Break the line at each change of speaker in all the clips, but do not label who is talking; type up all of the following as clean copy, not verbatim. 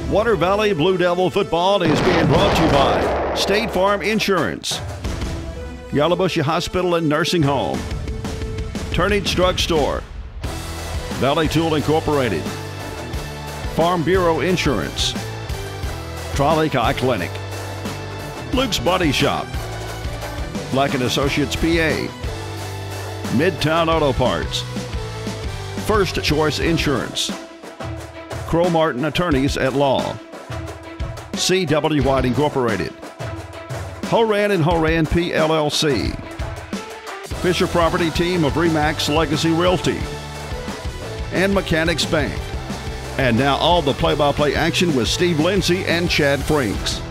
Water Valley Blue Devil football is being brought to you by State Farm Insurance, Yallowbush Hospital and Nursing Home, Turnage Drug Store, Valley Tool Incorporated, Farm Bureau Insurance, Tri-Lake Eye Clinic, Luke's Body Shop, Black & Associates PA, Midtown Auto Parts, First Choice Insurance, Crow Martin Attorneys at Law, C.W. White Incorporated, Horan & Horan PLLC, Fisher Property Team of Remax Legacy Realty, and Mechanics Bank. And now all the play-by-play action with Steve Lindsay and Chad Franks.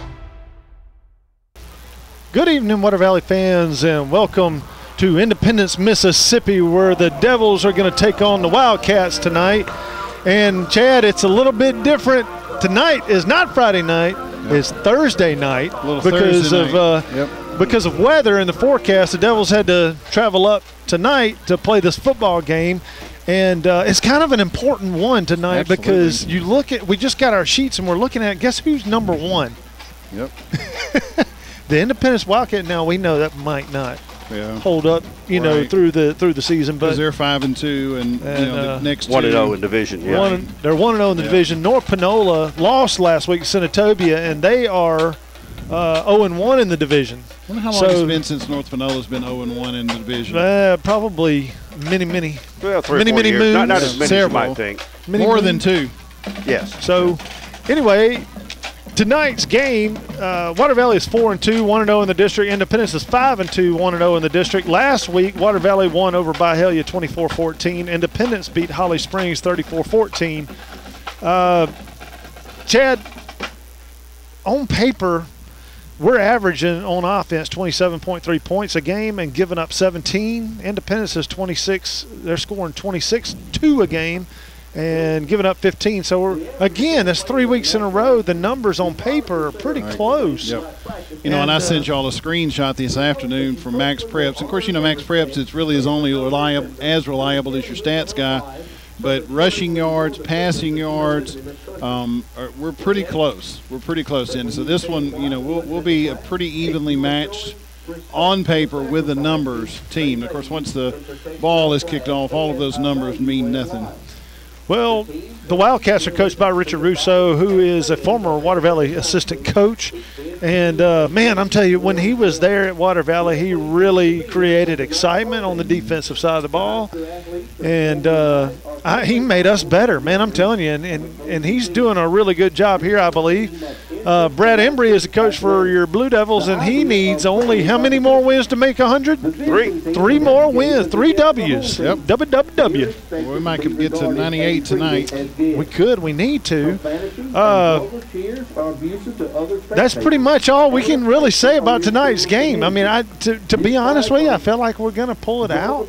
Good evening, Water Valley fans, and welcome to Independence, Mississippi, where the Devils are going to take on the Wildcats tonight. And Chad, it's a little bit different. Tonight is not Friday night; it's Thursday night because of weather in the forecast. The Devils had to travel up tonight to play this football game, and it's kind of an important one tonight.
Absolutely.
Because you look at, we just got our sheets and we're looking at, guess who's number one?
Yep.
The Independence Wildcat. Now we know that might not hold up,
right,
through the season, but
they're 5-2, and the next
1-0 in division. Yeah,
they're 1-0 in the division. North Panola lost last week to Senatobia, and they are 0-1 in the division.
I wonder how long it's been since North Panola's been 0-1 in the division.
Probably many
well, 3 or 4 years.
moons.
Not as many
Several.
as you might think.
More than 2.
Yes.
So, anyway, tonight's game, Water Valley is 4-2, 1-0 in the district. Independence is 5-2, 1-0 in the district. Last week, Water Valley won over Byhalia 24-14. Independence beat Holly Springs 34-14. Chad, on paper, we're averaging on offense 27.3 points a game and giving up 17. Independence is 26. They're scoring 26-2 a game and giving up 15. So, again, that's 3 weeks in a row. The numbers on paper are pretty close.
Yep. And I sent y'all a screenshot this afternoon from Max Preps. Of course, Max Preps, it's really is only as reliable as your stats guy. But rushing yards, passing yards, we're pretty close. We're pretty close in. So this one, we'll be a pretty evenly matched on paper with the numbers team. Of course, once the ball is kicked off, all of those numbers mean nothing.
Well, the Wildcats are coached by Richard Russo, who is a former Water Valley assistant coach. And, man, I'm telling you, when he was there at Water Valley, he really created excitement on the defensive side of the ball. And he made us better, man, I'm telling you. And he's doing a really good job here, I believe. Brad Embry is the coach for your Blue Devils, and he needs only how many more wins to make 100?
3.
3 more wins, 3 W's.
Yep.
W.
Well, we might get to 98 tonight.
We could. We need to. That's pretty much all we can really say about tonight's game. I mean, to be honest with you, I feel like we're going to pull it out.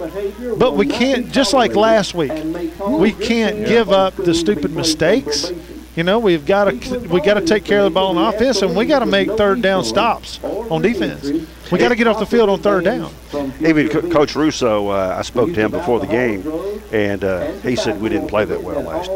But we can't, just like last week, we can't give up the stupid mistakes. We've got to take care of the ball on offense, and we got to make third down stops on defense. We got to get off the field on third down.
Even Coach Russo, I spoke to him before the game, and he said we didn't play that well last.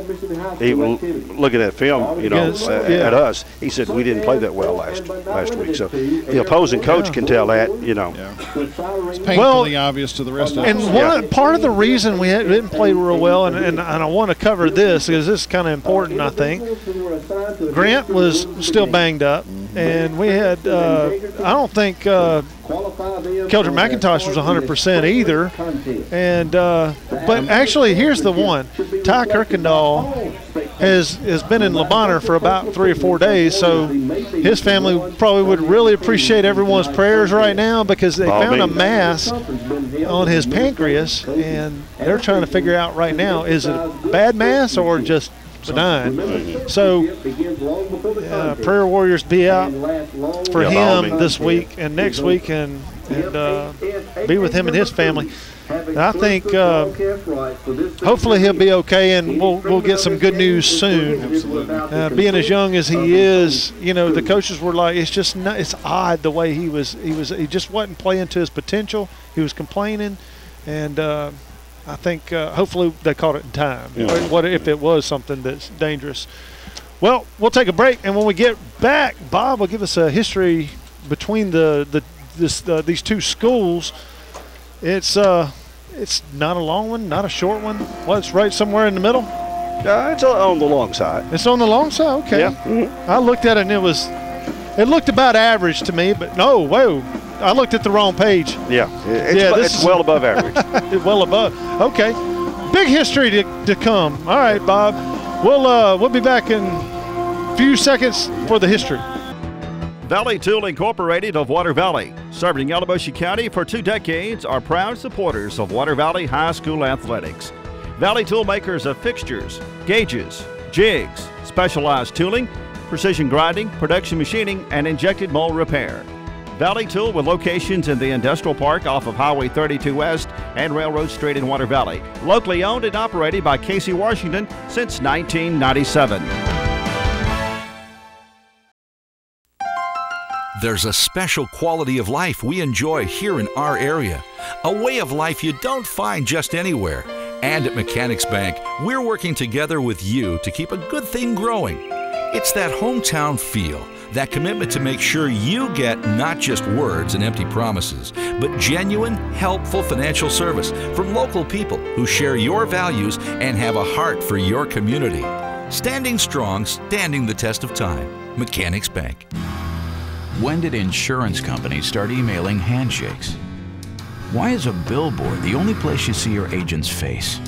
He was looking at film, at us. He said we didn't play that well last week. So the opposing coach can tell that,
It's painfully obvious to the rest of us.
And part of the reason we didn't play real well, and I want to cover this because this is kind of important, I think. Grant was still banged up, and we had I don't think Keldrick McIntosh was 100% either. And but actually, here's the one. Ty Kirkendall has been in Le Bonheur for about 3 or 4 days, so his family probably would really appreciate everyone's prayers right now because they found a mass on his pancreas, and they're trying to figure out right now, is it a bad mass or just benign? So prayer warriors be out for him this week and next week, and be with him and his family. And I think hopefully he'll be okay, and we'll get some good news soon. Being as young as he is, the coaches were like, it's odd the way he just wasn't playing to his potential. He was complaining, and I think hopefully they caught it in time.
Yeah.
What if it was something that's dangerous? Well, we'll take a break, and when we get back, Bob will give us a history between these two schools. It's not a long one, not a short one. Well, it's right somewhere in the middle.
It's on the long side.
It's on the long side. Okay.
Yeah. Mm-hmm.
I looked at it and it looked about average to me, but no, whoa, I looked at the wrong page.
Yeah. It's well above average.
Well above. Okay. Big history to come. All right, Bob. We'll be back in a few seconds for the history.
Valley Tool Incorporated of Water Valley, serving Yalobusha County for 2 decades, are proud supporters of Water Valley High School athletics. Valley Tool makers of fixtures, gauges, jigs, specialized tooling, precision grinding, production machining, and injected mold repair. Valley Tool with locations in the Industrial Park off of Highway 32 West and Railroad Street in Water Valley. Locally owned and operated by Casey Washington since 1997.
There's a special quality of life we enjoy here in our area. A way of life you don't find just anywhere. And at Mechanics Bank, we're working together with you to keep a good thing growing. It's that hometown feel, that commitment to make sure you get not just words and empty promises, but genuine, helpful financial service from local people who share your values and have a heart for your community. Standing strong, standing the test of time. Mechanics Bank.
When did insurance companies start emailing handshakes? Why is a billboard the only place you see your agent's face?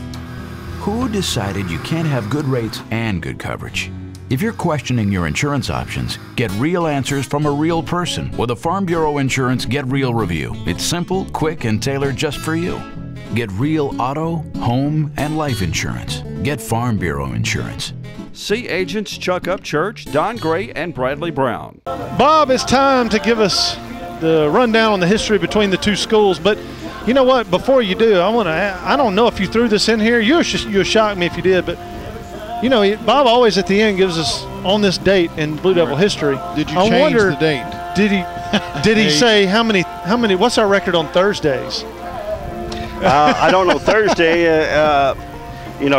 Who decided you can't have good rates and good coverage? If you're questioning your insurance options, get real answers from a real person with a Farm Bureau Insurance Get Real review. It's simple, quick, and tailored just for you. Get real auto, home, and life insurance. Get Farm Bureau Insurance.
See agents Chuck Upchurch, Don Gray, and Bradley Brown.
Bob, it's time to give us the rundown on the history between the two schools, but you know what? Before you do, I don't know if you threw this in here. You'll shock me if you did, but you know, Bob always at the end gives us on this date in Blue Devil history.
Did you change the date?
Did he say how many? What's our record on Thursdays?
I don't know. Thursday,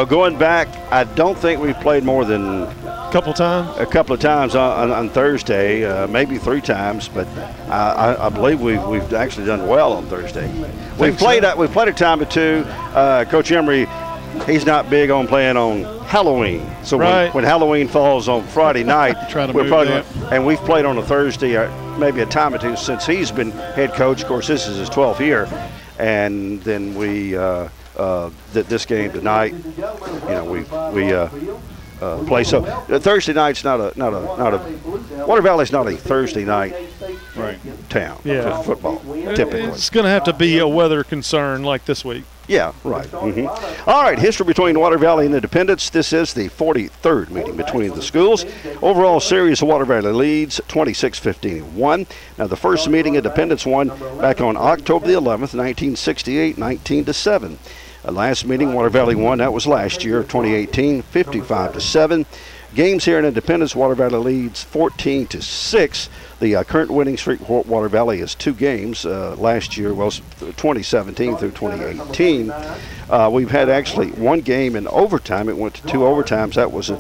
going back, I don't think we've played more than
a couple of times
on Thursday, maybe 3 times, but I believe we've actually done well on Thursday. We've played a time or 2. Coach Emery, he's not big on playing on Halloween, so when Halloween falls on Friday night, and we've played on a Thursday, maybe a time or 2 since he's been head coach. Of course, this is his 12th year, and then we. This game tonight, we play. So Thursday night's not a Water Valley's not a Thursday night town for football. Typically,
it's going to have to be a weather concern like this week.
Yeah, right. Mm-hmm. All right, history between Water Valley and Independence. This is the 43rd meeting between the schools. Overall series, Water Valley leads 26-15-1. Now, the first meeting, Independence won back on October the 11th, 1968, 19-7. Last meeting, Water Valley won. That was last year, 2018, 55-7. Games here in Independence, Water Valley leads 14-6. The current winning streak for Water Valley is 2 games. Last year was 2017 through 2018. We've had actually 1 game in overtime. It went to 2 overtimes. That was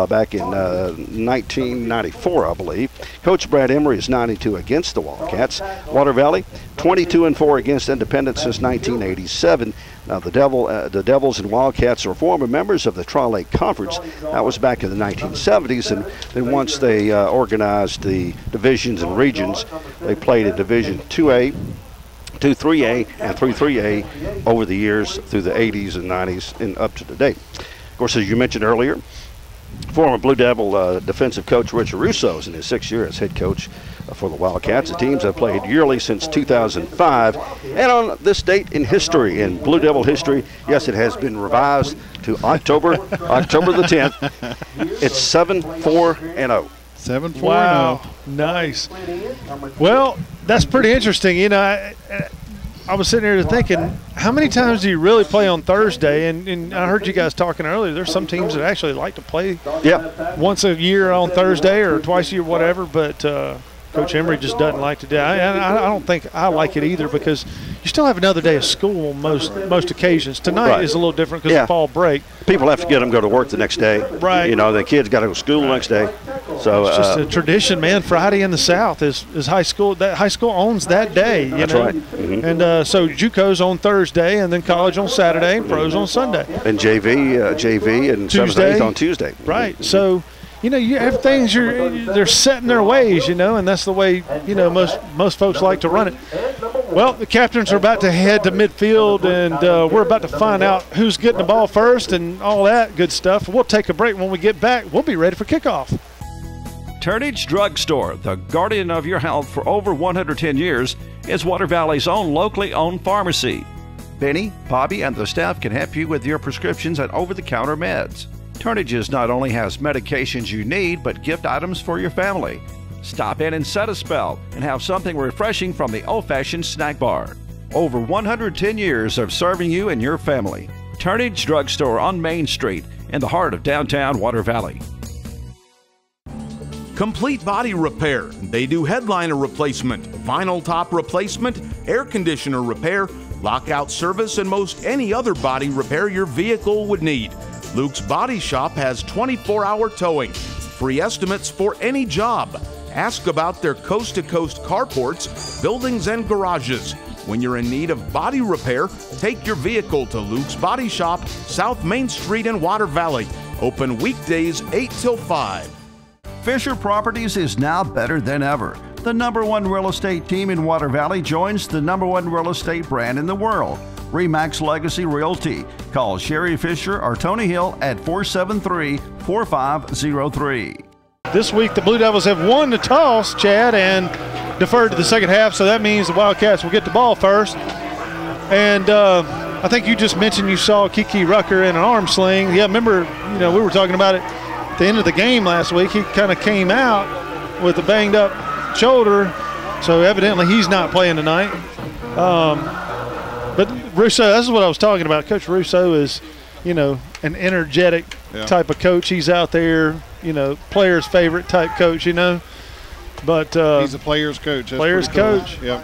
back in 1994, I believe. Coach Brad Emery is 9-2 against the Wildcats. Water Valley 22-4 against Independence since 1987. Now, the Devils and Wildcats are former members of the Tri-Lake Conference. That was back in the 1970s, and then once they organized the divisions and regions, they played in Division 2A, 2-3A, and 3-3A over the years through the 80s and 90s and up to today. Of course, as you mentioned earlier, former Blue Devil defensive coach Richard Russo is in his 6th year as head coach for the Wildcats. The teams have played yearly since 2005. And on this date in history, in Blue Devil history, yes, it has been revised to October the 10th. It's 7-4-0.
7-4-0.
Wow, nice. Well, that's pretty interesting. You know, I was sitting here thinking, how many times do you really play on Thursday? And I heard you guys talking earlier. There's some teams that actually like to play once a year on Thursday or twice a year, whatever. But Coach Emery just doesn't like to do. I don't think I like it either, because you still have another day of school on most occasions. Tonight is a little different because of fall break.
People have to get them to go to work the next day.
Right.
You know, the kids got to go to school the next day. So
it's just a tradition, man. Friday in the South is high school. That high school owns that day.
That's right. Mm-hmm.
And so JUCO's on Thursday, and then college on Saturday, and pros on Sunday.
And JV and
Tuesday
7th, 8th on Tuesday.
Right. So, you know, you have things they're set in their ways, you know, and that's the way, you know, most folks like to run it. Well, the captains are about to head to midfield, and we're about to find out who's getting the ball first and all that good stuff. We'll take a break. When we get back, we'll be ready for kickoff.
Turnage Drugstore, the guardian of your health for over 110 years, is Water Valley's own locally owned pharmacy. Benny, Bobby, and the staff can help you with your prescriptions and over-the-counter meds. Turnages not only has medications you need, but gift items for your family. Stop in and set a spell and have something refreshing from the old-fashioned snack bar. Over 110 years of serving you and your family. Turnage Drugstore on Main Street in the heart of downtown Water Valley.
Complete Body Repair. They do headliner replacement, vinyl top replacement, air conditioner repair, lockout service, and most any other body repair your vehicle would need. Luke's Body Shop has 24-hour towing, free estimates for any job. Ask about their coast-to-coast carports, buildings, and garages. When you're in need of body repair, take your vehicle to Luke's Body Shop, South Main Street in Water Valley. Open weekdays 8 till 5.
Fisher Properties is now better than ever. The #1 real estate team in Water Valley joins the #1 real estate brand in the world, RE/MAX Legacy Realty. Call Sherry Fisher or Tony Hill at 473-4503.
This week, the Blue Devils have won the toss, Chad, and deferred to the second half, so that means the Wildcats will get the ball first. And I think you just mentioned you saw Kiki Rucker in an arm sling. Yeah, remember, you know, we were talking about it at the end of the game last week. He kind of came out with a banged up shoulder, so evidently he's not playing tonight. But Russo, this is what I was talking about. Coach Russo is, you know, an energetic type of coach. He's out there, you know, player's favorite type coach, you know. But
he's a player's coach. That's
player's coach.
Cool. Yep.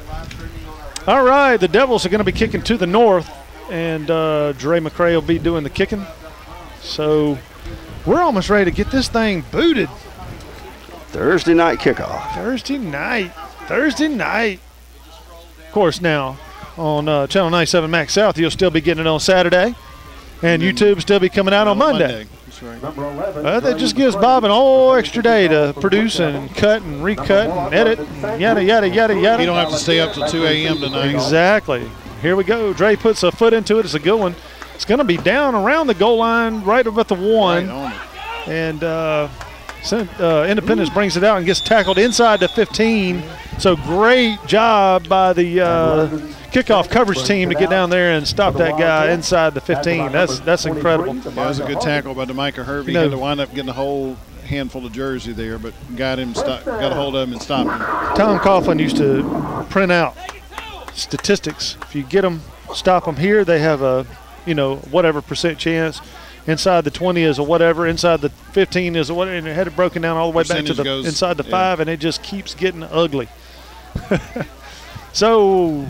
All right, the Devils are going to be kicking to the north, and Dre McCray will be doing the kicking. So we're almost ready to get this thing booted.
Thursday night kickoff.
Thursday night. Of course, now on Channel 97 Max South, you'll still be getting it on Saturday, and YouTube will still be coming out on Monday.
That's right.
That just gives Bob an whole extra day to produce and cut and recut and edit and yada, yada, yada, yada.
You don't have to stay up till 2 a.m. tonight.
Exactly. Here we go. Dre puts a foot into it. It's a good one. It's going to be down around the goal line, right about the 1.
Right on it.
And Independence brings it out and gets tackled inside the 15. So great job by the kickoff coverage team to get down there and stop that guy inside the 15. That's incredible.
Yeah, that was a good tackle by DeMicah Hervey. He had to wind up getting a whole handful of jersey there, but got a hold of him and stopped him.
Tom Coughlin used to print out statistics. If you get them, stop them here, they have a, you know, whatever percent chance. Inside the 20 is a whatever. Inside the 15 is a whatever. And it had it broken down all the way back to the inside the 5, and it just keeps getting ugly. So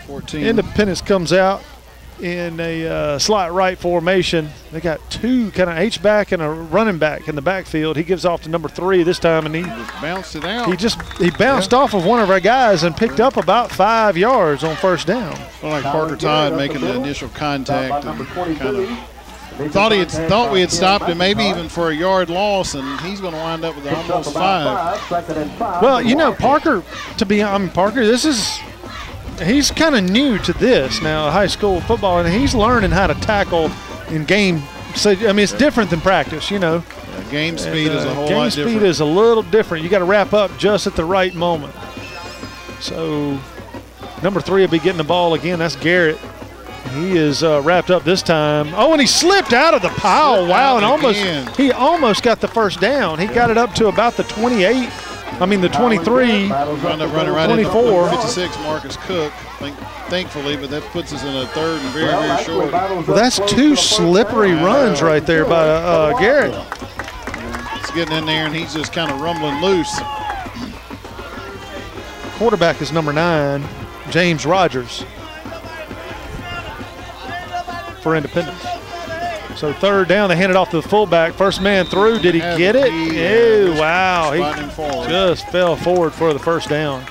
14.
Independence comes out in a slot right formation. They got 2 kind of H-back and a running back in the backfield. He gives off to number 3 this time, and he
bounced it out.
He bounced off of one of our guys and picked up about 5 yards on first down.
Well, like Parker Todd making the initial contact and kind of thought we had stopped him, maybe even for a yard loss, and he's going to wind up with almost 5.
Well, you know, Parker, he's kind of new to this now, high school football, and he's learning how to tackle in game. So, I mean, it's different than practice, you know.
Yeah, game speed is a whole lot different.
Game speed is a little different. You got to wrap up just at the right moment. So, number 3 will be getting the ball again. That's Garrett. He is wrapped up this time. Oh, and he slipped out of the pile. Wow, and he almost got the first down. He got it up to about the 28. I mean the 23,
running right
24.
56, Marcus Cook, thankfully, but that puts us in a 3rd and very, very short.
Well, that's 2 slippery runs right there by Garrett.
He's getting in there, and he's just kind of rumbling loose.
quarterback is number 9, James Rogers, for Independence. So third down, they hand it off to the fullback. First man through. Did he get it? Oh, wow. He just fell forward for the first down.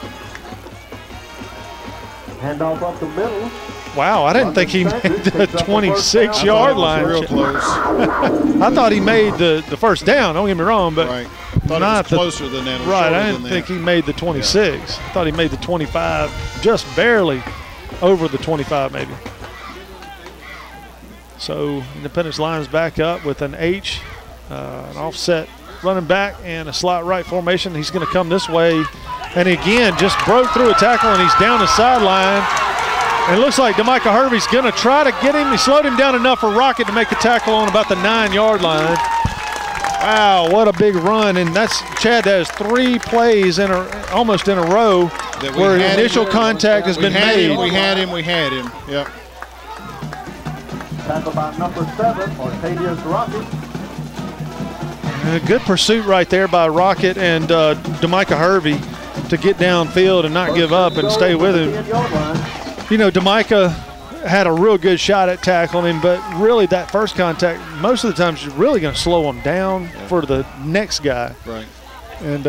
Handoff up the middle.
Wow, I didn't think he made the 26-yard line.
Real close.
I thought he made the first down, don't get me wrong, but
right. Thought
not
it was closer than that.
Right, I didn't think he made the 26. I thought he made the 25, just barely over the 25 maybe. So Independence lines back up with an H, an offset running back, and a slot right formation. He's going to come this way, and again just broke through a tackle, and he's down the sideline. And it looks like DeMicah Hervey's going to try to get him. He slowed him down enough for Rocket to make a tackle on about the 9-yard line. Wow, what a big run. And that's, Chad, that is 3 plays almost in a row where initial contact has been made.
We had him. Yep.
Tackle by number 7, Octavius Rocket.
Good pursuit right there by Rocket and DeMicah Hervey to get downfield and not give up and stay with him. You know, DeMicah had a real good shot at tackling him, but really that first contact, most of the times you're really going to slow him down for the next guy.
Right.
And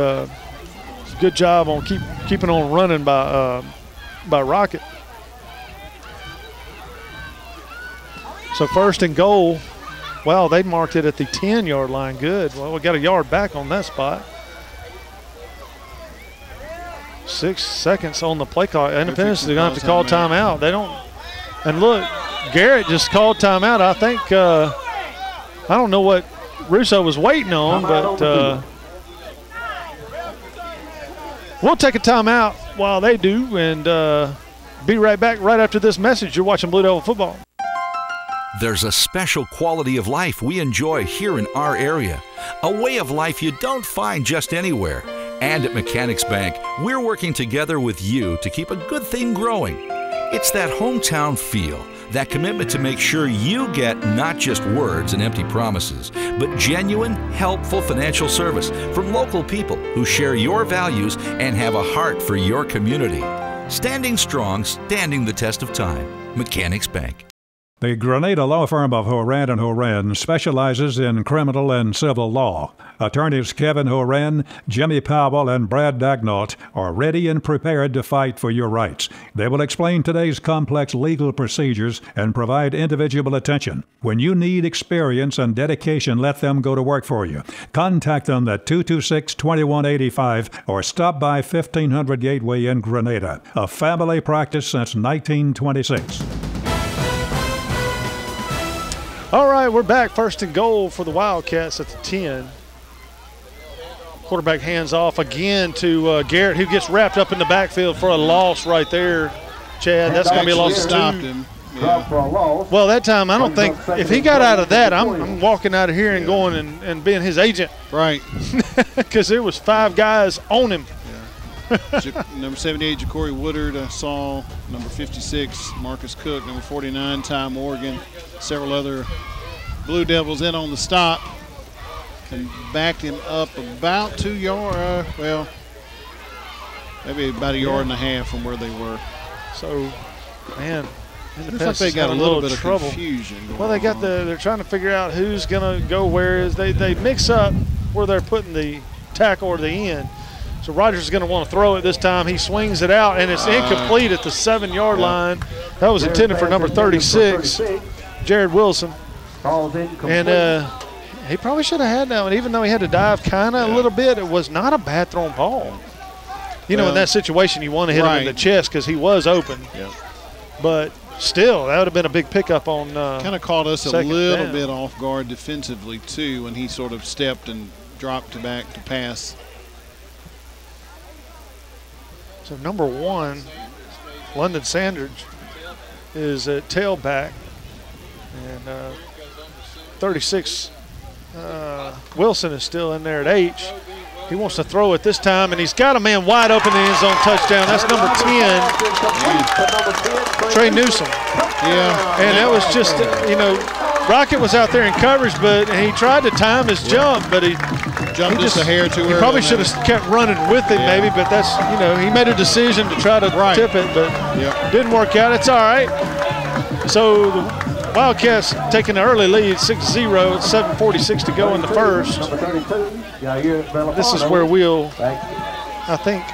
good job on keeping on running by Rocket. So first and goal. Well, they marked it at the 10-yard line. Good. Well, we got a yard back on that spot. 6 seconds on the play clock. Independence is going to have to call timeout. They don't. And look, Garrett just called timeout. I think, I don't know what Russo was waiting on, but we'll take a timeout while they do and be right back right after this message. You're watching Blue Devil Football.
There's a special quality of life we enjoy here in our area, a way of life you don't find just anywhere. And at Mechanics Bank, we're working together with you to keep a good thing growing. It's that hometown feel, that commitment to make sure you get not just words and empty promises, but genuine, helpful financial service from local people who share your values and have a heart for your community. Standing strong, standing the test of time. Mechanics Bank.
The Grenada law firm of Horan & Horan specializes in criminal and civil law. Attorneys Kevin Horan, Jimmy Powell, and Brad Dagnall are ready and prepared to fight for your rights. They will explain today's complex legal procedures and provide individual attention. When you need experience and dedication, let them go to work for you. Contact them at 226-2185 or stop by 1500 Gateway in Grenada. A family practice since 1926.
All right, we're back. First and goal for the Wildcats at the 10. Quarterback hands off again to Garrett, who gets wrapped up in the backfield for a loss right there. Chad, that's going to be a loss of 2.
Him. Yeah.
Well, that time, I don't think, if he got out of that, I'm walking out of here and going and being his agent.
Right.
Because there was 5 guys on him.
Number 78, Ja'Cory Woodard, I saw. Number 56, Marcus Cook. Number 49, Ty Morgan. Several other Blue Devils in on the stop and backed him up about 2 yards, well, maybe about a yard and a half from where they were.
So, man,
looks like they got a little bit of trouble. Confusion going
well, they got they're trying to figure out who's going to go where. Is they mix up where they're putting the tackle or the end. So Rogers is going to want to throw it this time. He swings it out, and it's incomplete at the 7-yard line. That was intended for number 36, Jared Wilson. And he probably should have had that one, even though he had to dive kind of a little bit. It was not a bad thrown ball. You know, in that situation, you want to hit him in the chest because he was open.
Yeah.
But still, that would have been a big pickup on
kind of caught us a little bit off guard defensively, too, when he sort of stepped and dropped back to pass.
So number 1, London Sanders, is at tailback. And 36, Wilson is still in there at H. He wants to throw it this time, and he's got a man wide open in the end zone touchdown. That's number 10, Trey Newsom.
Yeah.
And that was just, you know, Rocket was out there in coverage, but he tried to time his jump, but he
jumped just a hair too early.
He probably should have kept running with it maybe, but that's, you know, he made a decision to try to tip it, but didn't work out. It's all right. So the Wildcats taking an early lead, 6-0, 7:46 to go in the first. This is where we'll, I think,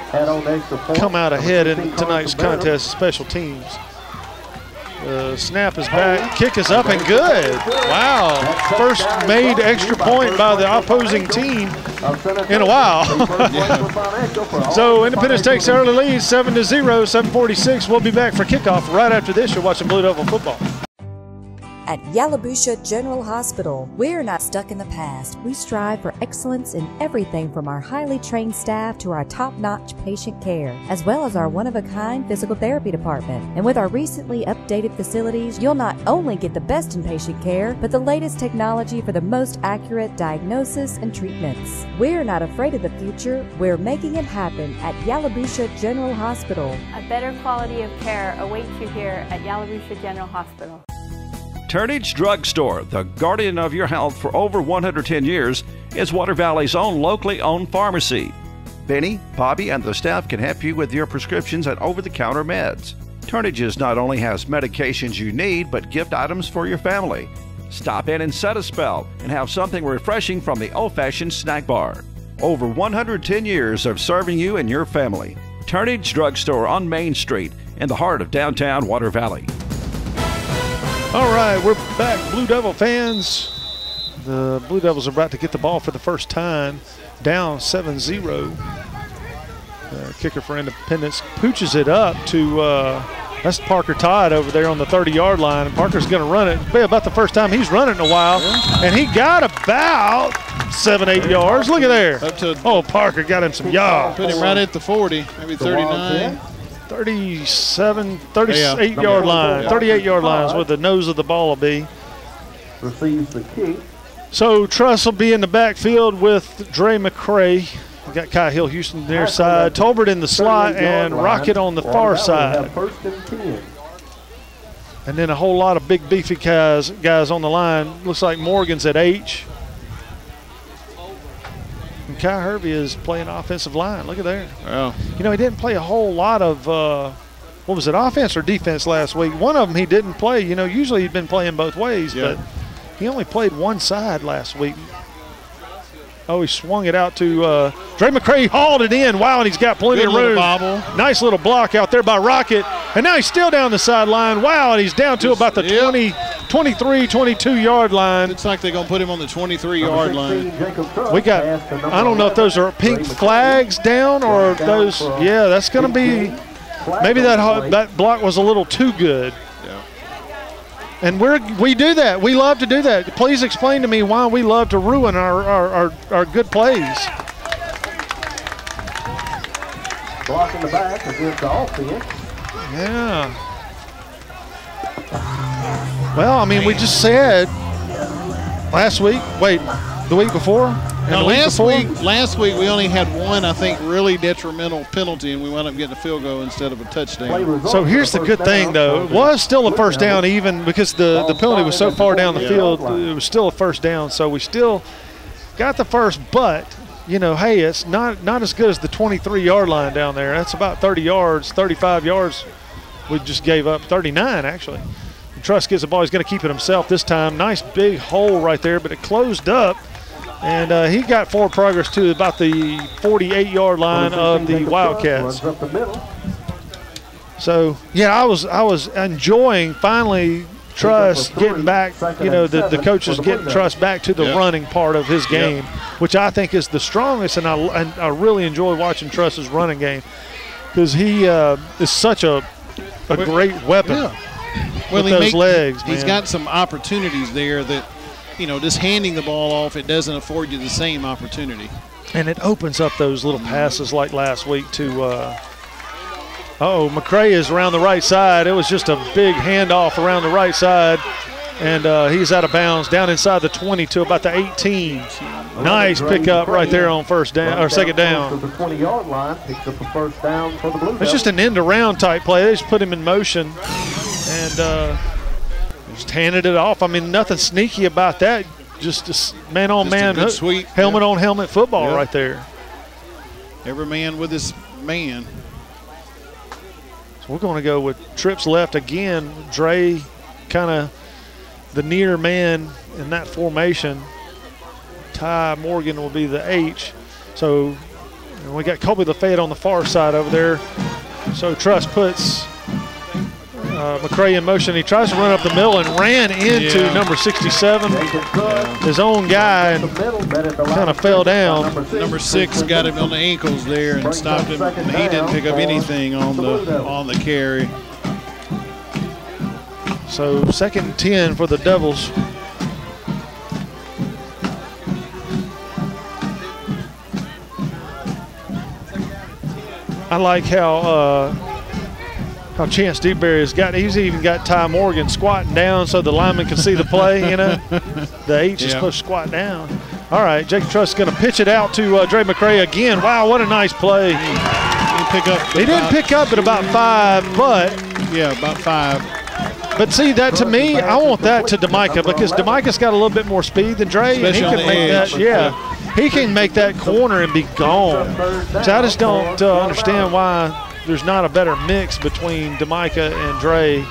come out ahead in tonight's contest, special teams. Snap is back, kick is up and good. Wow, first made extra point by the opposing team in a while. So Independence takes the early lead, 7-0, 7:46. We'll be back for kickoff right after this. You're watching Blue Devil football.
At Yalobusha General Hospital, we're not stuck in the past. We strive for excellence in everything from our highly trained staff to our top-notch patient care, as well as our one-of-a-kind physical therapy department. And with our recently updated facilities, you'll not only get the best in patient care, but the latest technology for the most accurate diagnosis and treatments. We're not afraid of the future. We're making it happen at Yalobusha General Hospital.
A better quality of care awaits you here at Yalobusha General Hospital.
Turnage Drug Store, the guardian of your health for over 110 years, is Water Valley's own locally owned pharmacy. Benny, Bobby, and the staff can help you with your prescriptions and over-the-counter meds. Turnage's not only has medications you need, but gift items for your family. Stop in and set a spell and have something refreshing from the old-fashioned snack bar. Over 110 years of serving you and your family. Turnage Drug Store on Main Street in the heart of downtown Water Valley.
All right, we're back, Blue Devil fans. The Blue Devils are about to get the ball for the first time, down 7-0. Kicker for Independence pooches it up to, that's Parker Todd over there on the 30-yard line. And Parker's going to run it. It'll be about the first time he's run it in a while. And he got about 7-8 yards. Look at there. Parker got him some yards.
Put him right at the 40, maybe 39.
38-yard line. 38-yard line is where the nose of the ball will be.
Receives the kick.
So Truss will be in the backfield with Dre McCray. We got Kai Hill Houston near side, Tolbert in the slot, and Rocket on the far side. And then a whole lot of big beefy guys on the line. Looks like Morgan's at H. And Kai Hervey is playing offensive line. Look at there.
Wow.
You know, he didn't play a whole lot of, what was it, offense or defense last week? One of them he didn't play. You know, usually he'd been playing both ways, but he only played one side last week. Oh, he swung it out to Dre McCray, hauled it in. Wow, and he's got plenty of room. Nice little block out there by Rocket. And now he's still down the sideline. Wow, and he's down to about the 23, 22-yard line.
Looks like they're going to put him on the 23-yard line.
We got, I don't know if those are pink flags down or those. Yeah, that's going to be, maybe that block was a little too good. And we do that. We love to do that. Please explain to me why we love to ruin our good plays.
Blocking the back against the offense.
Yeah. Well, I mean, we just said the week before?
No, last week we only had one, I think, really detrimental penalty, and we wound up getting a field goal instead of a touchdown.
So here's the good thing, though. It was still a first down even because the penalty was so far down the field. It was still a first down, so we still got the first, but, you know, hey, it's not as good as the 23-yard line down there. That's about 30 yards, 35 yards we just gave up, 39 actually. Truss gets the ball. He's going to keep it himself this time. Nice big hole right there, but it closed up. And he got forward progress to about the 48-yard line of the Wildcats. So, yeah, I was enjoying finally Truss getting back, you know, the coaches getting Truss back to the running part of his game, which I think is the strongest, and I really enjoy watching Truss's running game because he is such a great weapon with those legs.
He's got some opportunities there that, you know, just handing the ball off, it doesn't afford you the same opportunity.
And it opens up those little passes like last week to McCray is around the right side. It was just a big handoff around the right side, and he's out of bounds down inside the 20 to about the 18. Nice pickup right there on first down or second down.
The 20-yard line picks up the first down for the Blue Devils.
It's just an end around type play. They just put him in motion, and Just handed it off. I mean, nothing sneaky about that. Just man-on-man,
sweep,
helmet-on-helmet football right there.
Every man with his man.
So we're going to go with trips left again. Dre kind of the near man in that formation. Ty Morgan will be the H. So we got Colby LaFayette on the far side over there. So Truss puts McCray in motion. He tries to run up the middle and ran into number 67, his own guy, and kind of fell down.
Number 6 got him on the ankles there and stopped him. He didn't pick up anything on the carry.
So 2nd and 10 for the Devils. I like how Chance Dewberry has got. He's even got Ty Morgan squatting down so the lineman can see the play. You know, the H is supposed to squat down. All right, Jacob Truss is going to pitch it out to Dre McCray again. Wow, what a nice play. He didn't pick up at about 5, but
about 5.
But see, that to me, I want that to DeMicah because DeMicah's got a little bit more speed than Dre, and he can make that. Yeah, he can make that corner and be gone. So I just don't understand why there's not a better mix between DeMicah and Dre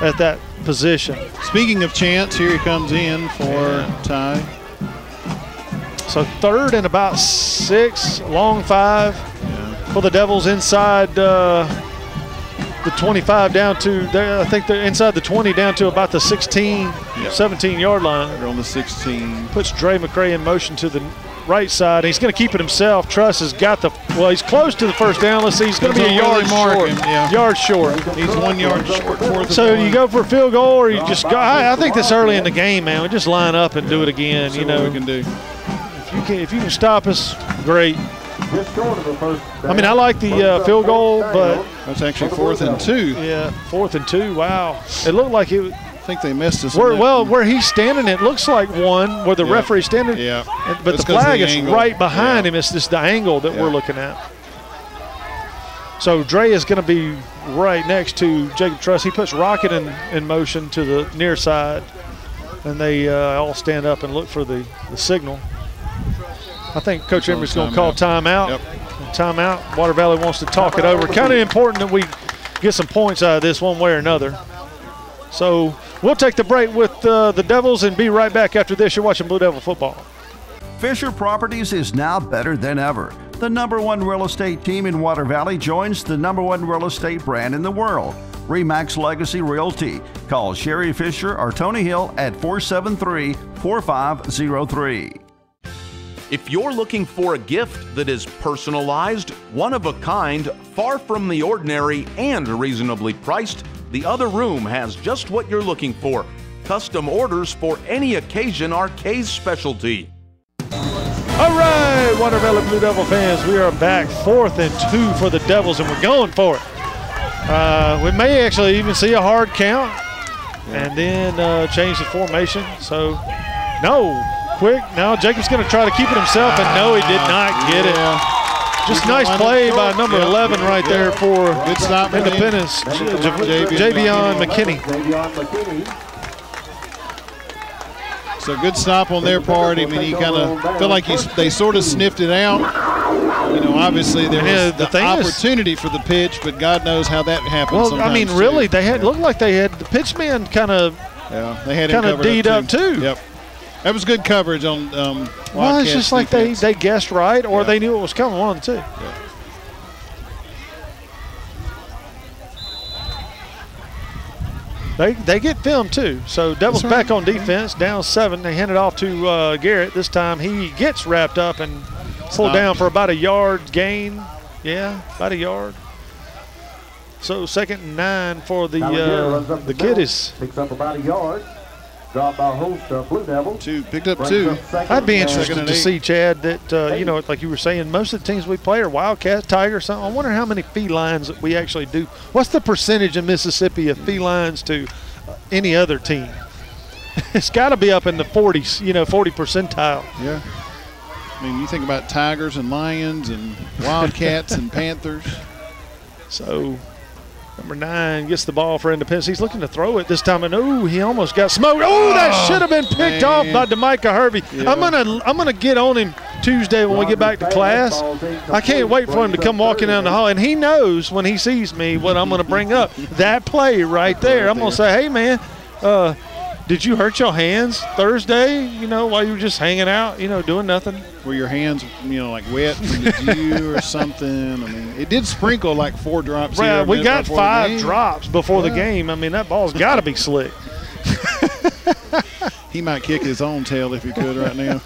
at that position.
Speaking of Chance, here he comes in for Ty.
So 3rd and about 6, long 5 for the Devils inside the 25 down to there. I think they're inside the 20 down to about the 16, 17-yard line.
They're on the 16.
Puts Dre McCray in motion to the right side. He's going to keep it himself. Truss has got he's close to the first down. Let's see, he's going to be a yard short. Yard short.
He's 1 yard short.
So you go for a field goal, or you just go. I think this early in the game, man. We just line up and do it again.
You know what we can do.
If you can stop us, great. I mean, I like the field goal, but
that's actually 4th and 2.
Yeah, 4th and 2. Wow, it looked like it.
I think they missed us.
Where he's standing, it looks like one where the referee's standing.
Yeah.
But the flag is right behind him. It's just the angle that we're looking at. So Dre is going to be right next to Jacob Truss. He puts Rocket in motion to the near side, and they all stand up and look for the signal. I think Coach Emery's going to call timeout.
Yep.
Timeout. Water Valley wants to talk it over. Kind of important that we get some points out of this one way or another. So we'll take the break with the Devils and be right back after this. You're watching Blue Devil football.
Fisher Properties is now better than ever. The #1 real estate team in Water Valley joins the #1 real estate brand in the world, RE/MAX Legacy Realty. Call Sherry Fisher or Tony Hill at 473-4503.
If you're looking for a gift that is personalized, one of a kind, far from the ordinary, and reasonably priced, The Other Room has just what you're looking for. Custom orders for any occasion are Kay's specialty.
All right, Water Valley Blue Devil fans, we are back 4th and 2 for the Devils, and we're going for it. We may actually even see a hard count and then change the formation. So, no. Quick. Now Jacob's going to try to keep it himself, and no, he did not get it. Just nice play by number 11 right there for Independence, Javion McKinney.
So good stop on their part. I mean, he kind of felt like they sort of sniffed it out. You know, obviously there was the opportunity for the pitch, but God knows how that happens.
Well, I mean, really, looked like they had the pitchman kind of D'd up too.
Yep. That was good coverage on
well, it's just like they guessed right, or they knew it was coming, one of the two. Yeah. They get film too. So Devils back on defense, down 7. They hand it off to Garrett. This time he gets wrapped up and pulled down for about a yard gain. Yeah, about a yard. So 2nd and 9 for the Kiddies.
Picks up about a yard. Dropped by host Blue Devils.
Picked up 2.
I'd be interested to see, Chad, that, you know, like you were saying, most of the teams we play are Wildcats, Tigers, something. I wonder how many felines that we actually do. What's the percentage in Mississippi of felines to any other team? It's got to be up in the 40s, 40 percentile.
Yeah. I mean, you think about Tigers and Lions and Wildcats and Panthers.
So Number 9 gets the ball for Independence. He's looking to throw it this time, and he almost got smoked. Oh, that should have been picked off by DeMicah Hervey. Yeah. I'm gonna get on him Tuesday when we get back to class. I can't wait for him to come walking down the hall, and he knows when he sees me what I'm gonna bring up. That play right there. I'm gonna say, hey man, did you hurt your hands Thursday? While you were just hanging out, doing nothing.
Were your hands, like wet from the dew or something? I mean, it did sprinkle like 4 drops.
Right, we got 5 drops before the game. I mean, that ball's got to be slick.
He might kick his own tail if he could right now.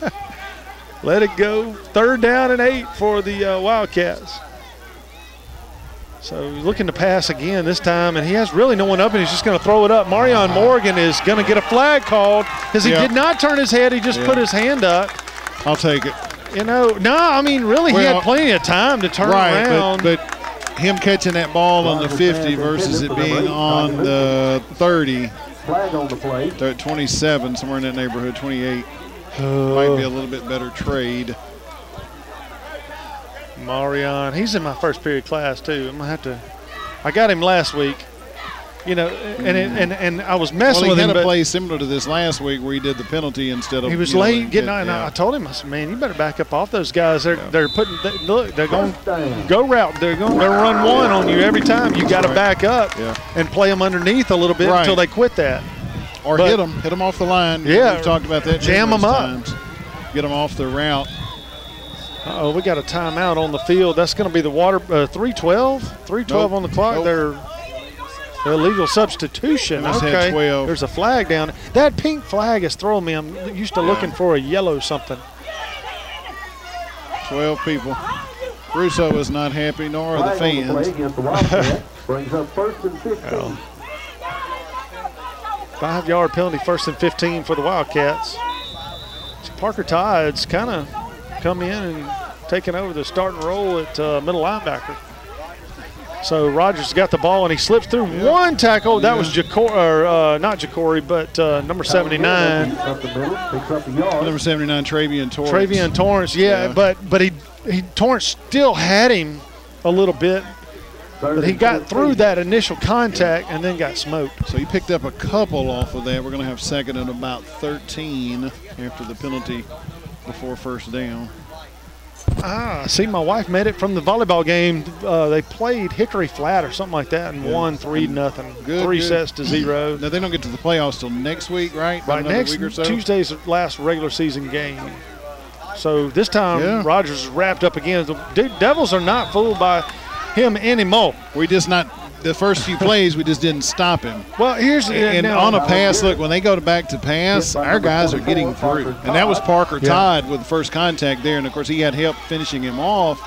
Let it go. 3rd down and 8 for the Wildcats. So looking to pass again this time, and he has really no one up, and he's just going to throw it up. Marion Morgan is going to get a flag called because he did not turn his head. He just put his hand up.
I'll take it.
No, I mean, really, he had plenty of time to turn around.
But him catching that ball on the 50 versus it being on the 30,
flag on the play.
They're at 27, somewhere in that neighborhood, 28. Might be a little bit better trade.
Marion, he's in my first period class too. I'm gonna have to. I got him last week, and I was messing with him.
He had a play similar to this last week where he did the penalty instead of.
He was late getting out, and I told him, I said, "Man, you better back up off those guys. They're putting. Look, they're going to go route. They're run one on you every time. You got to back up and play them underneath a little bit until they quit that,
or hit them off the line.
Yeah,
we've talked about that.
Jam them up.
Times. Get them off the route.
We got a timeout on the field. That's going to be the 3:12. 3:12 on the clock. They're illegal substitution. Okay.
12.
There's a flag down. That pink flag is throwing me. I'm used to looking for a yellow something.
12 people. Russo is not happy, nor are the fans.
Brings up 1st and 15.
5-yard penalty, 1st and 15 for the Wildcats. So Parker Todd's kind of come in and taking over the starting role at middle linebacker. So Rogers got the ball and he slips through one tackle. That was not Jacory, but number 79.
Number 79, Travian Torrance.
Travian Torrance, but Torrance still had him a little bit. But he got through that initial contact and then got smoked.
So he picked up a couple off of that. We're going to have 2nd and about 13 after the penalty before 1st down.
See, my wife made it from the volleyball game. They played Hickory Flat or something like that and won 3-0. 3 sets to 0.
Now, they don't get to the playoffs till next week, right?
Right, next week or so? Tuesday's the last regular season game. So this time, Rogers is wrapped up again. The Devils are not fooled by him anymore.
We just not – the first few plays, we just didn't stop him.
Well, here's
on a pass, look, when they go back to pass, our guys are getting through. And that was Parker Todd with the first contact there. And, of course, he had help finishing him off.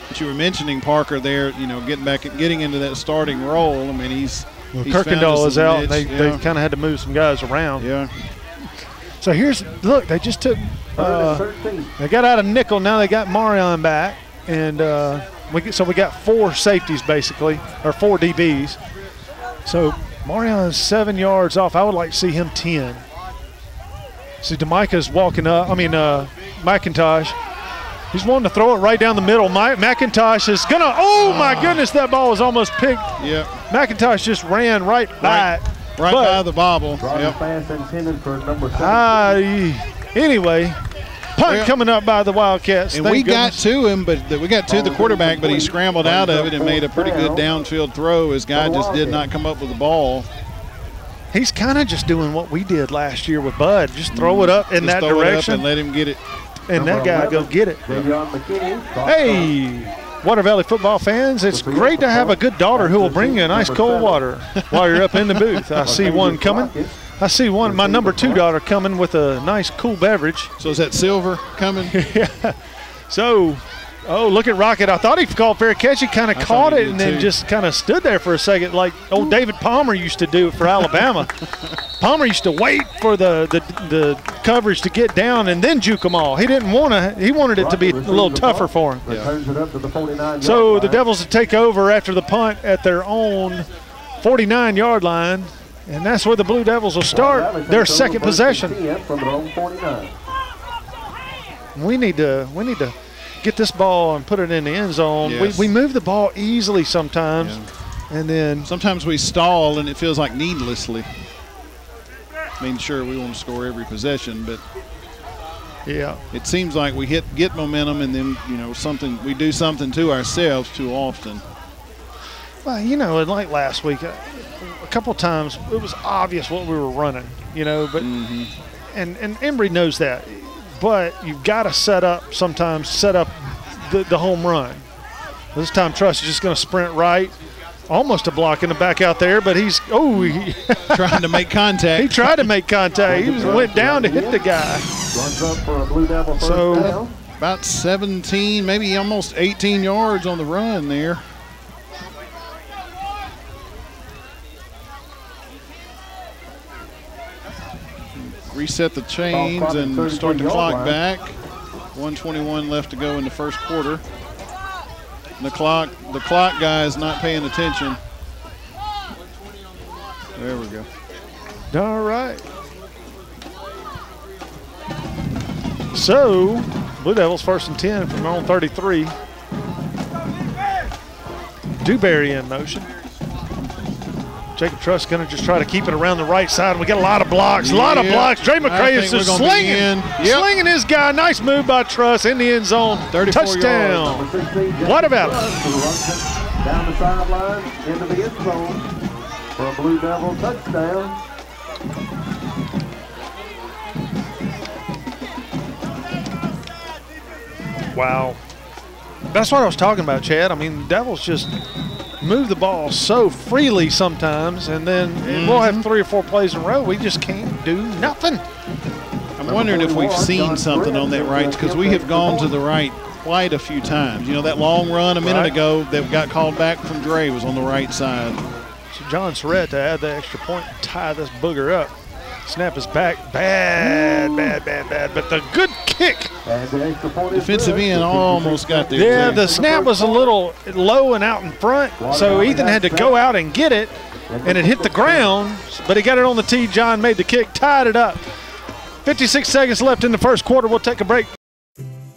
But you were mentioning Parker there, getting into that starting role. I mean, he's
Kirkendall is out. They kind of had to move some guys around.
Yeah.
So look, they just took they got out of nickel. Now they got Marion back. And we got 4 safeties basically, or 4 DBs. So Marion's 7 yards off. I would like to see him 10. See, DeMicah's walking up. McIntosh. He's wanting to throw it right down the middle. McIntosh is gonna. Oh my goodness, that ball was almost picked.
Yeah.
McIntosh just ran right by it.
Right by the bobble.
Pass intended for number 17.
Anyway. Punt coming up by the Wildcats.
And we got to him, but we got to the quarterback, but he scrambled out of it and made a pretty good downfield throw. His guy just did not come up with the ball.
He's kind of just doing what we did last year with Bud. Just throw it up in that direction.
And let him get it.
And that guy go get it. Hey, Water Valley football fans, it's great to have a good daughter who will bring you a nice cold water while you're up in the booth. I see one coming. I see my number 2 daughter coming with a nice cool beverage.
So is that Silver coming?
Yeah. So, look at Rocket. I thought he called fair catch. He kind of caught it and then just kind of stood there for a second like old David Palmer used to do for Alabama. Palmer used to wait for the coverage to get down and then juke them all. He didn't want to. He wanted it to be a little tougher for him.
Yeah.
So the Devils will take over after the punt at their own 49-yard line. And that's where the Blue Devils will start their second possession. We need to get this ball and put it in the end zone. Yes. We move the ball easily sometimes. And then
sometimes we stall and it feels like needlessly. I mean, sure, we want to score every possession, but
yeah,
it seems like we get momentum and then, you know, we do something to ourselves too often.
Well, you know, like last week, a couple of times it was obvious what we were running, you know, but and Embry knows that. But you've got to set up the home run. This time Truss is just going to sprint right. Almost a block in the back out there, but he's
trying to make contact.
He tried to make contact. He went down to hit the guy.
Runs up for a Blue Devil first down.
About 17, maybe almost 18 yards on the run there. Reset the chains and start the clock back. 1:21 left to go in the first quarter. The clock guy is not paying attention. There we go.
All right. So, Blue Devils 1st and 10 from their own 33. Dewberry in motion. Jacob Truss going to just try to keep it around the right side. We got a lot of blocks, Dre McCray is just slinging his guy. Nice move by Truss in the end zone.
34
touchdown.
Yards.
What about it?
Down the sideline, into the end zone for a Blue Devil touchdown.
Wow. That's what I was talking about, Chad. I mean, the Devils just move the ball so freely sometimes, and then we'll have 3 or 4 plays in a row. We just can't do nothing.
I'm wondering if we've seen something on that right, because we have gone to the right quite a few times. You know, that long run a minute ago that got called back from Dre was on the right side.
So John Surratt to add the extra point and tie this booger up. Snap is back. Bad. But the good kick.
Defensive end almost got there.
Yeah, the snap was a little low and out in front, so Ethan had to go out and get it, and it hit the ground, but he got it on the tee. John made the kick, tied it up. 56 seconds left in the first quarter. We'll take a break.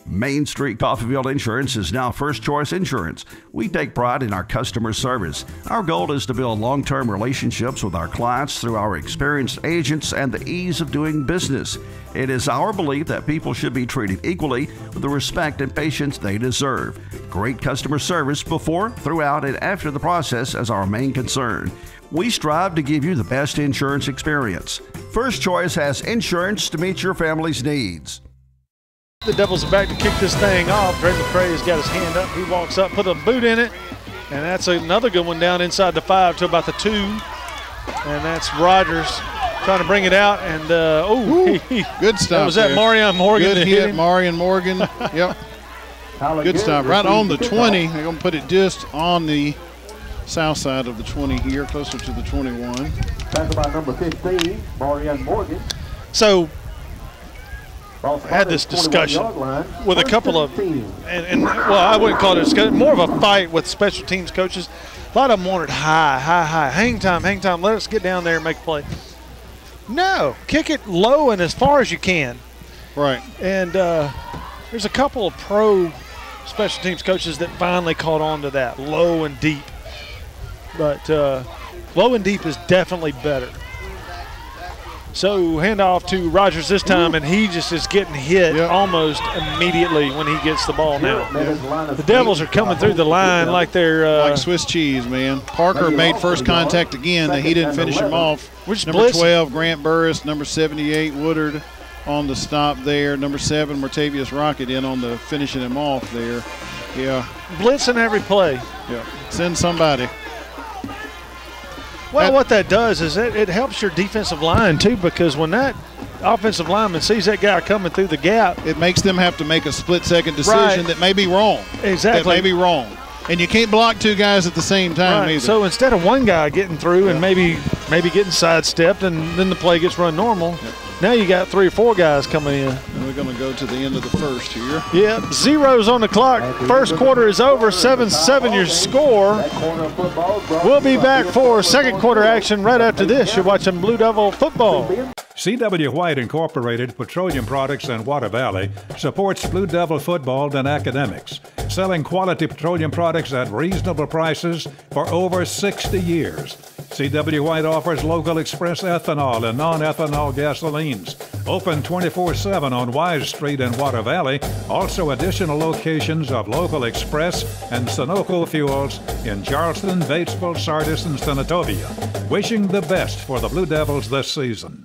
Main Street Coffeyville Insurance is now First Choice Insurance. We take pride in our customer service. Our goal is to build long-term relationships with our clients through our experienced agents and the ease of doing business. It is our belief that people should be treated equally with the respect and patience they deserve. Great customer service before, throughout, and after the process is our main concern. We strive to give you the best insurance experience. First Choice has insurance to meet your family's needs.
The Devils are back to kick this thing off. Dre McCray has got his hand up. He walks up, put a boot in it, and that's another good one down inside the 5 to about the 2. And that's Rogers trying to bring it out. And
good stop.
Was that Marion Morgan?
Good hit, Marion Morgan. Yep. Good stop. Right on the 20. They're going to put it just on the south side of the 20 here, closer to the 21.
Back about number 15, Marion Morgan.
So, I had this discussion with a couple of, well, I wouldn't call it a discussion, more of a fight with special teams coaches. A lot of them wanted high, hang time, let us get down there and make a play. No, kick it low and as far as you can.
Right.
And there's a couple of pro special teams coaches that finally caught on to that, low and deep. But low and deep is definitely better. So handoff to Rogers this time, and he just is getting hit almost immediately when he gets the ball now. The Devils are coming through the line like they're
like Swiss cheese, man. Parker made first contact again, and he didn't finish him off.
Which
number 12, Grant Burris. Number 78, Woodard on the stop there. Number 7, Martavius Rocket in on the finishing him off there. Yeah.
Blitzing every play.
Yeah. Send somebody.
Well, what that does is it helps your defensive line, too, because when that offensive lineman sees that guy coming through the gap,
it makes them have to make a split-second decision that may be wrong.
Exactly.
That may be wrong. And you can't block 2 guys at the same time either.
So instead of one guy getting through and maybe getting sidestepped and then the play gets run normal, now you got 3 or 4 guys coming in.
And we're going to go to the end of the first here.
Yeah, zeros on the clock. First quarter is over, 7-7 your score. We'll be back for second quarter action right after this. You're watching Blue Devil football.
C.W. White Incorporated, Petroleum Products in Water Valley, supports Blue Devil football and academics, selling quality petroleum products at reasonable prices for over 60 years. C.W. White offers local express ethanol and non-ethanol gasolines. Open 24/7 on Wise Street in Water Valley. Also additional locations of local express and Sunoco fuels in Charleston, Batesville, Sardis, and Senatobia. Wishing the best for the Blue Devils this season.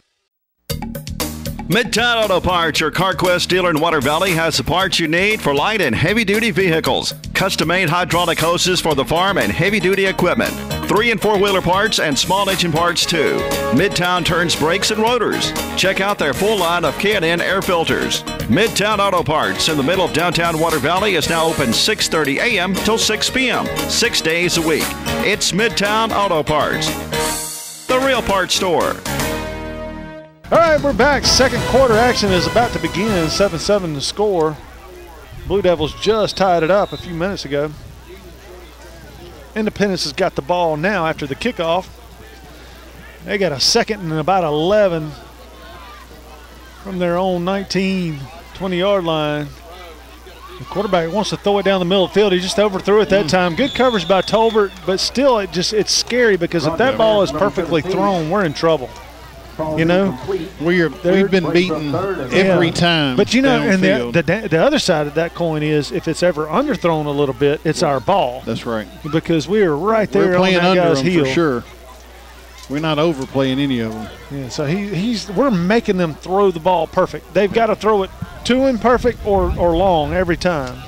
Midtown Auto Parts, your CarQuest dealer in Water Valley, has the parts you need for light and heavy-duty vehicles. Custom-made hydraulic hoses for the farm and heavy-duty equipment. 3- and 4-wheeler parts and small engine parts, too. Midtown turns brakes and rotors. Check out their full line of K&N air filters. Midtown Auto Parts in the middle of downtown Water Valley is now open 6:30 a.m. till 6 p.m., 6 days a week. It's Midtown Auto Parts, the real parts store.
All right, we're back. Second quarter action is about to begin. 7-7 the score. Blue Devils just tied it up a few minutes ago. Independence has got the ball now after the kickoff. They got a second and about 11 from their own 19, 20-yard line. The quarterback wants to throw it down the middle of the field. He just overthrew it that time. Good coverage by Tolbert, but still it's scary because if that ball is perfectly thrown, we're in trouble. You know,
we've been beaten every time.
But you know, and the other side of that coin is if it's ever underthrown a little bit, it's our ball.
That's right.
Because we are right there
we're playing
on that
under
guy's
them
heel.
for sure. We're not overplaying any of them.
Yeah, so we're making them throw the ball perfect. They've got to throw it to him perfect or long every time.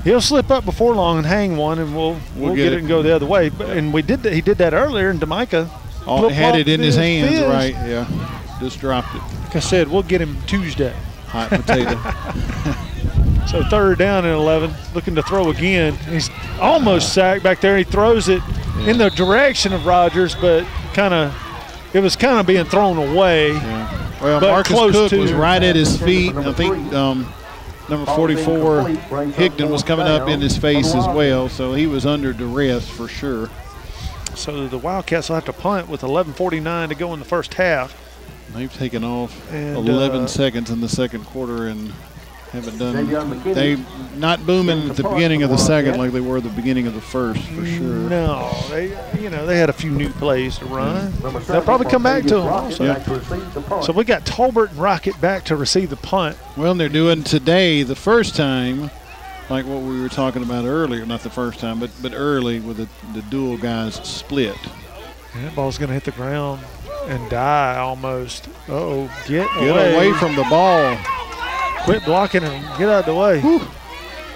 He'll slip up before long and hang one, and we'll get it and go the other way. And he did that earlier, and Jamaica
had it in his hands, right? Yeah, just dropped it.
Like I said, we'll get him Tuesday.
Hot potato.
So 3rd down and 11, looking to throw again. He's almost sacked back there. He throws it in the direction of Rogers, but it was kind of being thrown away.
Yeah. Well, Marcus Cook was right at his feet. I think number 44, Higdon, was coming up in his face as well, so he was under duress for sure.
So the Wildcats will have to punt with 11:49 to go in the first half.
They've taken off 11 seconds in the second quarter and haven't done. They not booming at the beginning of the second like they were at the beginning of the first for sure.
No, they had a few new plays to run. They'll probably come back to them also.
Yep.
So we got Tolbert and Rocket back to receive the punt.
Well, they're doing today the first time, like what we were talking about earlier, not the first time, but early with the dual guys split.
And that ball's going to hit the ground and die almost. Uh-oh, get
away from the ball.
Quit blocking and get out of the way. Whew.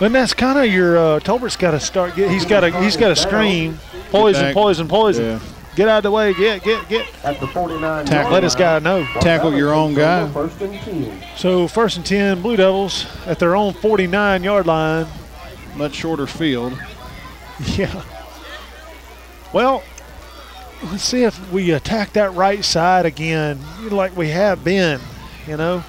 And that's kind of your Tolbert's got to start. He's got to scream, poison, poison, poison. Yeah. Get out of the way. Get.
At the 49.
Let this guy know.
Tackle your own guy.
So 1st and 10, Blue Devils at their own 49-yard line.
Much shorter field.
Yeah. Well, let's see if we attack that right side again like we have been, And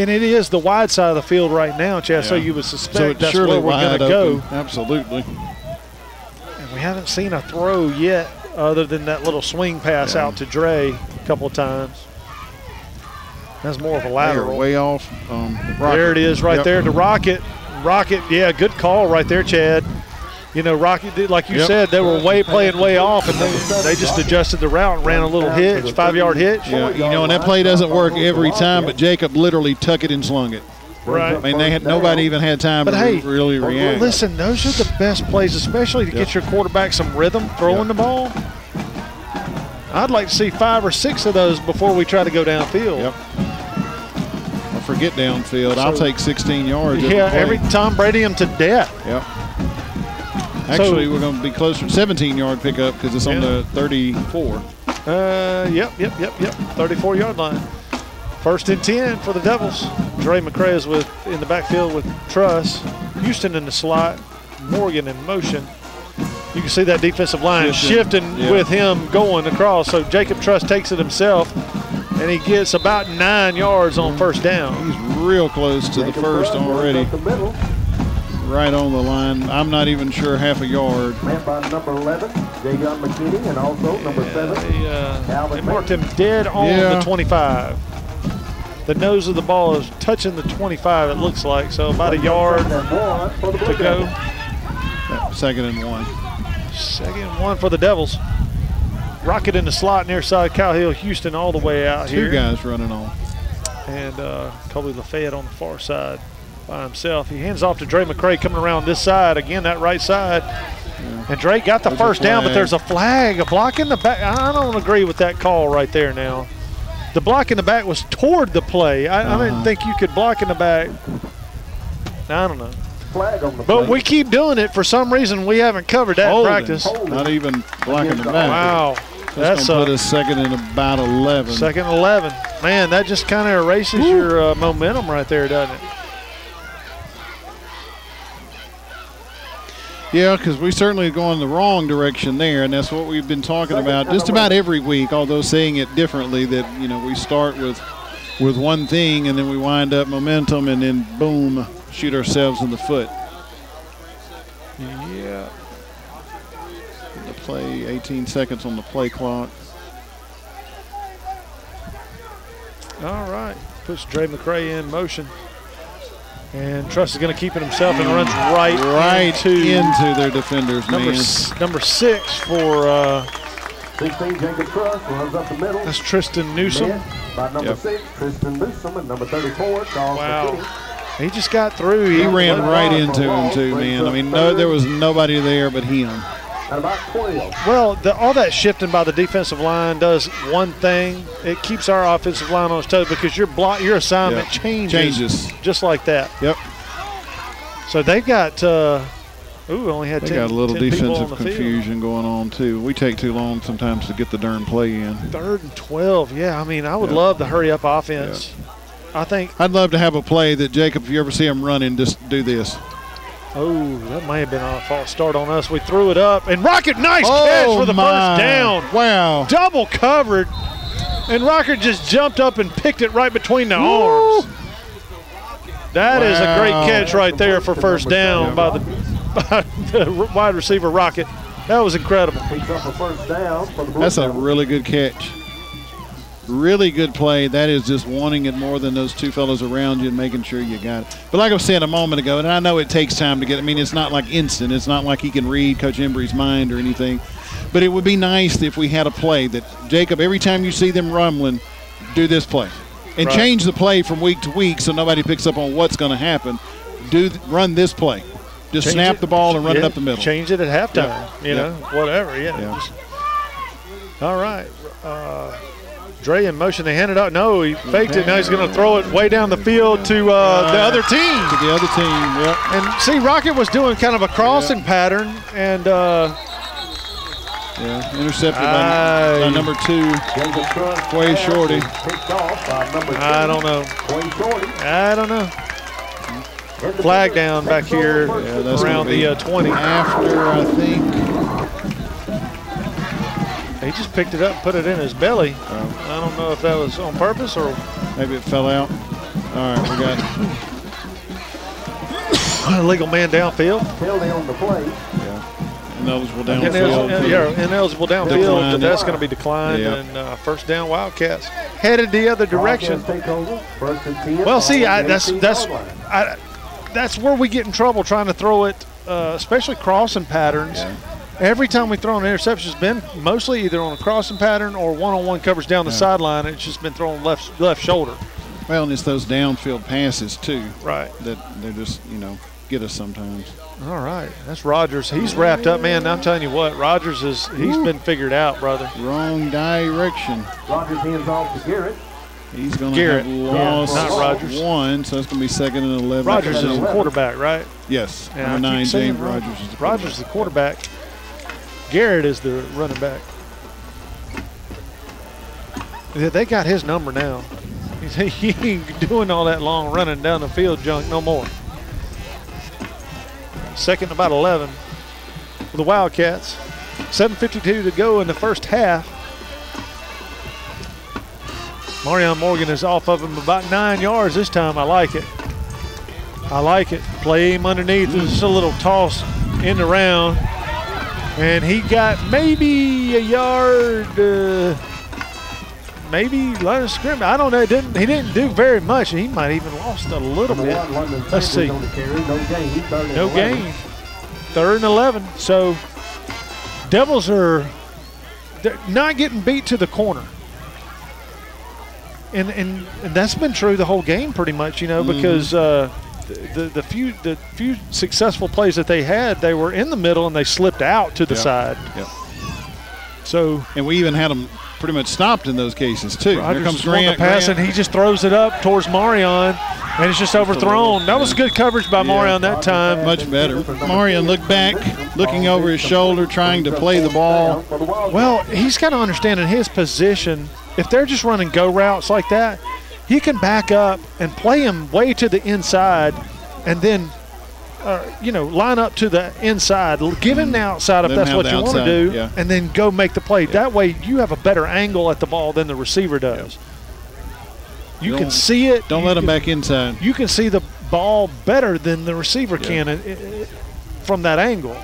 it is the wide side of the field right now, Chad, so you would suspect that's where we're going to go.
Absolutely.
And we haven't seen a throw yet other than that little swing pass out to Dre a couple of times. That's more of a lateral.
Way off.
There it is right there to Rocket. Rocket, yeah, good call right there, Chad. Rocket, like you said, they were playing way off, and they just adjusted the route and ran a little hitch, 5-yard hitch.
Yeah, and that play doesn't work every time, but Jacob literally tuck it and slung it.
Right.
I mean, nobody even had time to really react.
Listen, those are the best plays, especially to get your quarterback some rhythm throwing the ball. I'd like to see 5 or 6 of those before we try to go downfield.
Yep. I'll forget downfield. I'll take 16 yards.
Yeah, every Tom Brady him to death.
Yep. Actually, we're going to be closer to 17-yard pickup because it's on the 34.
Yep. 34-yard line. 1st and 10 for the Devils. Dre McCray is in the backfield with Truss. Houston in the slot. Morgan in motion. You can see that defensive line shifting with him going across. So Jacob Truss takes it himself, and he gets about 9 yards on 1st down.
He's real close to the first already. right on the line. I'm not even sure half a yard.
Man by number 11, Jayon McKinney, and also number 7.
They marked him dead on the 25. The nose of the ball is touching the 25, it looks like. So about a yard to go.
Yep, 2nd and 1.
2nd and 1 for the Devils. Rocket in the slot near side. Cal Hill, Houston all the way out here.
2 guys running on.
And Colby Lafayette on the far side by himself. He hands off to Dre McCray coming around this side. Again, that right side. Yeah. And Drake got the first down, but there's a flag, a block in the back. I don't agree with that call right there now. The block in the back was toward the play. I didn't think you could block in the back. I don't know.
Flag on the
but
play.
we keep doing it. For some reason, we haven't covered that in practice.
Not even blocking the back.
Wow.
That's going to put us 2nd and about 11.
2nd and 11. Man, that just kind of erases your momentum right there, doesn't it?
Yeah, because we certainly go in the wrong direction there, and that's what we've been talking about just about every week, although saying it differently, that, you know, we start with one thing and then we wind up momentum and then, boom, shoot ourselves in the foot.
Yeah.
The play, 18 seconds on the play clock.
All right. Puts Dre McCray in motion. And Truss is going to keep it himself and runs right
into their defenders,
number 6 for
16, Jacob Truss runs up the middle.
That's Tristan Newsom.
By number 6, Tristan Newsom, and number 34, Charles McKinney.
He just got through.
He ran right into him too, man. I mean, there was nobody there but him.
At about 12.
Well, all that shifting by the defensive line does one thing. It keeps our offensive line on its toes because your assignment changes just like that.
Yep.
So they've got only had 10
They got a little
10
defensive confusion going on too. We take too long sometimes to get the darn play in.
3rd and 12. Yeah, I mean, I would love the hurry up offense. I think
I'd love to have a play that, Jacob, if you ever see him running, just do this.
Oh, that may have been a false start on us. We threw it up. And Rocket, nice catch for the first down.
Wow.
Double covered. And Rocket just jumped up and picked it right between the arms. That is a great catch right there for first down by the wide receiver Rocket. That was incredible.
That's a really good catch. Really good play. That is just wanting it more than those 2 fellows around you and making sure you got it. But like I said a moment ago, and I know it takes time to get, I mean, it's not like instant. It's not like he can read Coach Embry's mind or anything. But it would be nice if we had a play that, Jacob, every time you see them rumbling, do this play. And change the play from week to week so nobody picks up on what's going to happen. Run this play. Just snap the ball and run it up the middle.
Change it at halftime, you know, whatever. All right. Dre in motion. They hand it out. No, he faked it. Now he's going to throw it way down the field to the other team.
To the other team, yep.
And see, Rocket was doing kind of a crossing pattern. And
intercepted by number 2, Quay Shorty.
I don't know. Flag down back here around the 20.
After, I think.
He just picked it up and put it in his belly. I don't know if that was on purpose or
maybe it fell out. All right, we got
illegal man downfield.
Penalty on the play.
Yeah. Ineligible downfield.
Ineligible downfield, but that's going to be declined. And first down Wildcats headed the other direction. Well, see, that's where we get in trouble trying to throw it, especially crossing patterns. Yeah. Every time we throw an interception, it's been mostly either on a crossing pattern or one-on-one coverage down the sideline. It's just been thrown left shoulder.
Well, and it's those downfield passes too.
Right.
That they're just, get us sometimes.
All right. That's Rogers. He's wrapped up, man. I'm telling you what, Rogers he's been figured out, brother.
Wrong direction.
Rogers hands off to Garrett.
He's going to have lost
not Rogers.
1, so it's going to be 2nd and 11.
Rogers is the quarterback, right?
Yes.
Yeah,
number 9, James Rogers is the quarterback.
Rogers is the quarterback. Garrett is the running back. They got his number now. He ain't doing all that long running down the field junk no more. 2nd about 11 for the Wildcats. 7:52 to go in the first half. Marion Morgan is off of him about 9 yards this time. I like it. I like it. Play him underneath. Just a little toss in the round. And he got maybe a yard, maybe line of scrimmage. I don't know. He didn't do very much. He might even lost a little bit. Let's see. No gain. 3rd and 11. So Devils they're not getting beat to the corner. And that's been true the whole game pretty much, because the few successful plays that they had, they were in the middle and they slipped out to the side.
Yep.
So,
and we even had them pretty much stopped in those cases too.
Rogers
Here comes
Grant, and he just throws it up towards Marion, and it's just overthrown. That was good coverage by Marion that time.
Much better. Marion looked back, looking over his shoulder, trying to play the ball.
Well, he's got to understand in his position, if they're just running go routes like that, he can back up and play him way to the inside, and then line up to the inside. Give him the outside if that's what you want to do, and then go make the play. That way you have a better angle at the ball than the receiver does. You can see it.
Don't let him back inside.
You can see the ball better than the receiver can from that angle.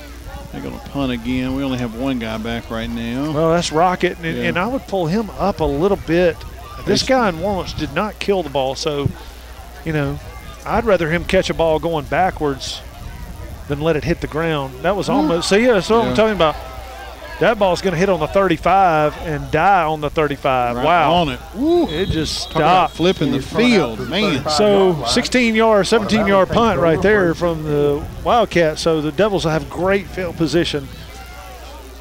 They're going to punt again. We only have one guy back right now.
Well, that's Rocket, and I would pull him up a little bit. This guy in Warrants did not kill the ball, so, I'd rather him catch a ball going backwards than let it hit the ground. That was almost – see, that's what I'm talking about. That ball's going to hit on the 35 and die on the 35.
Right
wow.
on it. Woo.
It just stopped.
Flipping the field, man.
So 16-yard, 17-yard punt right there from the Wildcats. So the Devils will have great field position.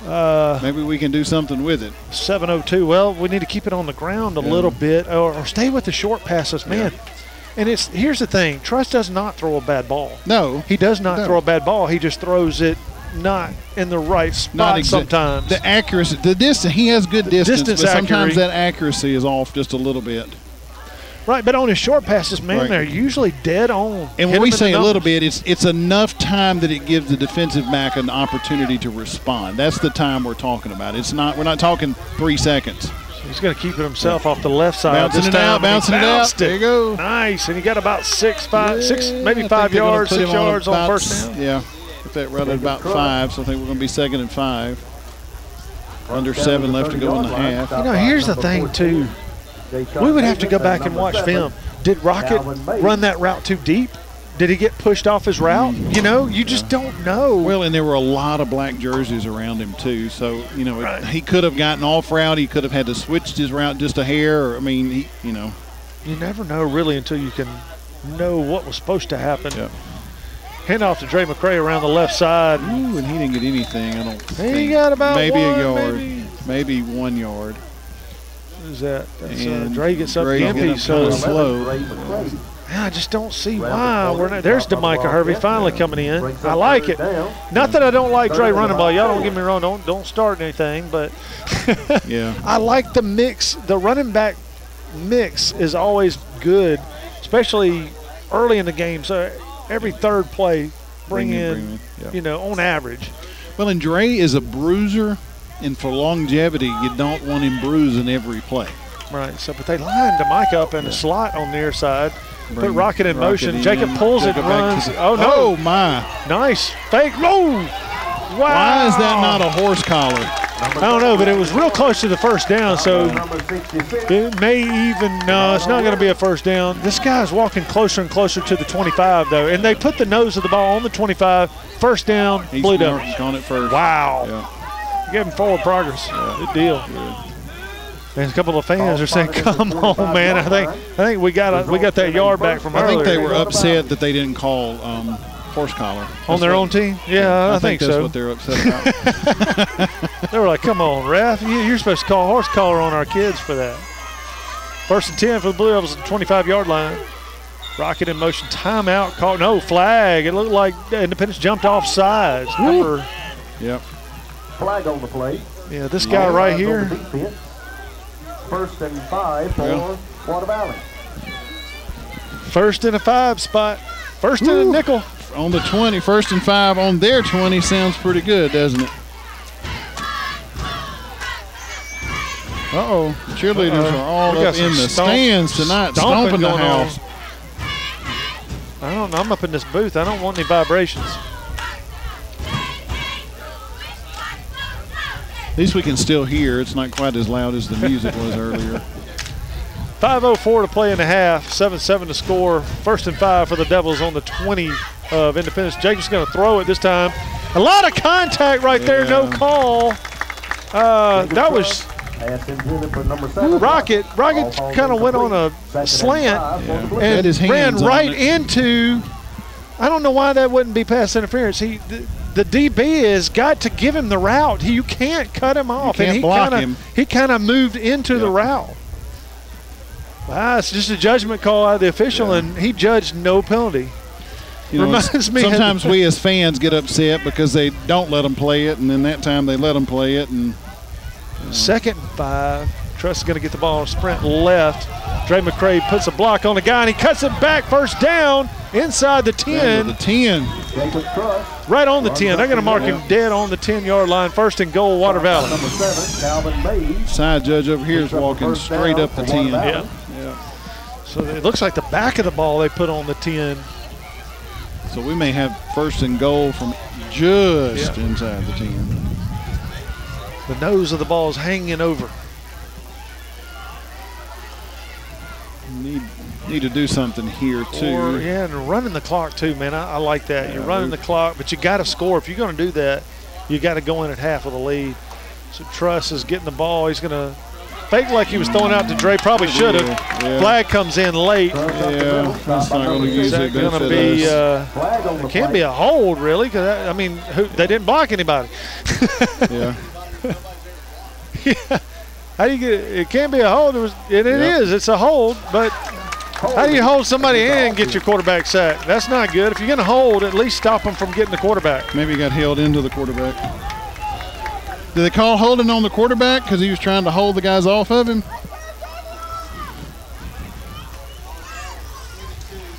Maybe we can do something with it.
7:02. Well, we need to keep it on the ground a little bit or stay with the short passes, man. Yeah. And here's the thing. Truss does not throw a bad ball.
No.
He does not throw a bad ball. He just throws it not in the right spot sometimes.
The accuracy, the distance, he has good distance, but sometimes that accuracy is off just a little bit.
Right, but on his short passes, man, they're usually dead on.
And when we say a little bit, it's enough time that it gives the defensive back an opportunity to respond. That's the time we're talking about. We're not talking 3 seconds.
He's going to keep it himself off the left side.
Bouncing it out. There you go.
Nice, and he got about 6 maybe 5 yards, 6 yards on first down.
Yeah, if that run at about 5, so I think we're going to be 2nd and 5. Under 7 left to go in the half.
Here's the thing, too. We would have to go back and watch film. Did Rocket run that route too deep? Did he get pushed off his route? You just don't know.
Well, and there were a lot of black jerseys around him too. So, he could have gotten off route. He could have had to switch his route just a hair. You
never know really until you can know what was supposed to happen.
Yeah.
Hand off to Dre McCray around the left side.
Ooh, and he didn't get anything, I don't think.
He got about
maybe a yard. Maybe 1 yard.
Who's that? That's Dre gets up gimpy,
so slow.
I just don't see why we're not. There's DeMicah Hervey finally coming in. I like it. Not that I don't like Dre running ball. Y'all don't get me wrong. Don't start anything, but
yeah,
I like the mix. The running back mix is always good, especially early in the game. So every third play, bring in, on average.
Well, and Dre is a bruiser, and for longevity, you don't want him bruising every play.
Right. So, but they lined DeMicah up in a slot on their side. Put Rocket in motion. Jacob pulls it and runs. Oh, no.
Oh, my.
Nice. Fake. Whoa. Wow.
Why is that not a horse collar?
I don't know, but it was real close to the first down, so it may even – no, it's not going to be a first down. This guy's walking closer and closer to the 25, though, and they put the nose of the ball on the 25. First down, Blue Devils.
He's gone it first.
Wow.
Yeah.
Give him forward progress. Yeah. Good deal. Good. And a couple of fans are saying, "Come on, man! I think we got that yard back from earlier."
I think they were upset that they didn't call horse collar
on their own team. Yeah, I think
that's
so.
What they're upset about.
They were like, "Come on, ref! You're supposed to call horse collar on our kids for that." 1st and 10 for the Blue Devils at the 25-yard line. Rocket in motion, timeout call. No flag. It looked like Independence jumped off sides.
Yep.
Flag on the play.
Yeah, this guy right here.
1st and 5 for Water Valley.
1st and a 5 spot. 1st and a nickel.
On the 20, 1st and 5 on their 20 sounds pretty good, doesn't it? Uh-oh. The cheerleaders are all up in the stands tonight, stomping the house.
I don't know. I'm up in this booth. I don't want any vibrations.
At least we can still hear. It's not quite as loud as the music was earlier.
5:04 to play in the half. 7-7 to score. 1st and 5 for the Devils on the 20 of Independence. Jacobs going to throw it this time. A lot of contact right there. No call. That was Rocket. Rocket kind of went on a slant and ran right into. I don't know why that wouldn't be pass interference. The DB has got to give him the route. You can't cut him off.
You can't block him.
He kind of moved into the route. It's just a judgment call out of the official, and he judged no penalty.
Reminds me. Sometimes we as fans get upset because they don't let them play it, and then that time they let them play it. And
2nd and 5. Truss is going to get the ball on a sprint left. Dre McCrae puts a block on the guy, and he cuts it back. 1st down inside the 10.
The 10.
Right on the 10. They're going to mark him dead on the 10-yard line. 1st and goal, Water Valley.
Side judge over here is walking straight up the 10.
Yeah. So it looks like the back of the ball they put on the 10.
So we may have 1st and goal from just inside the 10.
The nose of the ball is hanging over.
Need to do something here too.
And running the clock too, man. I like that. You're running the clock, but you got to score. If you're going to do that, you got to go in at half of the lead. So Truss is getting the ball. He's going to fake like he was throwing out to Dre. Probably should have. Flag comes in late.
Yeah, that's not going to use it.
Going to be. It can't be a hold, really, because I mean, they didn't block anybody.
Yeah.
How do you get it? It can't be a hold. It is. It's a hold, but how do you hold somebody and get your quarterback sacked? That's not good. If you're going to hold, at least stop them from getting the quarterback.
Maybe he got held into the quarterback. Did they call holding on the quarterback because he was trying to hold the guys off of him?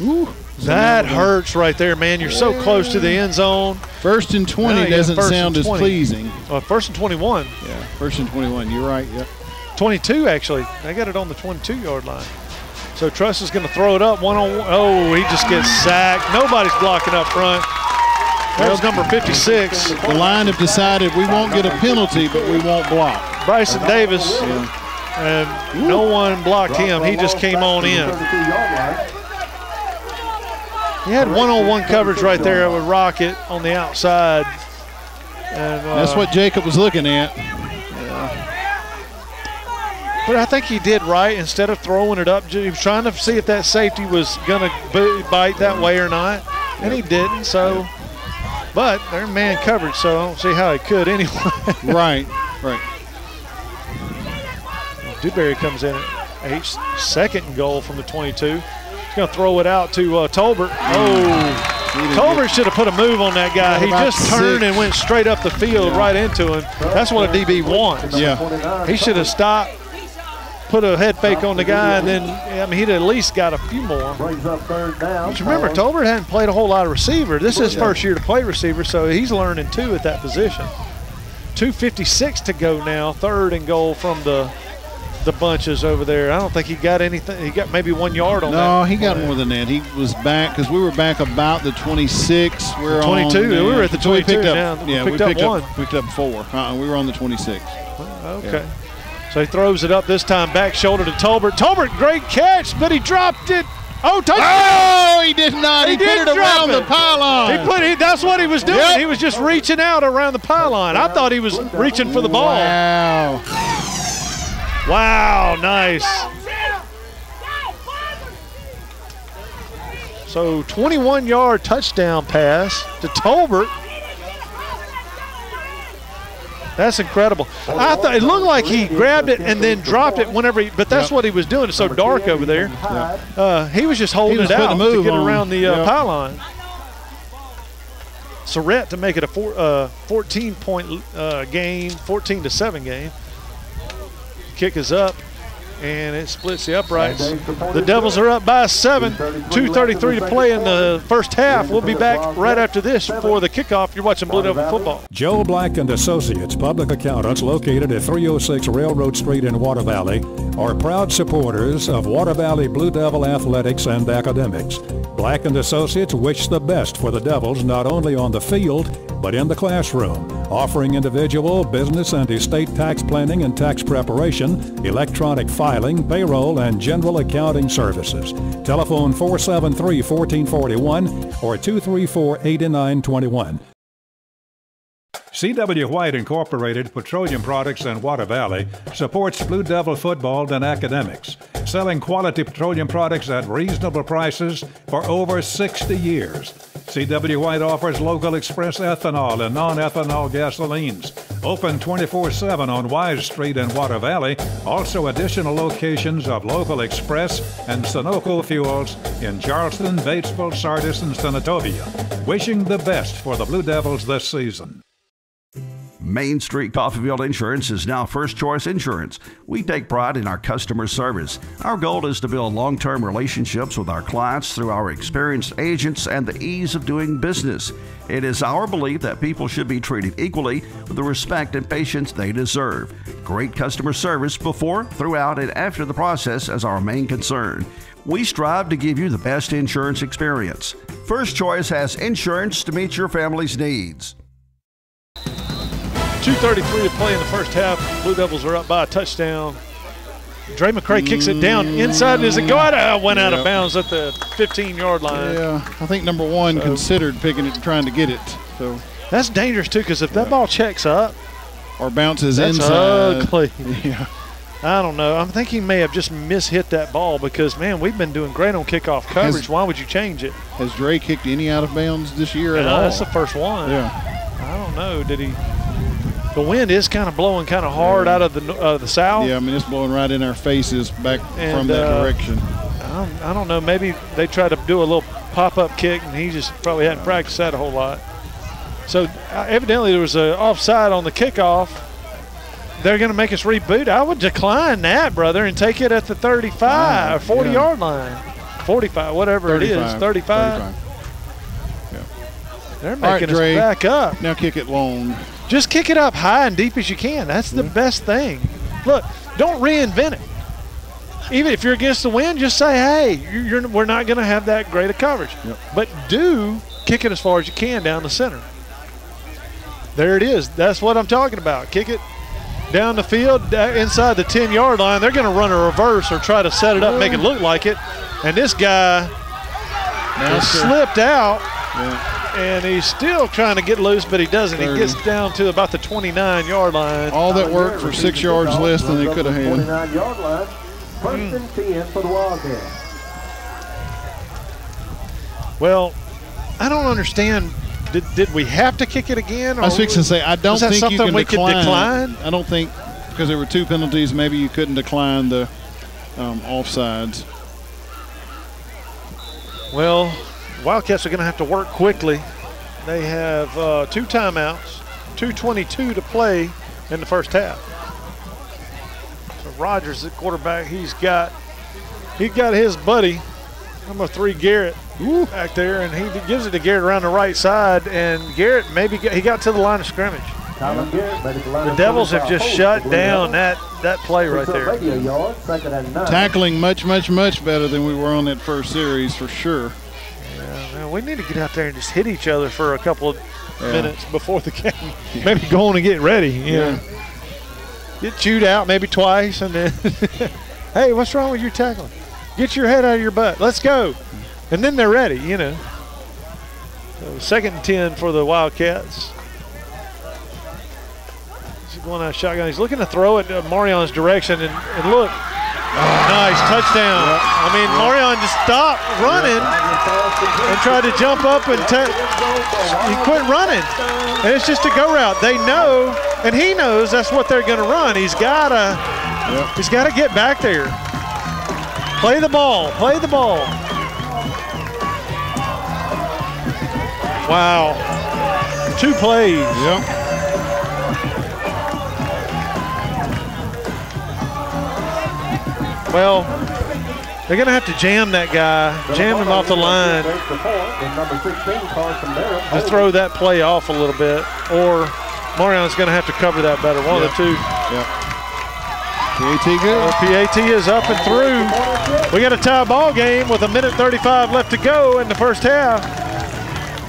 Ooh, that hurts right there, man. You're so close to the end zone.
1st and 20 doesn't sound as pleasing.
1st and 21.
Yeah, 1st and 21. You're right. Yep.
22, actually. They got it on the 22-yard line. So Truss is going to throw it up one-on-one. Oh, he just gets sacked. Nobody's blocking up front. That was number 56.
The line have decided we won't get a penalty, but we won't block.
Bryson Davis, and no one blocked him. He just came on in. He had one-on-one coverage right there with Rocket on the outside. And,
that's what Jacob was looking at.
But I think he did right. Instead of throwing it up, he was trying to see if that safety was going to bite that way or not, and he didn't. So, but they're man coverage, so I don't see how he could anyway.
Right.
Dewberry comes in at 2nd and goal from the 22. He's going to throw it out to Tolbert. Oh, Tolbert should have put a move on that guy. He just turned and went straight up the field right into him. That's what a DB wants.
Yeah.
He should have stopped, put a head fake on the guy, and then, I mean, he'd at least got a few more. But remember, Tolbert hadn't played a whole lot of receiver. This is his first year to play receiver, so he's learning too at that position. 2:56 to go now. 3rd and goal from the bunches over there. I don't think he got anything. He got maybe 1 yard on that.
No, he got more than that. He was back because we were back about the 26. We're
22. We were at the 22.
We picked
up one.
Picked up 4. We were on the 26.
Okay. Yeah. So he throws it up this time, back shoulder to Tolbert. Tolbert, great catch, but he dropped it. Oh, touchdown!
Oh, he did not. He put it around the pylon.
That's what he was doing. Yep. He was just reaching out around the pylon. I thought he was reaching for the ball. Wow, nice. So 21-yard touchdown pass to Tolbert. That's incredible. I thought it looked like he grabbed it and then dropped it whenever but that's what he was doing. It's so dark over there. He was just holding it out to get around the pylon. Surrett to make it a 14-point game, 14-7 game. Kick is up, and it splits the uprights. The Devils are up by 7. 2:33 to play in the first half. We'll be back right after this for the kickoff. You're watching Blue Devil football.
Joe Black and Associates, public accountants located at 306 Railroad Street in Water Valley, are proud supporters of Water Valley Blue Devil athletics and academics. Black & Associates wish the best for the Devils not only on the field, but in the classroom, offering individual, business, and estate tax planning and tax preparation, electronic filing, payroll, and general accounting services. Telephone 473-1441 or 234-8921. C.W. White Incorporated, Petroleum Products in Water Valley supports Blue Devil football and academics, selling quality petroleum products at reasonable prices for over 60 years. C.W. White offers local express ethanol and non-ethanol gasolines. Open 24/7 on Wise Street in Water Valley. Also additional locations of local express and Sunoco fuels in Charleston, Batesville, Sardis, and Senatobia. Wishing the best for the Blue Devils this season.
Main Street Coffeyville Insurance is now First Choice Insurance. We take pride in our customer service. Our goal is to build long-term relationships with our clients through our experienced agents and the ease of doing business. It is our belief that people should be treated equally with the respect and patience they deserve. Great customer service before, throughout, and after the process is our main concern. We strive to give you the best insurance experience. First Choice has insurance to meet your family's needs.
2:33 to play in the first half. Blue Devils are up by a touchdown. Dre McCray kicks it down inside. Does it go out? Went out of bounds at the 15-yard line.
Yeah, I think number one considered picking it and trying to get it. So
that's dangerous too, because if that ball checks up
or bounces
that's
inside,
ugly.
Yeah.
I don't know. I'm thinking he may have just mishit that ball because, man, we've been doing great on kickoff coverage. Why would you change it?
Has Dre kicked any out of bounds this year at all?
That's the first one.
Yeah.
I don't know. Did he? The wind is kind of blowing kind of hard out of the south.
Yeah, I mean, it's blowing right in our faces back from that direction.
I don't know. Maybe they tried to do a little pop-up kick, and he just probably hadn't practiced that a whole lot. So evidently there was an offside on the kickoff. They're going to make us reboot. I would decline that, brother, and take it at the 35 or 40-yard line. 45, whatever 35, it is. 35.
Yeah.
They're making us back up.
Now kick it long.
Just kick it up high and deep as you can. That's the best thing. Look, don't reinvent it. Even if you're against the wind, just say, hey, we're not going to have that great of coverage.
Yep.
But do kick it as far as you can down the center. There it is. That's what I'm talking about. Kick it down the field, inside the 10-yard line. They're going to run a reverse or try to set it up, make it look like it. And this guy has slipped out. Yeah. And he's still trying to get loose, but he doesn't. 30. He gets down to about the 29-yard line.
All that worked for 6 yards less than they could have had.
29-yard line. First and 10 for the Wildcats.
Well, I don't understand. Did we have to kick it again?
I was fixing to say, I don't think you can
decline.
I don't think, because there were 2 penalties, maybe you couldn't decline the offsides.
Well, Wildcats are going to have to work quickly. They have 2 timeouts, 2:22 to play in the first half. So Rogers, the quarterback, he's got his buddy, number 3 Garrett, back there, and he gives it to Garrett around the right side, and Garrett he got to the line of scrimmage. The Devils have just shut down that play right there.
Tackling much, much, much better than we were on that first series for sure.
Man, we need to get out there and just hit each other for a couple of minutes before the game. Maybe go on and get ready. Yeah. Get chewed out maybe twice, and then, hey, what's wrong with your tackling? Get your head out of your butt. Let's go. And then they're ready, you know. So 2nd and 10 for the Wildcats. He's going out shotgun. He's looking to throw it Marion's direction, and look. Nice touchdown. I mean, Marion just stopped running and tried to jump up and he quit running. And it's just a go route. They know, and he knows that's what they're going to run. He's got to get back there. Play the ball. Play the ball. Wow. 2 plays.
Yep.
Well, they're going to have to jam that guy, jam him off the line, to throw that play off a little bit, or Marion's going to have to cover that better. One of the two.
Yep. PAT good.
PAT is up and through. We got a tie ball game with 1:35 left to go in the first half.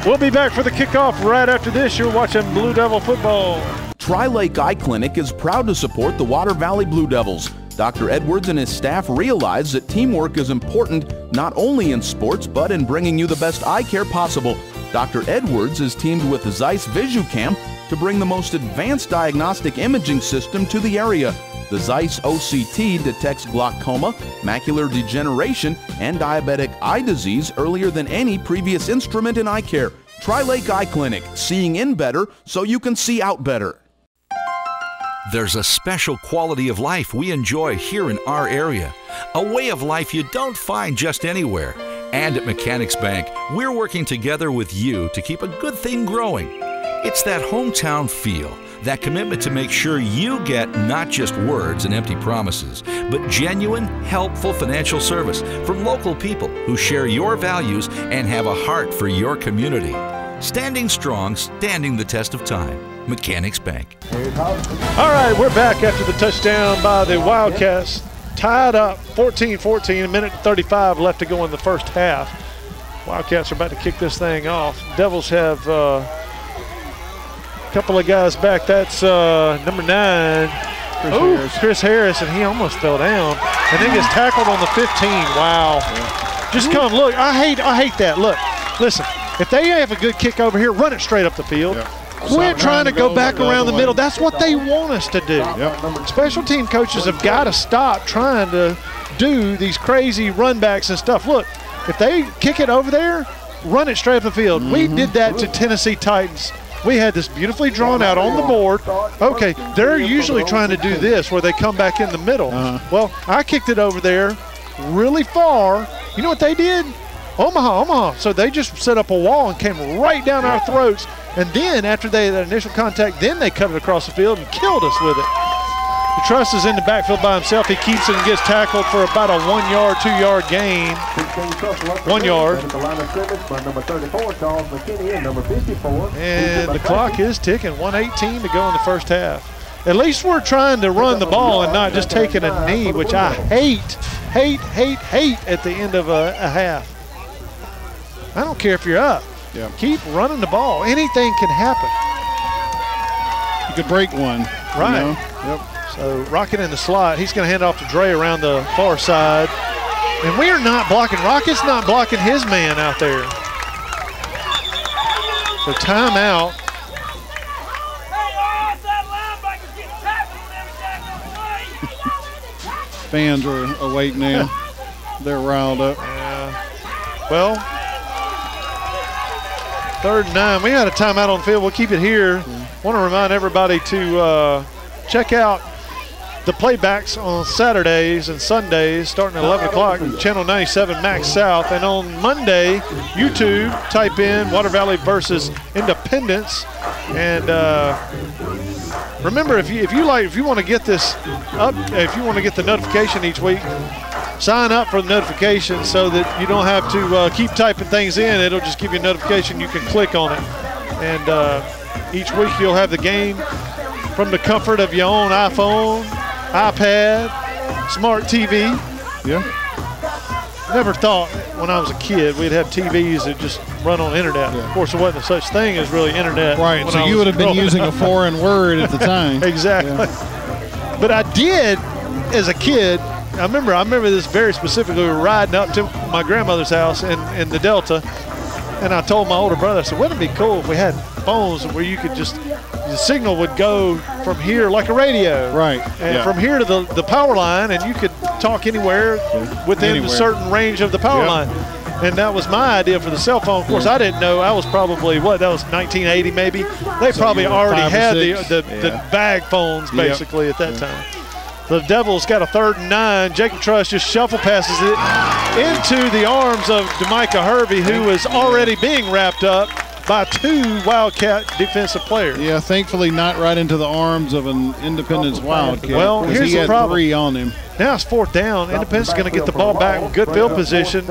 We'll be back for the kickoff right after this. You're watching Blue Devil football.
Tri-Lake Eye Clinic is proud to support the Water Valley Blue Devils. Dr. Edwards and his staff realize that teamwork is important not only in sports but in bringing you the best eye care possible. Dr. Edwards is teamed with Zeiss VisuCam to bring the most advanced diagnostic imaging system to the area. The Zeiss OCT detects glaucoma, macular degeneration, and diabetic eye disease earlier than any previous instrument in eye care. Tri-Lake Eye Clinic, seeing in better so you can see out better.
There's a special quality of life we enjoy here in our area, a way of life you don't find just anywhere. And at Mechanics Bank, we're working together with you to keep a good thing growing. It's that hometown feel, that commitment to make sure you get not just words and empty promises, but genuine, helpful financial service from local people who share your values and have a heart for your community. Standing strong, standing the test of time. Mechanics Bank.
All right, we're back after the touchdown by the Wildcats. Tied up 14-14, 1:35 left to go in the first half. Wildcats are about to kick this thing off. Devils have a couple of guys back. That's number 9, Chris Harris, and he almost fell down. And then gets tackled on the 15. Wow. Just come, look, I hate that. Look, listen, if they have a good kick over here, run it straight up the field. Quit trying to go back around the middle. That's what they want us to do. Special team coaches have got to stop trying to do these crazy run backs and stuff. Look, if they kick it over there, run it straight up the field. We did that to Tennessee Titans. We had this beautifully drawn out on the board. Okay, they're usually trying to do this where they come back in the middle. Well, I kicked it over there really far. You know what they did? Omaha. So they just set up a wall and came right down our throats. And then after that initial contact, then they cut it across the field and killed us with it. The Truss is in the backfield by himself. He keeps it and gets tackled for about a 1 yard, 2 yard gain. 1 yard. And the clock is ticking. 1:18 to go in the first half. At least we're trying to run the ball and not just taking a knee, which I hate at the end of a half. I don't care if you're up. Keep running the ball. Anything can happen.
You could break one.
Right.
You know?
So Rocket in the slot. He's going to hand off to Dre around the far side. And we are not blocking. Rocket's not blocking his man out there. So timeout.
Fans are awake now. They're riled up.
Well, 3rd and 9. We had a timeout on the field. We'll keep it here. Want to remind everybody to check out the playbacks on Saturdays and Sundays starting at 11 o'clock, Channel 97 Max South. And on Monday, YouTube, type in Water Valley versus Independence. And remember, if you want to get this up, if you want to get the notification each week, sign up for the notification so that you don't have to keep typing things in. It'll just give you a notification. You can click on it. And each week you'll have the game from the comfort of your own iPhone, iPad, smart TV. Never thought when I was a kid we'd have TVs that just run on internet. Of course, there wasn't such thing as really internet.
Right, so you would have been using a foreign word at the time.
Exactly. But I did as a kid. I remember this very specifically. We were riding up to my grandmother's house in the Delta, and I told my older brother, I said, wouldn't it be cool if we had phones where you could just, the signal would go from here like a radio.
Right.
And from here to the power line, and you could talk anywhere within a certain range of the power line. And that was my idea for the cell phone. Of course, I didn't know. I was probably, that was 1980 maybe. They probably already had the bag phones basically at that time. The Devils got a 3rd and 9. Jacob Truss just shuffle passes it into the arms of Jamaica Hervey, who is already being wrapped up by 2 Wildcat defensive players.
Yeah, thankfully not right into the arms of an Independence Wildcat.
Well, here's
he
the
had
problem.
3 on him.
Now it's 4th down. Independence is going to get the ball back in good field position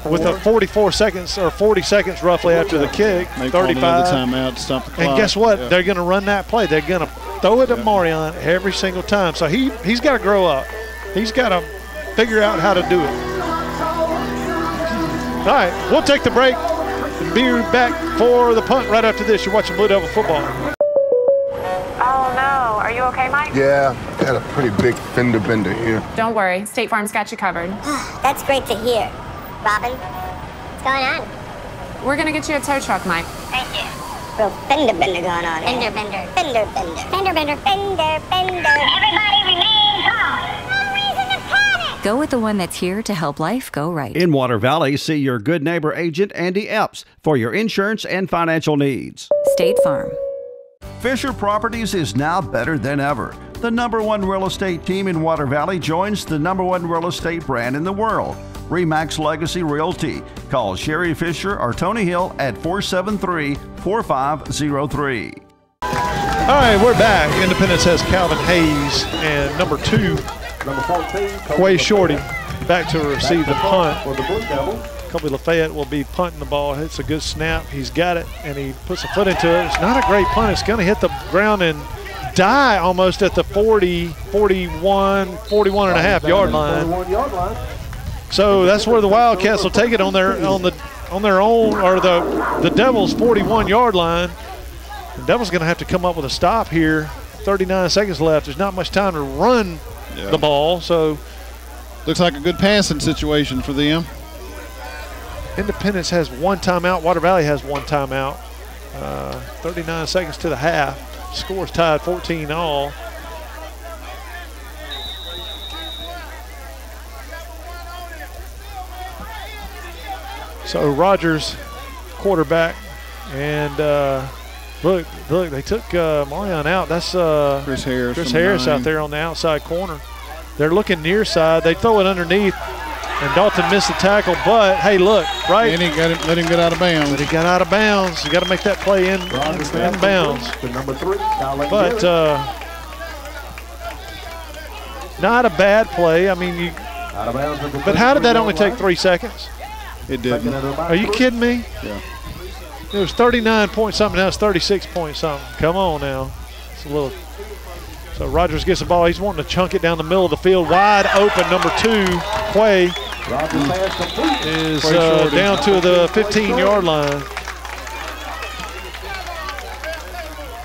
with a 44 seconds or 40 seconds roughly after the kick. 35.
Timeout to stop the clock.
And guess what? They're going to run that play. They're going to throw it to Marion every single time. So he's got to grow up. He's got to figure out how to do it. All right, we'll take the break and be back for the punt right after this. You're watching Blue Devil football.
Oh, no. Are you okay, Mike?
Yeah, got a pretty big fender bender here.
Don't worry. State Farm's got you covered.
That's great to hear. Robin, what's going on?
We're going to get you a tow truck, Mike.
Thank you. Real fender bender going on here. Fender bender. Fender bender. Fender bender. Fender bender. Everybody remain calm. No reason to panic.
Go with the one that's here to help life go right.
In Water Valley, see your good neighbor agent, Andy Epps, for your insurance and financial needs.
State Farm.
Fisher Properties is now better than ever. The #1 real estate team in Water Valley joins the #1 real estate brand in the world, RE/MAX Legacy Realty. Call Sherry Fisher or Tony Hill at 473-4503.
All right, we're back. Independence has Calvin Hayes and #2, Quay Shorty, back to receive the punt. Kobe Lafayette will be punting the ball. It's a good snap. He's got it, and he puts a foot into it. It's not a great punt. It's going to hit the ground and die almost at the 40, 41 and a half yard line. So that's where the Wildcats will take it on their own, or the Devils' 41-yard line. The Devils going to have to come up with a stop here. 39 seconds left. There's not much time to run the ball. So
looks like a good passing situation for them.
Independence has one timeout. Water Valley has one timeout. 39 seconds to the half. Score's tied 14-all. So Rogers, quarterback, and look, they took Marion out. That's
Chris
Harris out there on the outside corner. They're looking near side. They throw it underneath, and Dalton missed the tackle. But hey, look, right?
And he let him get out of bounds.
But he got out of bounds. You got to make that play in bounds. But not a bad play. I mean, but how did that only take 3 seconds?
It didn't.
Are you kidding me?
Yeah.
It was 39 point something. Now it's 36 point something. Come on now. It's a little. So Rogers gets the ball. He's wanting to chunk it down the middle of the field. Wide open, #2, Quay is down to the 15-yard line.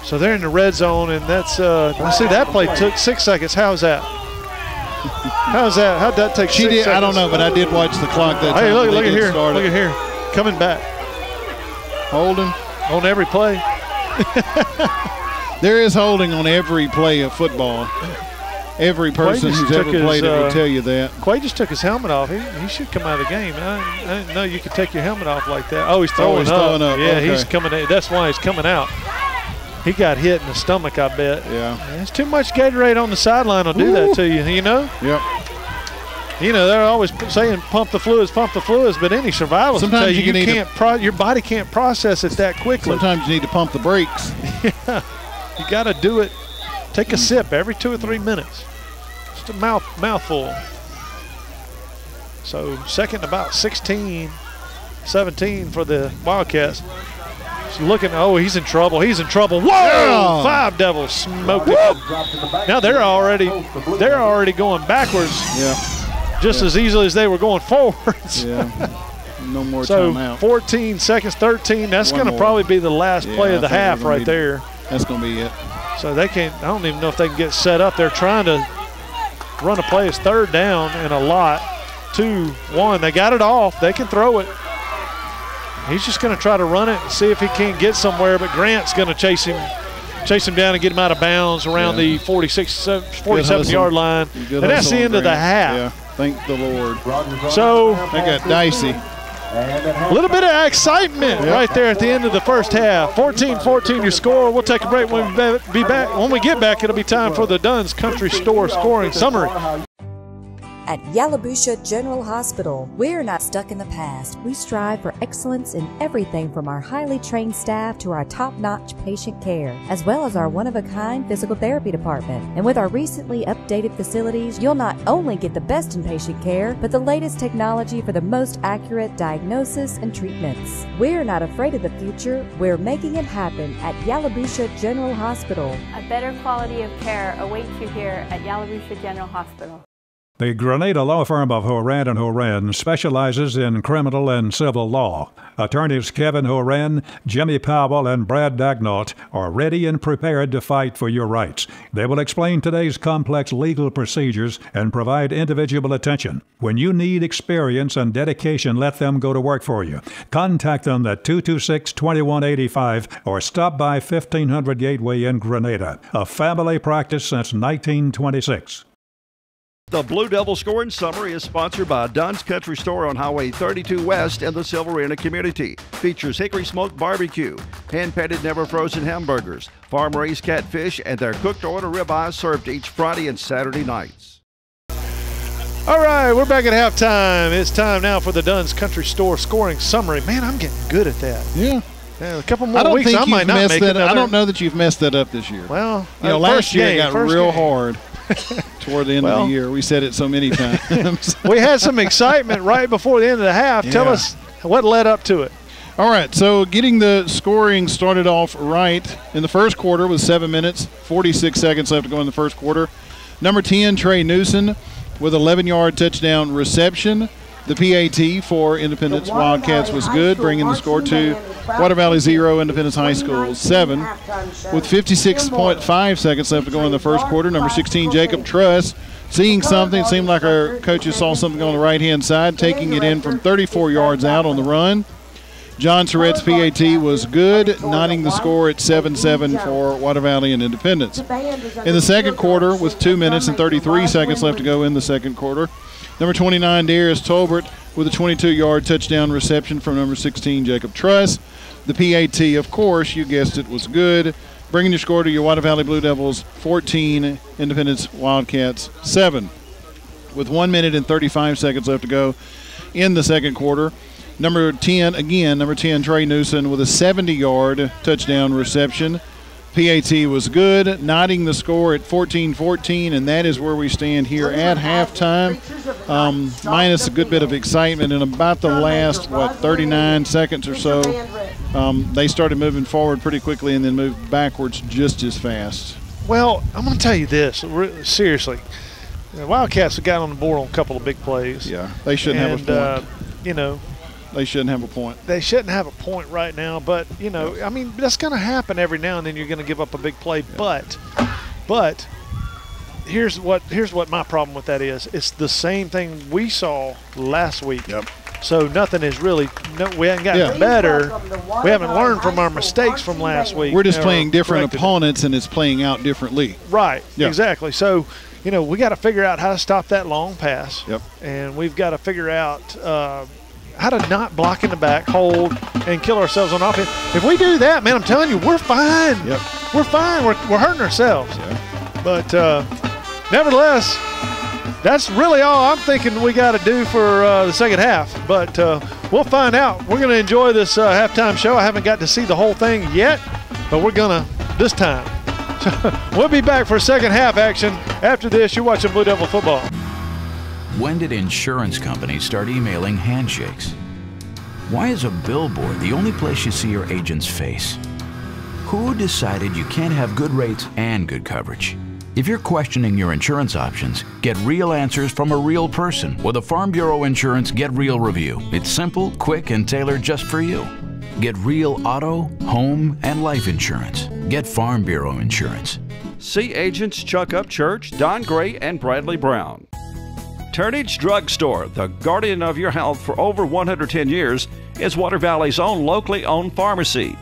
So they're in the red zone, and that's let's see, that play took 6 seconds. How's that? How'd that take 6 seconds?
I don't know, but I did watch the clock that time.
Hey, look at here. Look at here. Coming back.
Holding.
On every play.
There is holding on every play of football. Every person who's ever played it will tell you that.
Quay just took his helmet off. He should come out of the game. I didn't know you could take your helmet off like that. Oh, he's throwing up. Yeah,
okay.
He's coming in. That's why he's coming out. He got hit in the stomach, I bet.
Yeah.
There's too much Gatorade on the sideline will do that to you, you know?
Yep.
You know, they're always saying pump the fluids, but any survivors will tell you your body can't process it that quickly.
Sometimes you need to pump the brakes.
Yeah. You got to do it. Take a sip every 2 or 3 minutes. Just a mouthful. So second about 16, 17 for the Wildcats. She's looking, oh, he's in trouble. Whoa! Yeah. 5 Devils smoked it. Now they're already going backwards.
Yeah.
Just as easily as they were going forwards.
Yeah. No more
so
timeout.
14 seconds, 13. That's going to probably be the last play of the half right there.
That's going to be it.
So they can't, I don't even know if they can get set up. They're trying to run a play. It's 3rd down and a lot. 2-1. They got it off. They can throw it. He's just going to try to run it and see if he can't get somewhere, but Grant's going to chase him down and get him out of bounds around the 47-yard line. And that's the end of the half.
Yeah, thank the Lord.
So
they got dicey.
A little bit of excitement right there at the end of the first half. 14-14 your score. We'll take a break. When we be back. When we get back, it'll be time for the Dunn's Country Store scoring summary.
At Yalabusha General Hospital, we're not stuck in the past. We strive for excellence in everything from our highly trained staff to our top-notch patient care, as well as our one-of-a-kind physical therapy department. And with our recently updated facilities, you'll not only get the best in patient care, but the latest technology for the most accurate diagnosis and treatments. We're not afraid of the future. We're making it happen at Yalabusha General Hospital.
A better quality of care awaits you here at Yalabusha General Hospital.
The Grenada law firm of Horan and Horan specializes in criminal and civil law. Attorneys Kevin Horan, Jimmy Powell, and Brad Dagnall are ready and prepared to fight for your rights. They will explain today's complex legal procedures and provide individual attention. When you need experience and dedication, let them go to work for you. Contact them at 226-2185 or stop by 1500 Gateway in Grenada. A family practice since 1926.
The Blue Devil Scoring Summary is sponsored by Dunn's Country Store on Highway 32 West in the Silverina community. Features hickory smoked barbecue, hand-painted never frozen hamburgers, farm-raised catfish, and their cooked-to-order ribeyes served each Friday and Saturday nights.
All right, we're back at halftime. It's time now for the Dunn's Country Store Scoring Summary. Man, I'm getting good at that.
Yeah.
A couple more weeks, I might not make it.
I don't know that you've messed that up this year.
Well,
last year it got real hard. Toward the end of the year. We said it so many times.
We had some excitement right before the end of the half. Yeah. Tell us what led up to it.
All right, so getting the scoring started off right in the first quarter with 7 minutes, 46 seconds left to go in the first quarter. Number 10, Trey Newsom with 11-yard touchdown reception. The PAT for Independence Wildcats was good, bringing the score to Water Valley 0, Independence High School 7. With 56.5 seconds left to go in the first quarter, number 16, Jacob Truss, seeing something. It seemed like our coaches saw something on the right-hand side, taking it in from 34 yards out on the run. John Surrett's PAT was good, knotting the score at 7-7 for Water Valley and Independence. In the second quarter, with 2 minutes and 33 seconds left to go in the second quarter, number 29, Darius Tolbert, with a 22-yard touchdown reception from number 16, Jacob Truss. The PAT, of course, you guessed it, was good, bringing your score to your Water Valley Blue Devils 14, Independence Wildcats 7. With 1 minute and 35 seconds left to go in the second quarter, number 10, Trey Newsom with a 70-yard touchdown reception. PAT was good, knotting the score at 14-14, and that is where we stand here at halftime, minus a good bit of excitement. In about the last, 39 seconds or so, they started moving forward pretty quickly and then moved backwards just as fast.
Well, I'm going to tell you this, seriously. The Wildcats have got on the board on a couple of big plays.
Yeah, they shouldn't have a point. They shouldn't have a point.
They shouldn't have a point right now, but, I mean, that's going to happen every now and then. You're going to give up a big play. Yeah. But here's what my problem with that is. It's the same thing we saw last week.
Yep.
So nothing is really we haven't gotten better. We haven't learned from our mistakes from last week.
We're just playing different opponents, and it's playing out differently.
Right, exactly. So, we got to figure out how to stop that long pass.
Yep.
And we've got to figure out how to not block in the back, hold, and kill ourselves on offense. If we do that, man, I'm telling you, we're fine.
Yep.
We're fine. We're hurting ourselves.
Yeah.
But nevertheless, that's really all I'm thinking we got to do for the second half. But we'll find out. We're going to enjoy this halftime show. I haven't got to see the whole thing yet, but we're going to this time. We'll be back for second half action. After this, you're watching Blue Devil football.
When did insurance companies start emailing handshakes? Why is a billboard the only place you see your agent's face? Who decided you can't have good rates and good coverage? If you're questioning your insurance options, get real answers from a real person with a Farm Bureau Insurance Get Real review. It's simple, quick, and tailored just for you. Get real auto, home, and life insurance. Get Farm Bureau Insurance.
See agents Chuck Upchurch, Don Gray, and Bradley Brown. Turnage Drug Store, the guardian of your health for over 110 years, is Water Valley's own locally owned pharmacy.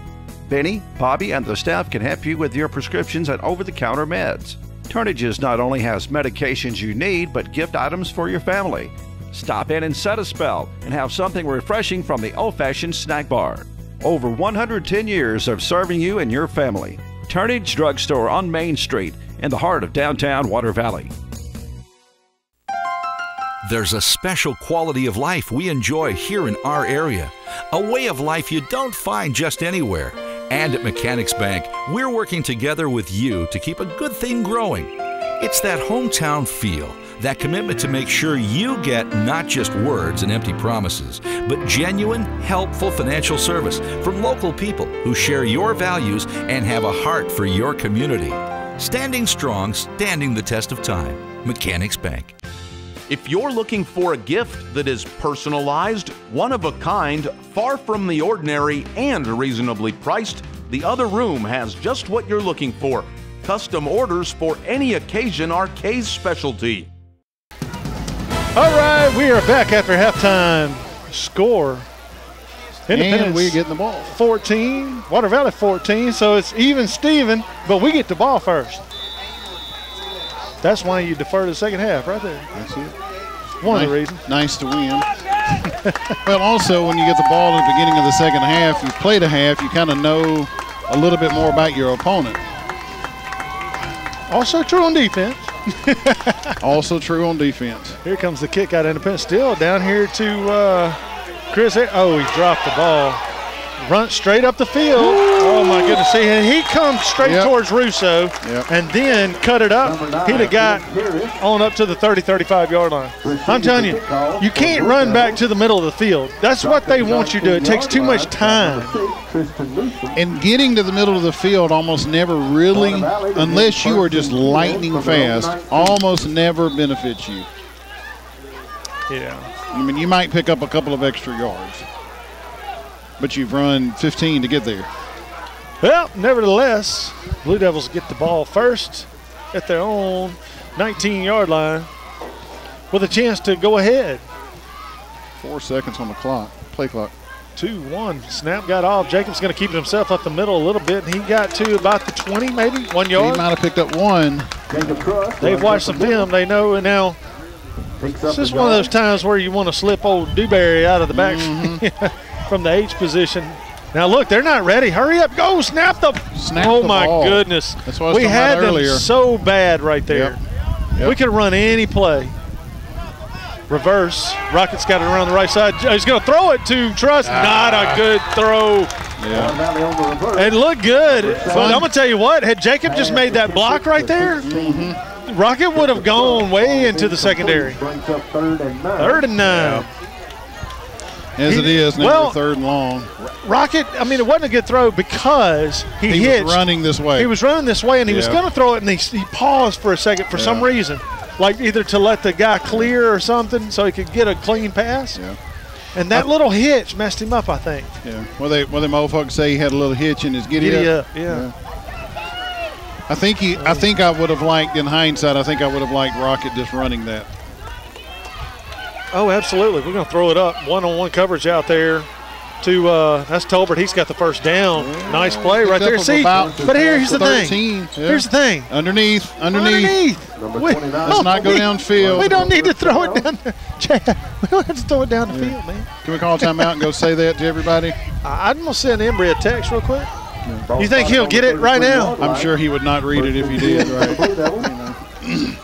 Benny, Bobby, and the staff can help you with your prescriptions and over-the-counter meds. Turnages not only has medications you need, but gift items for your family. Stop in and set a spell and have something refreshing from the old-fashioned snack bar. Over 110 years of serving you and your family. Turnage Drug Store on Main Street in the heart of downtown Water Valley.
There's a special quality of life we enjoy here in our area, a way of life you don't find just anywhere. And at Mechanics Bank, we're working together with you to keep a good thing growing. It's that hometown feel, that commitment to make sure you get not just words and empty promises, but genuine, helpful financial service from local people who share your values and have a heart for your community. Standing strong, standing the test of time. Mechanics Bank.
If you're looking for a gift that is personalized, one of a kind, far from the ordinary, and reasonably priced, the Other Room has just what you're looking for. Custom orders for any occasion are Kay's specialty.
All right, we are back after halftime. Score.
And we're getting the ball.
14, Water Valley 14, so it's even Steven, but we get the ball first. That's why you defer to the second half right there.
That's it.
One of the reasons.
Nice to win. Well, also, when you get the ball at the beginning of the second half, you played a half, you kind of know a little bit more about your opponent.
Also true on defense.
Also true on defense.
Here comes the kick out Independence. Still down here to Chris. Oh, he dropped the ball. Run straight up the field. Oh, my goodness. See, he comes straight towards Russo and then cut it up. He'd have got on up to the 30, 35-yard line. I'm telling you, you can't run back to the middle of the field. That's what they want you to do. It takes too much time.
And getting to the middle of the field almost never really, unless you are just lightning fast, almost never benefits you.
Yeah.
I mean, you might pick up a couple of extra yards, but you've run 15 to get there.
Well, nevertheless, Blue Devils get the ball first at their own 19-yard line with a chance to go ahead.
4 seconds on the clock, play clock.
2-1. Snap got off. Jacob's going to keep himself up the middle a little bit, and he got to about the 20, maybe 1 yard.
He might have picked up one.
They've watched some film. They know, and now this is one of those times where you want to slip old Dewberry out of the back from the H position. Now look, they're not ready. Hurry up, go, snap the
ball.
My goodness.
That's what I was
we had them
earlier.
So bad right there.
Yep.
We could run any play. Reverse. Rockets got it around the right side. He's going to throw it to Trust. Not a good throw.
Yeah.
It looked good. But I'm going to tell you what, had Jacob just made that block right there, Rocket would have gone way into the secondary. 3rd and 9.
Yeah. As it is now, 3rd and long.
Rocket, I mean, it wasn't a good throw because he
was running this way.
He was running this way, and he was going to throw it, and he paused for a second for some reason, like either to let the guy clear or something so he could get a clean pass. Yeah. And that little hitch messed him up, I think.
Yeah. Well, they motherfuckers say he had a little hitch in his giddy up.
Yeah.
I think I would have liked, in hindsight, Rocket just running that.
Oh, absolutely. We're going to throw it up. One-on-one coverage out there to that's Tolbert. He's got the first down. Yeah, nice play right there. See, but here's the 13, thing. Yeah. Here's the thing.
Underneath.
Let's
not go downfield.
We don't need to throw it down. We don't have to throw it down the field, man.
Can we call a timeout and go say that to everybody?
I'm going to send Embry a text real quick. You think he'll get it right now?
I'm sure he would not read it if he did, right?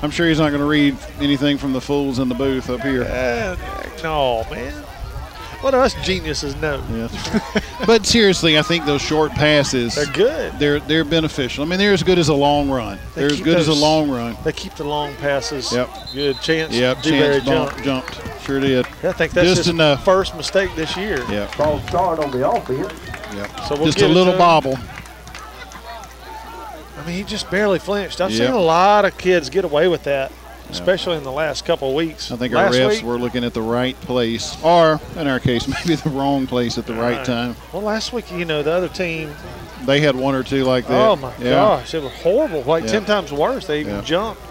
I'm sure he's not going to read anything from the fools in the booth up here.
No, man. What us geniuses know.
Yeah. But seriously, I think those short passes,
they're good.
They're beneficial. I mean, they're as good as a long run. They're as good as a long run.
They keep the long passes. Good. Chance.
Chance jumped. Sure did.
I think that's
just enough.
First mistake this year.
Yeah.
False start on the offense.
Yeah. So just a little bobble.
I mean, he just barely flinched. I've seen a lot of kids get away with that, especially in the last couple of weeks.
I think our refs were looking at the right place, or in our case, maybe the wrong place at the right time.
Well, last week, the other team,
they had one or two like that.
Oh, my gosh. It was horrible. Like 10 times worse. They even jumped.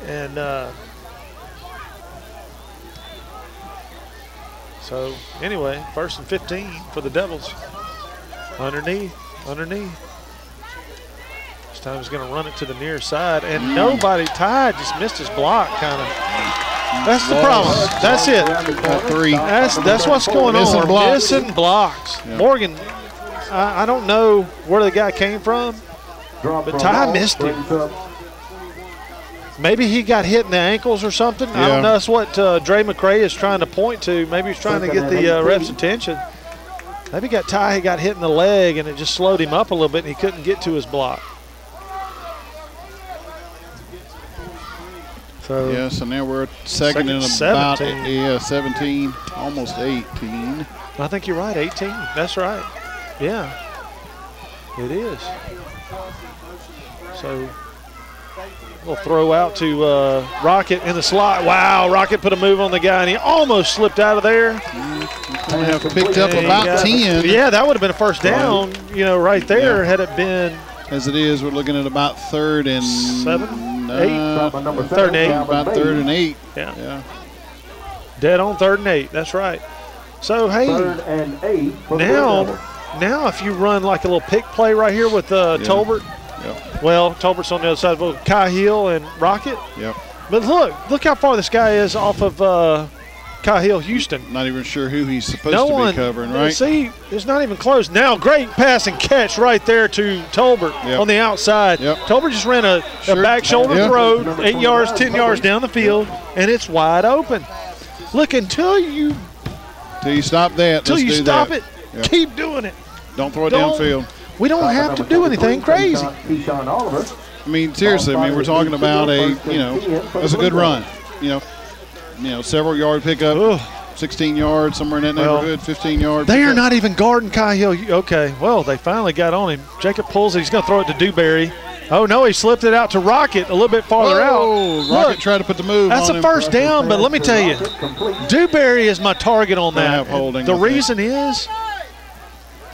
And so, anyway, 1st and 15 for the Devils. Underneath. This time he's going to run it to the near side, and nobody. Ty just missed his block, kind of. That's the problem. That's it. That's what's going on. We're missing blocks. Yeah. Morgan, I don't know where the guy came from, but Ty missed him. Maybe he got hit in the ankles or something. I don't know. That's what Dre McRae is trying to point to. Maybe he's trying to get the ref's attention. Maybe he got hit in the leg, and it just slowed him up a little bit, and he couldn't get to his block. So
so now we're second and about 17, almost 18.
I think you're right, 18. That's right. Yeah, it is. So we'll throw out to Rocket in the slot. Wow, Rocket put a move on the guy, and he almost slipped out of there.
Have picked up about 10.
Yeah, that would have been a first down, right there had it been.
As it is, we're looking at about 3rd and
7, 8. 3rd and 8.
About 3rd and 8.
Yeah. Dead on 3rd and 8. That's right. So, hey,
3rd and 8
now if you run like a little pick play right here with Tolbert.
Yep.
Well, Tolbert's on the other side of Cahill and Rocket.
Yep.
But look how far this guy is off of Cahill Houston.
Not even sure who he's supposed to be covering, right?
See, it's not even close. Now, great pass and catch right there to Tolbert on the outside.
Yep.
Tolbert just ran a back shoulder throw, 8 yards, 10 yards down the field, and it's wide open. Look, until you
stop that.
Until you stop it, keep doing it.
Don't throw it downfield.
We don't have to do anything crazy.
I mean, seriously, we're talking about that's a good run. Several yard pickup, 16 yards, somewhere in that neighborhood, 15 yards.
They are not even guarding Cahill. Okay, well, they finally got on him. Jacob pulls it. He's going to throw it to Dewberry. Oh, no, he slipped it out to Rocket a little bit farther out.
Rocket tried to put the move
That's
on
a
him.
first down, but let me tell you, Dewberry is my target on that. The reason is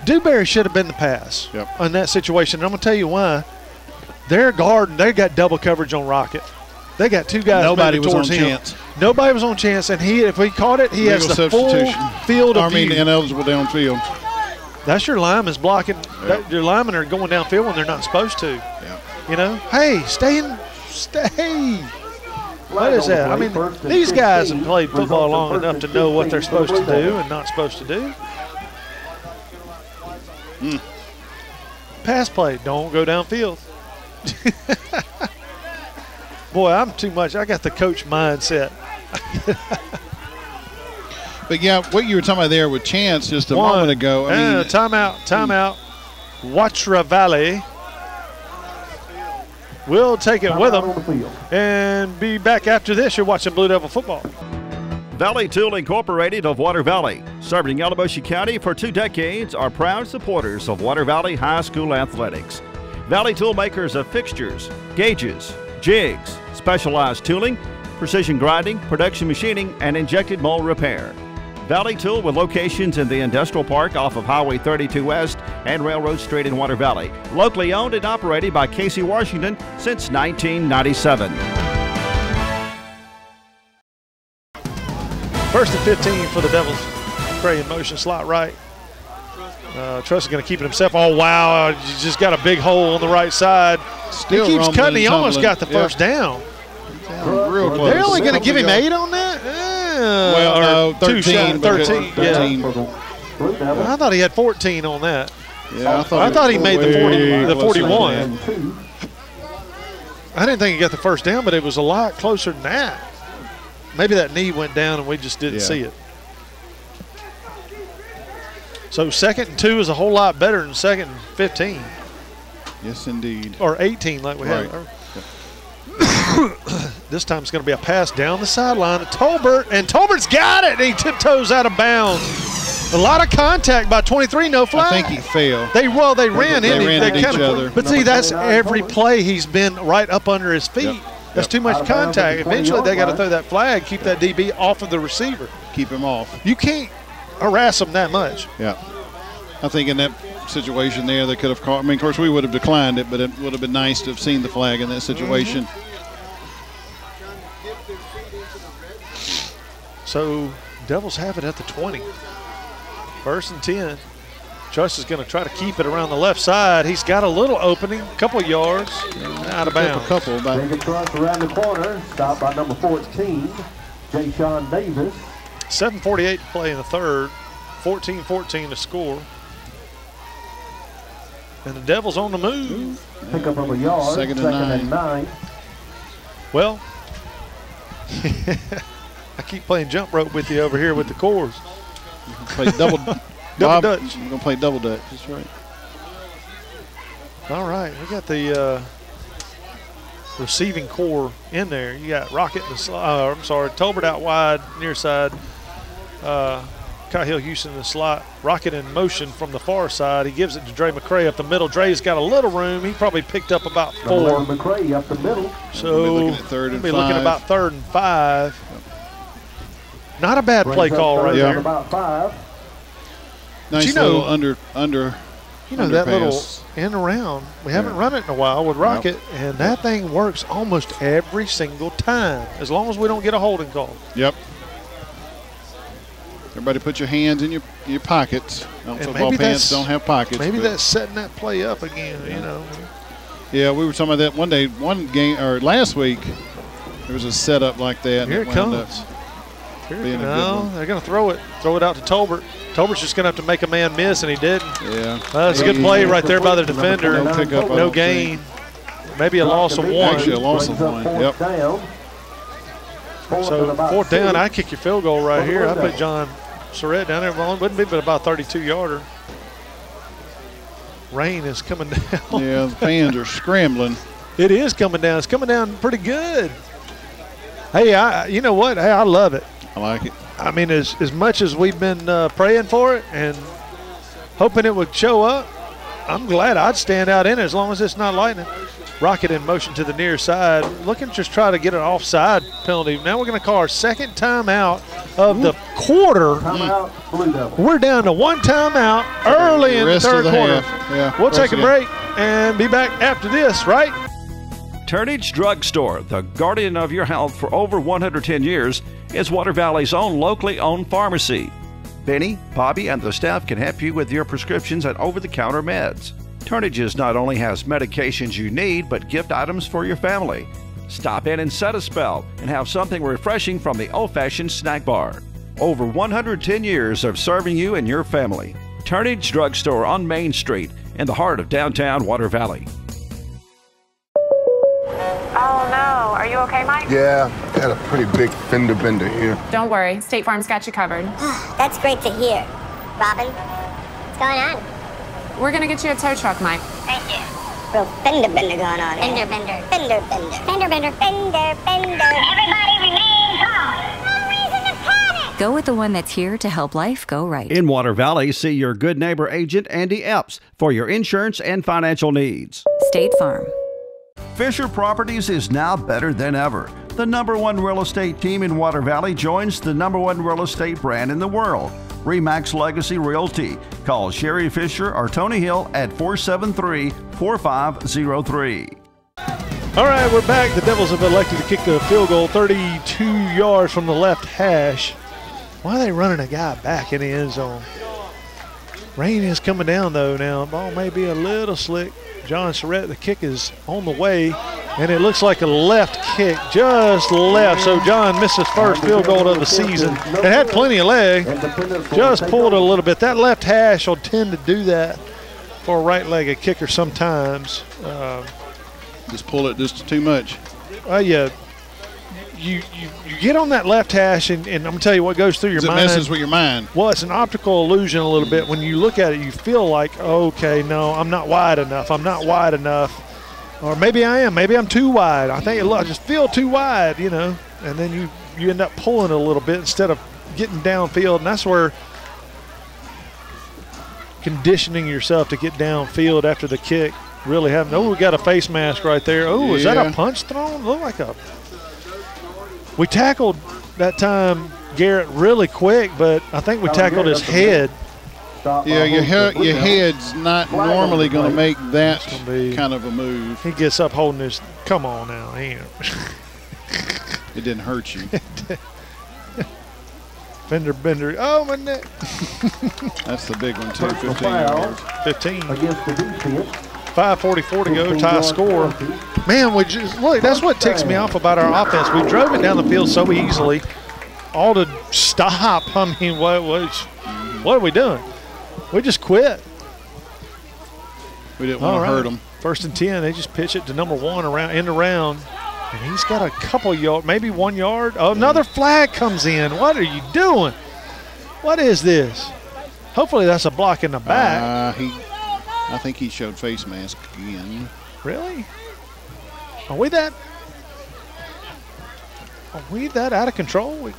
Dewberry should have been the pass on that situation. And I'm going to tell you why. They're guarding. They got double coverage on Rocket. They got two guys
Nobody was
towards
on
him.
chance.
Nobody was on chance, and if he caught it, he has the full field of view.
Ineligible downfield.
That's your lineman's blocking. Your linemen are going downfield when they're not supposed to. Hey, stay. What is that? I mean, these guys have played football long enough to know what they're supposed to do and not supposed to do. Pass play, don't go downfield. Boy, I'm too much. I got the coach mindset.
But, what you were talking about there with Chance just a moment ago.
Timeout. Watra Valley will take it with them and be back after this. You're watching Blue Devil football.
Valley Tool Incorporated of Water Valley, serving Yalobusha County for 2 decades, are proud supporters of Water Valley High School athletics. Valley Tool makers of fixtures, gauges, jigs, specialized tooling, precision grinding, production machining, and injected mold repair. Valley Tool with locations in the Industrial Park off of Highway 32 West and Railroad Street in Water Valley. Locally owned and operated by Casey Washington since 1997.
1st and 15 for the Devils. Gray in motion, slot right. Truss is going to keep it himself. Oh, wow. He's just got a big hole on the right side.
Still
he keeps cutting. He almost got the first down.
Real close.
They're only going to give him 8 on that?
Well, no, 13.
13. I thought he had 14 on that.
Yeah,
I thought he made the 41. I didn't think he got the first down, but it was a lot closer than that. Maybe that knee went down and we just didn't see it. So 2nd and 2 is a whole lot better than 2nd and 15.
Yes, indeed.
Or 18 like we had. This time it's going to be a pass down the sideline to Tolbert, and Tolbert's got it, and he tiptoes out of bounds. A lot of contact by 23, no flag.
I think he failed.
They ran into each other. But see, that's every play he's been right up under his feet. That's too much contact. Eventually they got to throw that flag, keep that DB off of the receiver.
Keep him off.
You can't harass him that much.
Yeah. I think in that situation there they could have caught. I mean, of course, we would have declined it, but it would have been nice to have seen the flag in that situation.
So Devils have it at the 20. 1st and 10. Truss is going to try to keep it around the left side. He's got a little opening, a couple of yards, out of bounds.
Jacob Truss around the corner, stopped by number 14, Jay Sean Davis.
7:48 to play in the 3rd. 14-14 to score. And the Devils on the move.
Pick up of a yard, 2nd and 9.
Well, I keep playing jump rope with you over here with the cores.
Play double
Double Dutch.
We're going to play double Dutch. That's right.
All right. We got the receiving core in there. You got Rocket in the slot. Tolbert out wide, near side. Cahill Houston in the slot. Rocket in motion from the far side. He gives it to Dre McCray up the middle. Dre's got a little room. He probably picked up about 4.
McCray up the middle.
So
we'll be looking at third and 5.
Looking about 3rd and 5. Not a bad play call right there.
About 5.
Nice little under.
You know, that little in around, we haven't run it in a while with Rocket, and that thing works almost every single time, as long as we don't get a holding call.
Yep. Everybody put your hands in your pockets. Football pants don't have pockets.
Maybe that's setting that play up again, you know.
Yeah, we were talking about that one game, or last week, there was a setup like that.
Here it comes. No, they're going to throw it out to Tolbert. Tolbert's just going to have to make a man miss, and he didn't.
Yeah.
That's a good play right there by the defender. No gain. Maybe a loss of 1.
Actually, a loss of 1. Yep.
So 4th down, I kick your field goal right here. I put John Surratt down there. Wouldn't be but about 32-yarder. Rain is coming down.
Yeah, the fans are scrambling.
It is coming down. It's coming down pretty good. Hey, you know what? Hey, I love it.
I like it.
I mean, as much as we've been praying for it and hoping it would show up, I'm glad I'd stand out in it as long as it's not lightning. Rocket in motion to the near side, looking to just try to get an offside penalty. Now we're going to call our 2nd timeout of the quarter. We're down to 1 timeout early in the 3rd quarter.
Yeah,
we'll take a break and be back after this, right?
Turnage Drugstore, the guardian of your health for over 110 years, is Water Valley's own locally owned pharmacy. Benny, Bobby, and the staff can help you with your prescriptions and over-the-counter meds. Turnage's not only has medications you need, but gift items for your family. Stop in and set a spell and have something refreshing from the old-fashioned snack bar. Over 110 years of serving you and your family. Turnage Drugstore on Main Street in the heart of downtown Water Valley.
Oh no, are you okay, Mike?
Yeah, got a pretty big fender bender here.
Don't worry, State Farm's got you covered.
That's great to hear. Robin, what's going on?
We're gonna get you a tow truck, Mike.
Thank you. Real fender bender going on. Fender bender. Fender bender. Fender bender. Fender bender. Everybody remain calm. No reason to panic.
Go with the one that's here to help life go right.
In Water Valley, see your good neighbor agent, Andy Epps, for your insurance and financial needs.
State Farm.
Fisher Properties is now better than ever. The #1 real estate team in Water Valley joins the #1 real estate brand in the world, RE/MAX Legacy Realty. Call Sherry Fisher or Tony Hill at 473-4503.
All right, we're back. The Devils have elected to kick a field goal 32 yards from the left hash. Why are they running a guy back in the end zone? Rain is coming down, though, now. Ball may be a little slick. John Surratt, the kick is on the way, and it looks like a left kick, just left. So John missed his first field goal of the season. It had plenty of leg, just pulled it a little bit. That left hash will tend to do that for a right-legged kicker sometimes.
Just pull it just too much.
Yeah. You get on that left hash, and I'm going to tell you what goes through your mind.
It messes with your mind.
Well, it's an optical illusion a little bit. When you look at it, you feel like, okay, no, I'm not wide enough. I'm not wide enough. Or maybe I am. Maybe I'm too wide. I just feel too wide, you know. And then you end up pulling it a little bit instead of getting downfield. And that's where conditioning yourself to get downfield after the kick really having. Oh, we got a face mask right there. Oh, is that a punch thrown? Look like a. We tackled that time Garrett really quick, but I think we tackled his head.
Yeah, your head's not normally going to make that kind of a move.
He gets up holding his. Come on now,
it didn't hurt you.
Fender bender. Oh, my neck.
That's the big one too. 15 yards.
15. Against the defense. 5:44 to go, tie score. Man, we just look. That's what ticks me off about our offense. We drove it down the field so easily. All to stop. I mean, what are we doing? We just quit.
We didn't want to hurt them.
1st and 10. They just pitch it to #1 around end around. And he's got a couple yards, maybe 1 yard. Oh, another flag comes in. What are you doing? What is this? Hopefully that's a block in the back.
I think he showed face mask again.
Really? Are we that out of control with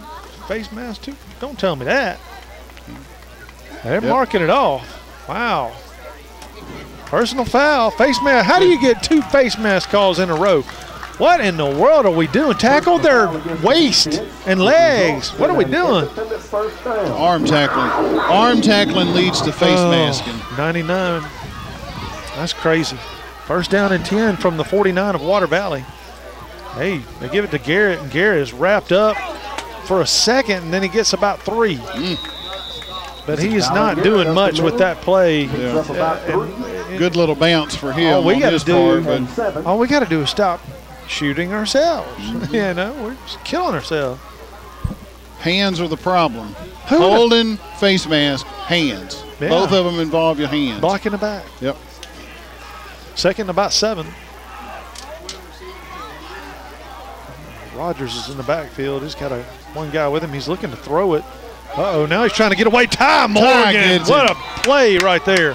face mask too? Don't tell me that. They're marking it off. Wow. Personal foul, face mask. How do you get 2 face mask calls in a row? What in the world are we doing? Tackle their waist and legs. What are we doing?
Arm tackling. Arm tackling leads to face masking.
99. That's crazy. First down and 10 from the 49 of Water Valley. Hey, they give it to Garrett, and Garrett is wrapped up for a second, and then he gets about 3. But he is not doing much with that play.
Yeah. Good little bounce for him.
All we got to do is stop shooting ourselves. You know, we're just killing ourselves.
Hands are the problem. Holding, face mask, hands. Yeah. Both of them involve your hands.
Blocking the back.
Yep.
Second and about 7. Rogers is in the backfield. He's got one guy with him. He's looking to throw it. Uh-oh, now he's trying to get away. Ty Morgan, what a play right there.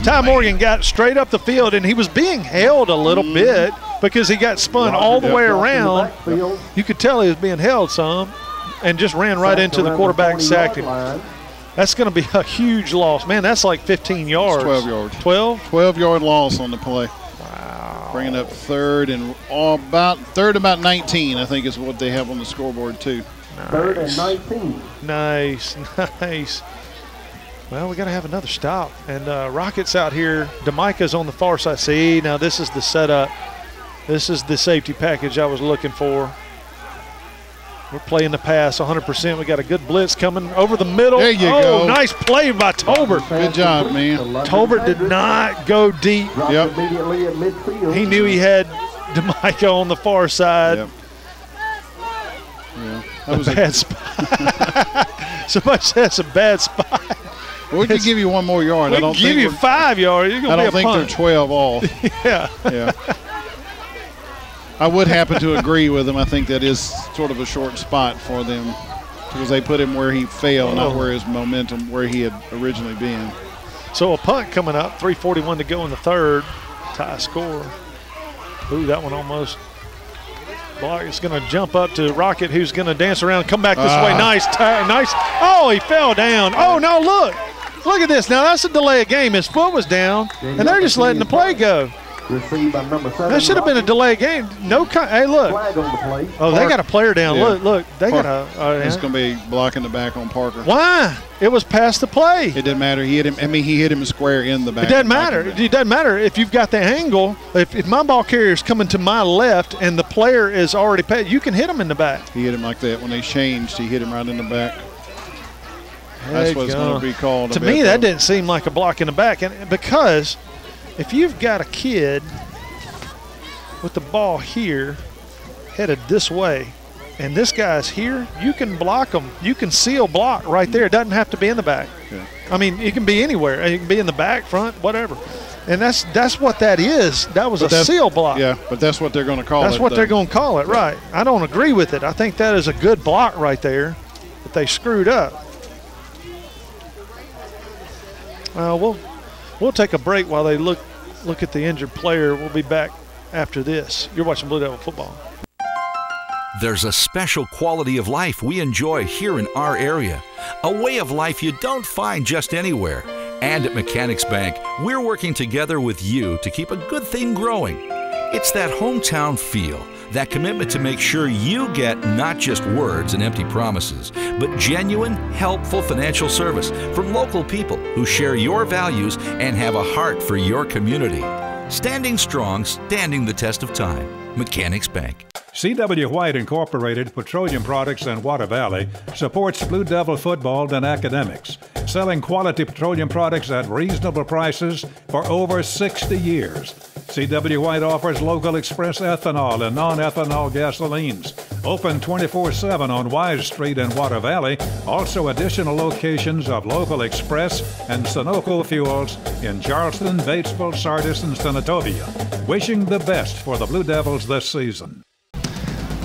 Ty Morgan got straight up the field, and he was being held a little bit because he got spun all the way around. You could tell he was being held some and just ran right into the quarterback and sacked him. That's going to be a huge loss. Man, that's like 15 yards.
It's 12 yards.
12?
12-yard loss on the play.
Wow.
Bringing up third about 19, I think is what they have on the scoreboard too.
Nice.
3rd and 19.
Nice. Well, we got to have another stop. And Rockets out here. DeMicah's on the far side. See, now this is the setup. This is the safety package I was looking for. We're playing the pass 100%. We got a good blitz coming over the middle.
There you go.
Nice play by Tolbert.
Good job, man.
Tolbert did not go deep.
Yep.
He knew he had DeMicah on the far side.
Yep. Yeah.
That was a bad spot. Somebody says a bad spot.
We can give you 1 more yard.
We can give you 5 yards.
I don't think they're 12 off.
Yeah.
I would happen to agree with him. I think that is sort of a short spot for them because they put him where he fell, not where his momentum, where he had originally been.
So a punt coming up, 3:41 to go in the 3rd. Tie score. Ooh, that one almost. Block. It's going to jump up to Rocket, who's going to dance around, come back this way. Nice. Oh, he fell down. Oh, no, look. Look at this. Now, that's a delay of game. His foot was down, and they're just letting the play go. That should have been a delay game. Hey, look. Oh, they got a player down.
Yeah.
Look. They got a.
It's going to be blocking the back on Parker.
Why? It was past the play.
It didn't matter. He hit him. I mean, he hit him square in the back.
It doesn't matter. It doesn't matter if you've got the angle. If my ball carrier is coming to my left and the player is already paid, you can hit him in the back.
He hit him like that when they changed. He hit him right in the back. That's what's going to be called.
To me, that didn't seem like a block in the back, and because if you've got a kid with the ball here headed this way and this guy's here, you can block them. You can seal block right there. It doesn't have to be in the back.
Yeah.
I mean, it can be anywhere. It can be in the back, front, whatever. And that's what that is. That was a seal block.
Yeah, but that's what they're going to call it.
That's what they're going to call it, right. I don't agree with it. I think that is a good block right there, but they screwed up. We'll take a break while they look at the injured player. We'll be back after this. You're watching Blue Devil Football.
There's a special quality of life we enjoy here in our area, a way of life you don't find just anywhere. And at Mechanics Bank, we're working together with you to keep a good thing growing. It's that hometown feel, that commitment to make sure you get not just words and empty promises, but genuine, helpful financial service from local people who share your values and have a heart for your community. Standing strong, standing the test of time. Mechanics Bank.
C.W. White Incorporated, Petroleum Products in Water Valley, supports Blue Devil football and academics, selling quality petroleum products at reasonable prices for over 60 years. C.W. White offers local express ethanol and non-ethanol gasolines, Open 24/7 on Wise Street in Water Valley. Also additional locations of Local Express and Sunoco Fuels in Charleston, Batesville, Sardis, and Senatobia. Wishing the best for the Blue Devils this season.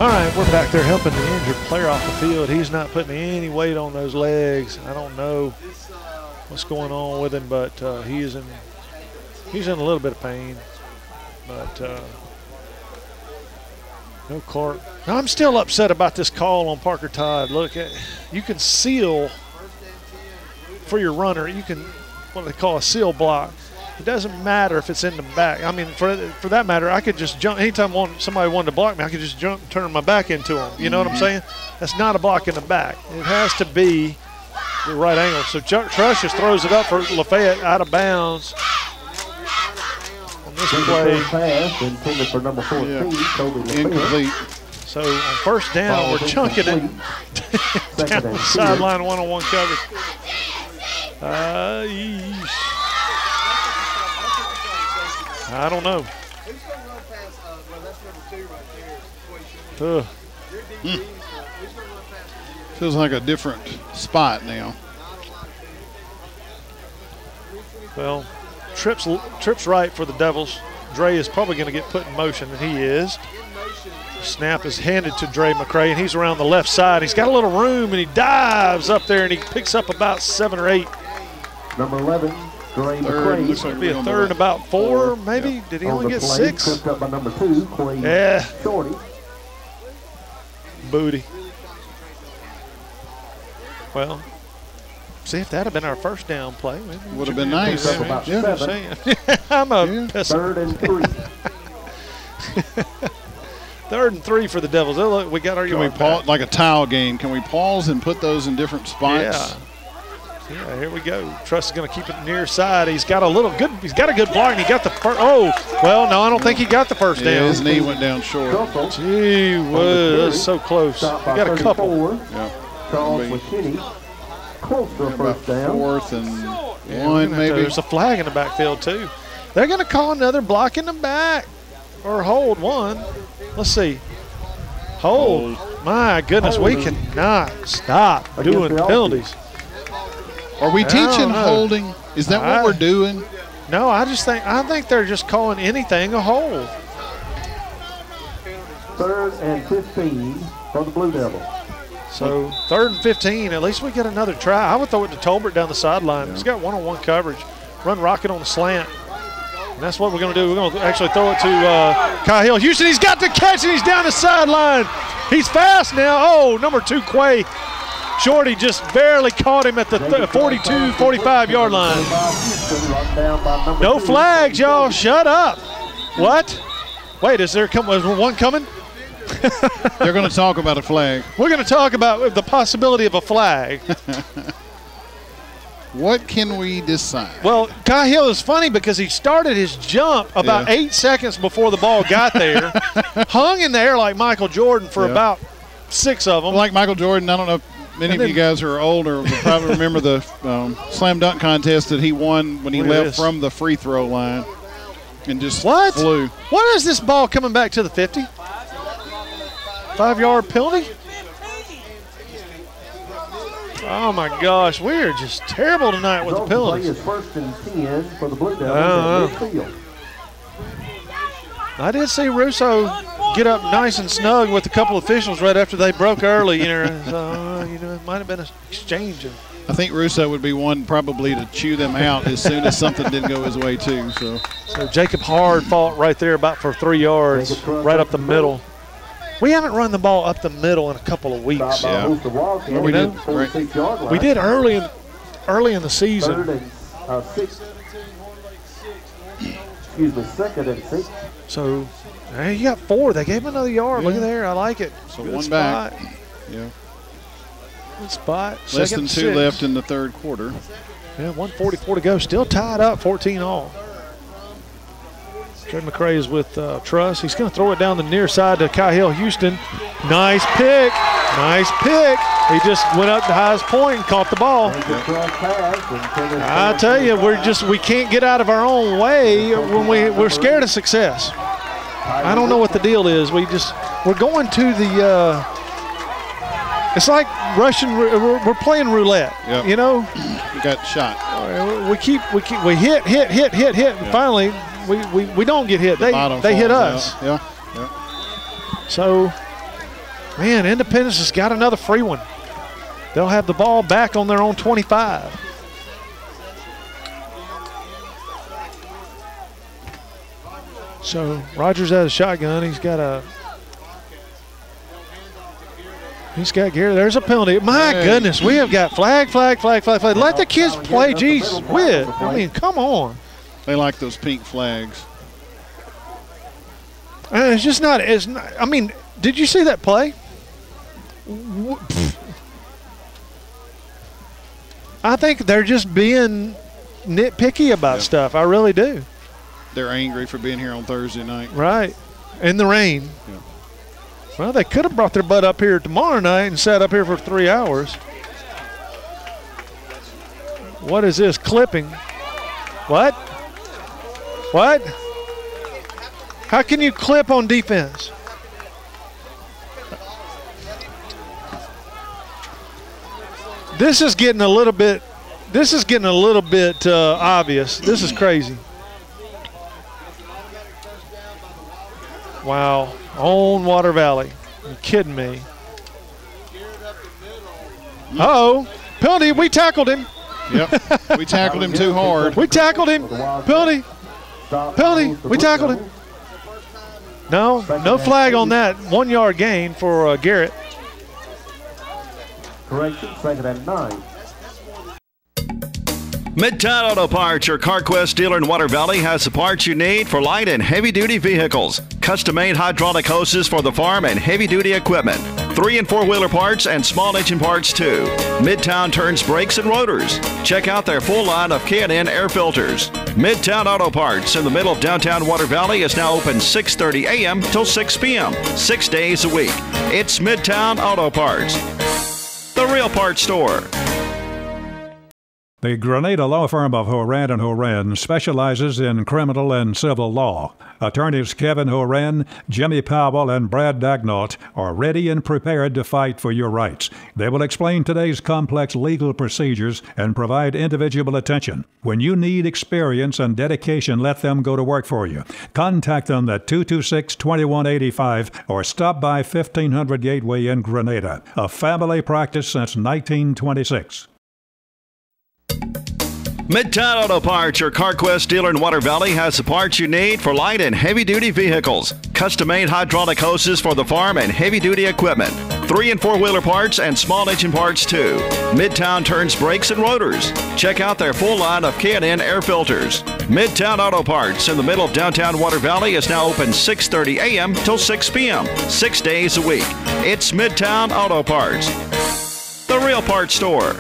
All right, we're back there helping the injured player off the field. He's not putting any weight on those legs. I don't know what's going on with him, but he's in a little bit of pain. But no Clark. Now, I'm still upset about this call on Parker Todd. Look, you can seal for your runner. You can, what they call a seal block. It doesn't matter if it's in the back. I mean, for that matter, I could just jump. Anytime somebody wanted to block me, I could just jump and turn my back into them. You know what I'm saying? That's not a block in the back. It has to be the right angle. So Trush just throws it up for Lafayette out of bounds. On this play.
Pass intended for number 14,
Incomplete.
So on first down, we're chunking it down the sideline, one-on-one coverage. I don't know.
Feels like a different spot now.
Well, trips right for the Devils. Dre is probably going to get put in motion, and he is. Snap is handed to Dre McCray, and he's around the left side. He's got a little room, and he dives up there, and he picks up about 7 or 8.
Number 11.
This would be a third and about 4, maybe. Yeah. Did he only get 6?
Tripped up by number 2, Quay.
Yeah.
Shorty.
Booty. Well, see if that had been our first down play.
Would have been nice.
I'm a pessimist.
3rd and 3.
3rd and 3 for the Devils. Oh, look, we got our
Can we pause, like a towel game? Can we pause and put those in different spots?
Yeah, here we go. Truss is going to keep it near side. He's got a good block, and he got the first. Oh, well, no, I don't think he got the first down.
His knee went down short.
Gee whiz, that's so close. We got a couple.
Yeah.
Charles McKinney. Close to a first down.
4th and 1, maybe.
There's a flag in the backfield, too. They're going to call another block in the back or hold one. Let's see. Hold. My goodness, we cannot stop doing penalties.
Are we teaching holding? Is that what we're doing?
No, I think they're just calling anything a hold.
3rd and 15 for the Blue Devils.
So 3rd and 15. At least we get another try. I would throw it to Tolbert down the sideline. Yeah. He's got one-on-one coverage. Run rocket on the slant. And that's what we're going to do. We're going to actually throw it to Kyle Houston. He's got the catch, and he's down the sideline. He's fast now. Oh, number 2, Quay. Shorty just barely caught him at the 42, 45-yard line. No flags, y'all. Shut up. What? Wait, is one coming?
They're going to talk about a flag.
We're going to talk about the possibility of a flag.
What can we decide?
Well, Kai Hill is funny because he started his jump about 8 seconds before the ball got there. Hung in the air like Michael Jordan for about 6 of them.
Like Michael Jordan, I don't know if many of you guys who are older will probably remember the slam dunk contest that he won when he left from the free throw line and just flew.
What is this ball coming back to the 50? 5-yard penalty? Oh, my gosh. We're just terrible tonight with the penalties.
Play is 1st and 10 for the Blue Devils at midfield.
I did see Russo get up nice and snug with a couple of officials right after they broke early. So, it might have been an exchange.
I think Russo would be one probably to chew them out as soon as something didn't go his way, too. So
Jacob Hard fought right there about for 3 yards, right up the middle. We haven't run the ball up the middle in a couple of weeks.
Yeah.
We did early in the season.
3rd and 6. Excuse me, 2nd and 6.
So, hey, you got 4. They gave him another yard. Look at there. I like it.
So
good
one
spot.
back. Yeah.
Good spot.
Less than 2 left in the 3rd quarter.
Yeah, 1:44 to go. Still tied up, 14 all. Trey McCray is with Truss. He's going to throw it down the near side to Kyle Houston. Nice pick. Nice pick. He just went up the highest point and caught the ball. I tell you, we can't get out of our own way when we're scared of success. I don't know what the deal is. we're going to the. It's like Russian. We're playing roulette.
Yep.
You know.
We got shot.
We hit.
Yeah.
Finally, we don't get hit. They hit us.
Yeah.
So, man, Independence has got another free one. They'll have the ball back on their own 25. So Rogers has a shotgun. He's got Gary. There's a penalty. My goodness, we have got flag. Let the kids play. Jeez, I mean, come on.
They like those pink flags.
It's just not. I mean, did you see that play? I think they're just being nitpicky about stuff. I really do.
They're angry for being here on Thursday night.
Right. In the rain.
Yeah.
Well, they could have brought their butt up here tomorrow night and sat up here for 3 hours. What is this? Clipping. What? How can you clip on defense? This is getting a little bit obvious. This is crazy. Wow. On Water Valley. You're kidding me. Uh-oh. Penalty. We tackled him.
Yep. We tackled him too hard.
We tackled him. Penalty. We tackled him. No flag on that. 1 yard gain for Garrett.
Correction, 2nd and 9.
Midtown Auto Parts, your CarQuest dealer in Water Valley, has the parts you need for light and heavy-duty vehicles. Custom-made hydraulic hoses for the farm and heavy-duty equipment. 3- and 4-wheeler parts and small engine parts, too. Midtown turns brakes and rotors. Check out their full line of K&N air filters. Midtown Auto Parts in the middle of downtown Water Valley is now open 6:30 a.m. till 6 p.m., 6 days a week. It's Midtown Auto Parts, the real parts store.
The Grenada Law Firm of Horan and Horan specializes in criminal and civil law. Attorneys Kevin Horan, Jimmy Powell, and Brad Dagnott are ready and prepared to fight for your rights. They will explain today's complex legal procedures and provide individual attention. When you need experience and dedication, let them go to work for you. Contact them at 226-2185 or stop by 1500 Gateway in Grenada. A family practice since 1926.
Midtown Auto Parts, your CarQuest dealer in Water Valley, has the parts you need for light and heavy-duty vehicles. Custom-made hydraulic hoses for the farm and heavy-duty equipment. 3- and 4-wheeler parts and small engine parts, too. Midtown turns brakes and rotors. Check out their full line of K&N air filters. Midtown Auto Parts in the middle of downtown Water Valley is now open 6:30 a.m. till 6 p.m., 6 days a week. It's Midtown Auto Parts, the real parts store.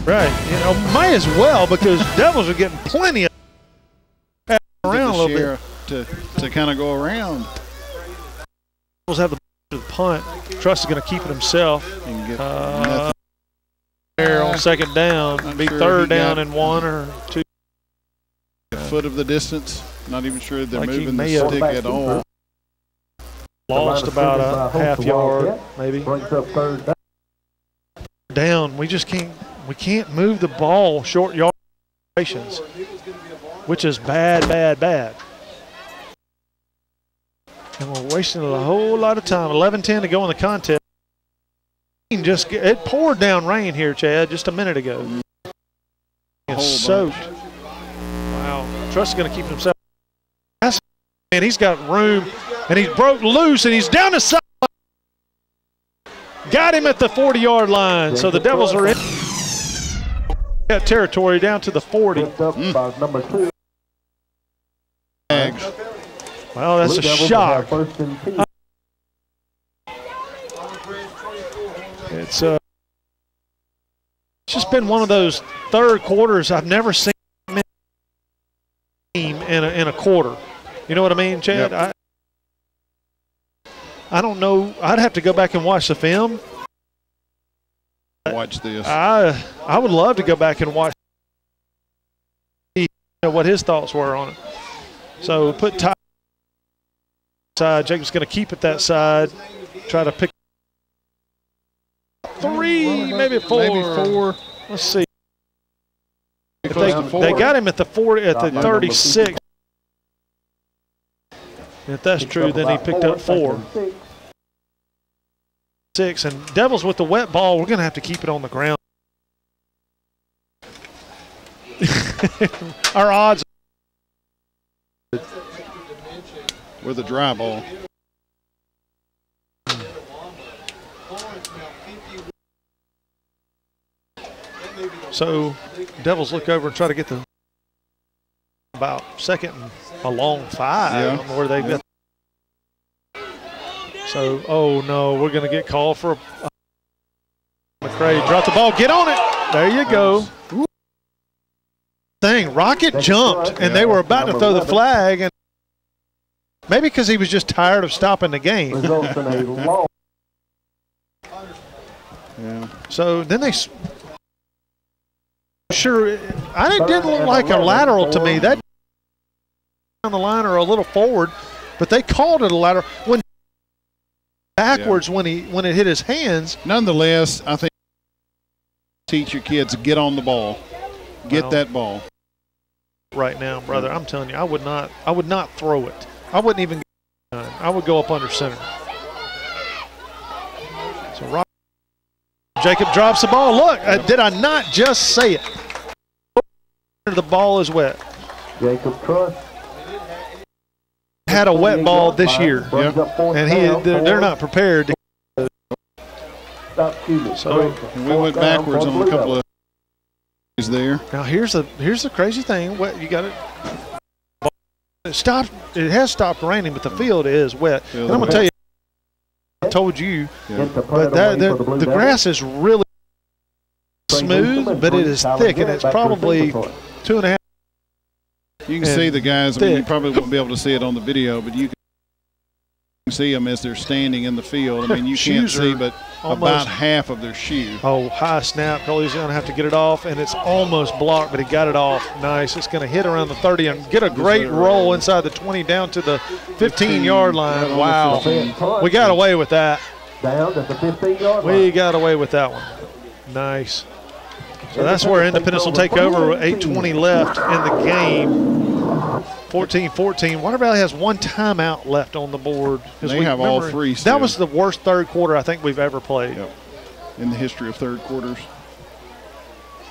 Right. Might as well, because Devils are getting plenty of around a little bit.
To kind of go around.
Devils have the punt. Trust is going to keep it himself. There on 2nd down. Be sure 3rd down and 1 or 2.
A foot of the distance. Not even sure they're moving the stick at all.
Lost about a half yard, maybe. Down. We just can't. We can't move the ball short yard situations, which is bad. And we're wasting a whole lot of time. 11:10 to go in the contest. It poured down rain here, Chad, just a minute ago. It's soaked. Wow. Truss is going to keep himself. And he's got room, and he's broke loose, and he's down the side. Got him at the 40-yard line, so the Devils are in that territory down to the 40. Well, that's a shock. It's just been one of those third quarters I've never seen in a quarter. You know what I mean, Chad? Yep. I don't know. I'd have to go back and watch the film.
Watch this.
I would love to go back and watch what his thoughts were on it. So put side. Jacob's going to keep it that side. Try to pick 3, maybe 4.
Maybe 4.
Let's see. They got him at the 36. If that's true, then he picked up 4. 6, and Devils with the wet ball, we're going to have to keep it on the ground. Our odds
with a dry ball.
So Devils look over and try to get the about second and a long 5 where they've got. So, oh no, we're going to get called for McCray. Drop the ball, get on it. There you go. Thing, Rocket jumped, and they were about to throw the flag, and maybe because he was just tired of stopping the game. So then they it didn't look like a lateral to me. That on the line or a little forward, but they called it a lateral when backwards when it hit his hands.
Nonetheless, I think teach your kids to get on the ball, get that ball.
Right now, brother, I'm telling you, I would not throw it. I wouldn't even. I would go up under center. So Jacob drops the ball. Look, did I not just say it? The ball is wet.
Jacob Truss
had a wet ball this year, and they're not prepared to.
So we went backwards on a couple of there.
Now here's the crazy thing. You got it. It has stopped raining, but the field is wet. And I'm gonna tell you, I told you, but the grass is really smooth, but it is thick, and it's probably 2.5.
You can see the guys. I mean, you probably won't be able to see it on the video, but you can see them as they're standing in the field. I mean, you can't see, but about half of their shoe.
Oh, high snap. He's going to have to get it off, and it's almost blocked, but he got it off. Nice. It's going to hit around the 30 and get a great roll inside the 20 down to the 15-yard line. Wow. We got away with that.
Down at the 15-yard line.
We got away with that one. Nice. So that's where Independence will take over. 8:20 left in the game. 14-14. Water Valley has 1 timeout left on the board.
They have all 3 still.
That was the worst third quarter I think we've ever played.
Yep. In the history of third quarters.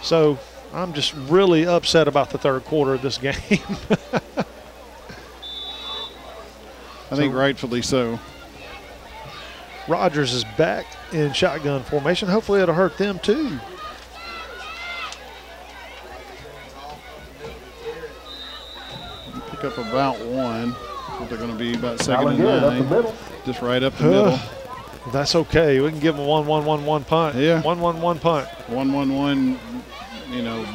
So I'm just really upset about the third quarter of this game.
I think rightfully so.
Rogers is back in shotgun formation. Hopefully it'll hurt them too.
Up about 1. What they're going to be about 2nd and 9. Just right up the middle.
That's okay. We can give them a 1-1-1-1 punt.
Yeah.
1-1-1 punt.
1-1-1,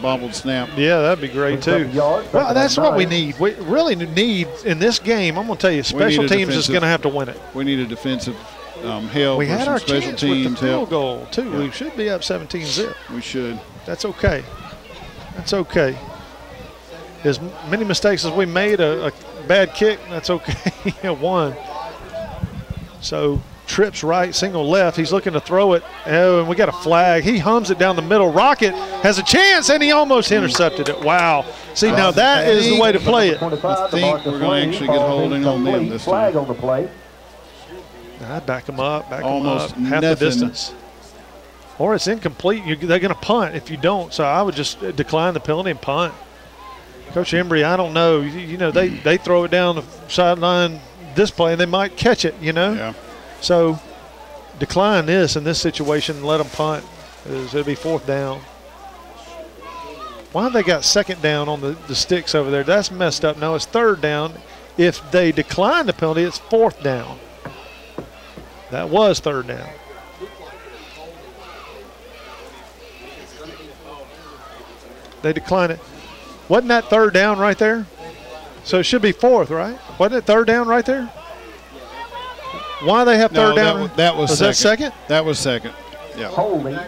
bobbled snap.
Yeah, that'd be great too. Well, that's what we need. We really need in this game. I'm going to tell you, special teams is going to have to win it.
We need a defensive help.
We had our
special
chance
teams
with the field goal too.
Yeah.
We should be up 17-0.
We should.
That's okay. That's okay. As many mistakes as we made, a bad kick, that's okay. 1. So trips right, single left. He's looking to throw it. Oh, and we got a flag. He hums it down the middle. Rocket has a chance, and he almost intercepted it. Wow. See, now that is the way to play it.
I think we're going to actually get holding on them this time.
On the play.
I'd back them up,
Almost
half the distance. Or it's incomplete. They're going to punt if you don't. So I would just decline the penalty and punt. Coach Embry, I don't know. They throw it down the sideline this play, and they might catch it,
Yeah.
So decline this in this situation and let them punt. It'll be 4th down. Why have they got 2nd down on the sticks over there? That's messed up. No, it's 3rd down. If they decline the penalty, it's 4th down. That was 3rd down. They decline it. Wasn't that 3rd down right there? So it should be 4th, right? Wasn't it 3rd down right there? Why they have 3rd down?
That was second.
That second?
That was 2nd. Yeah.
Holding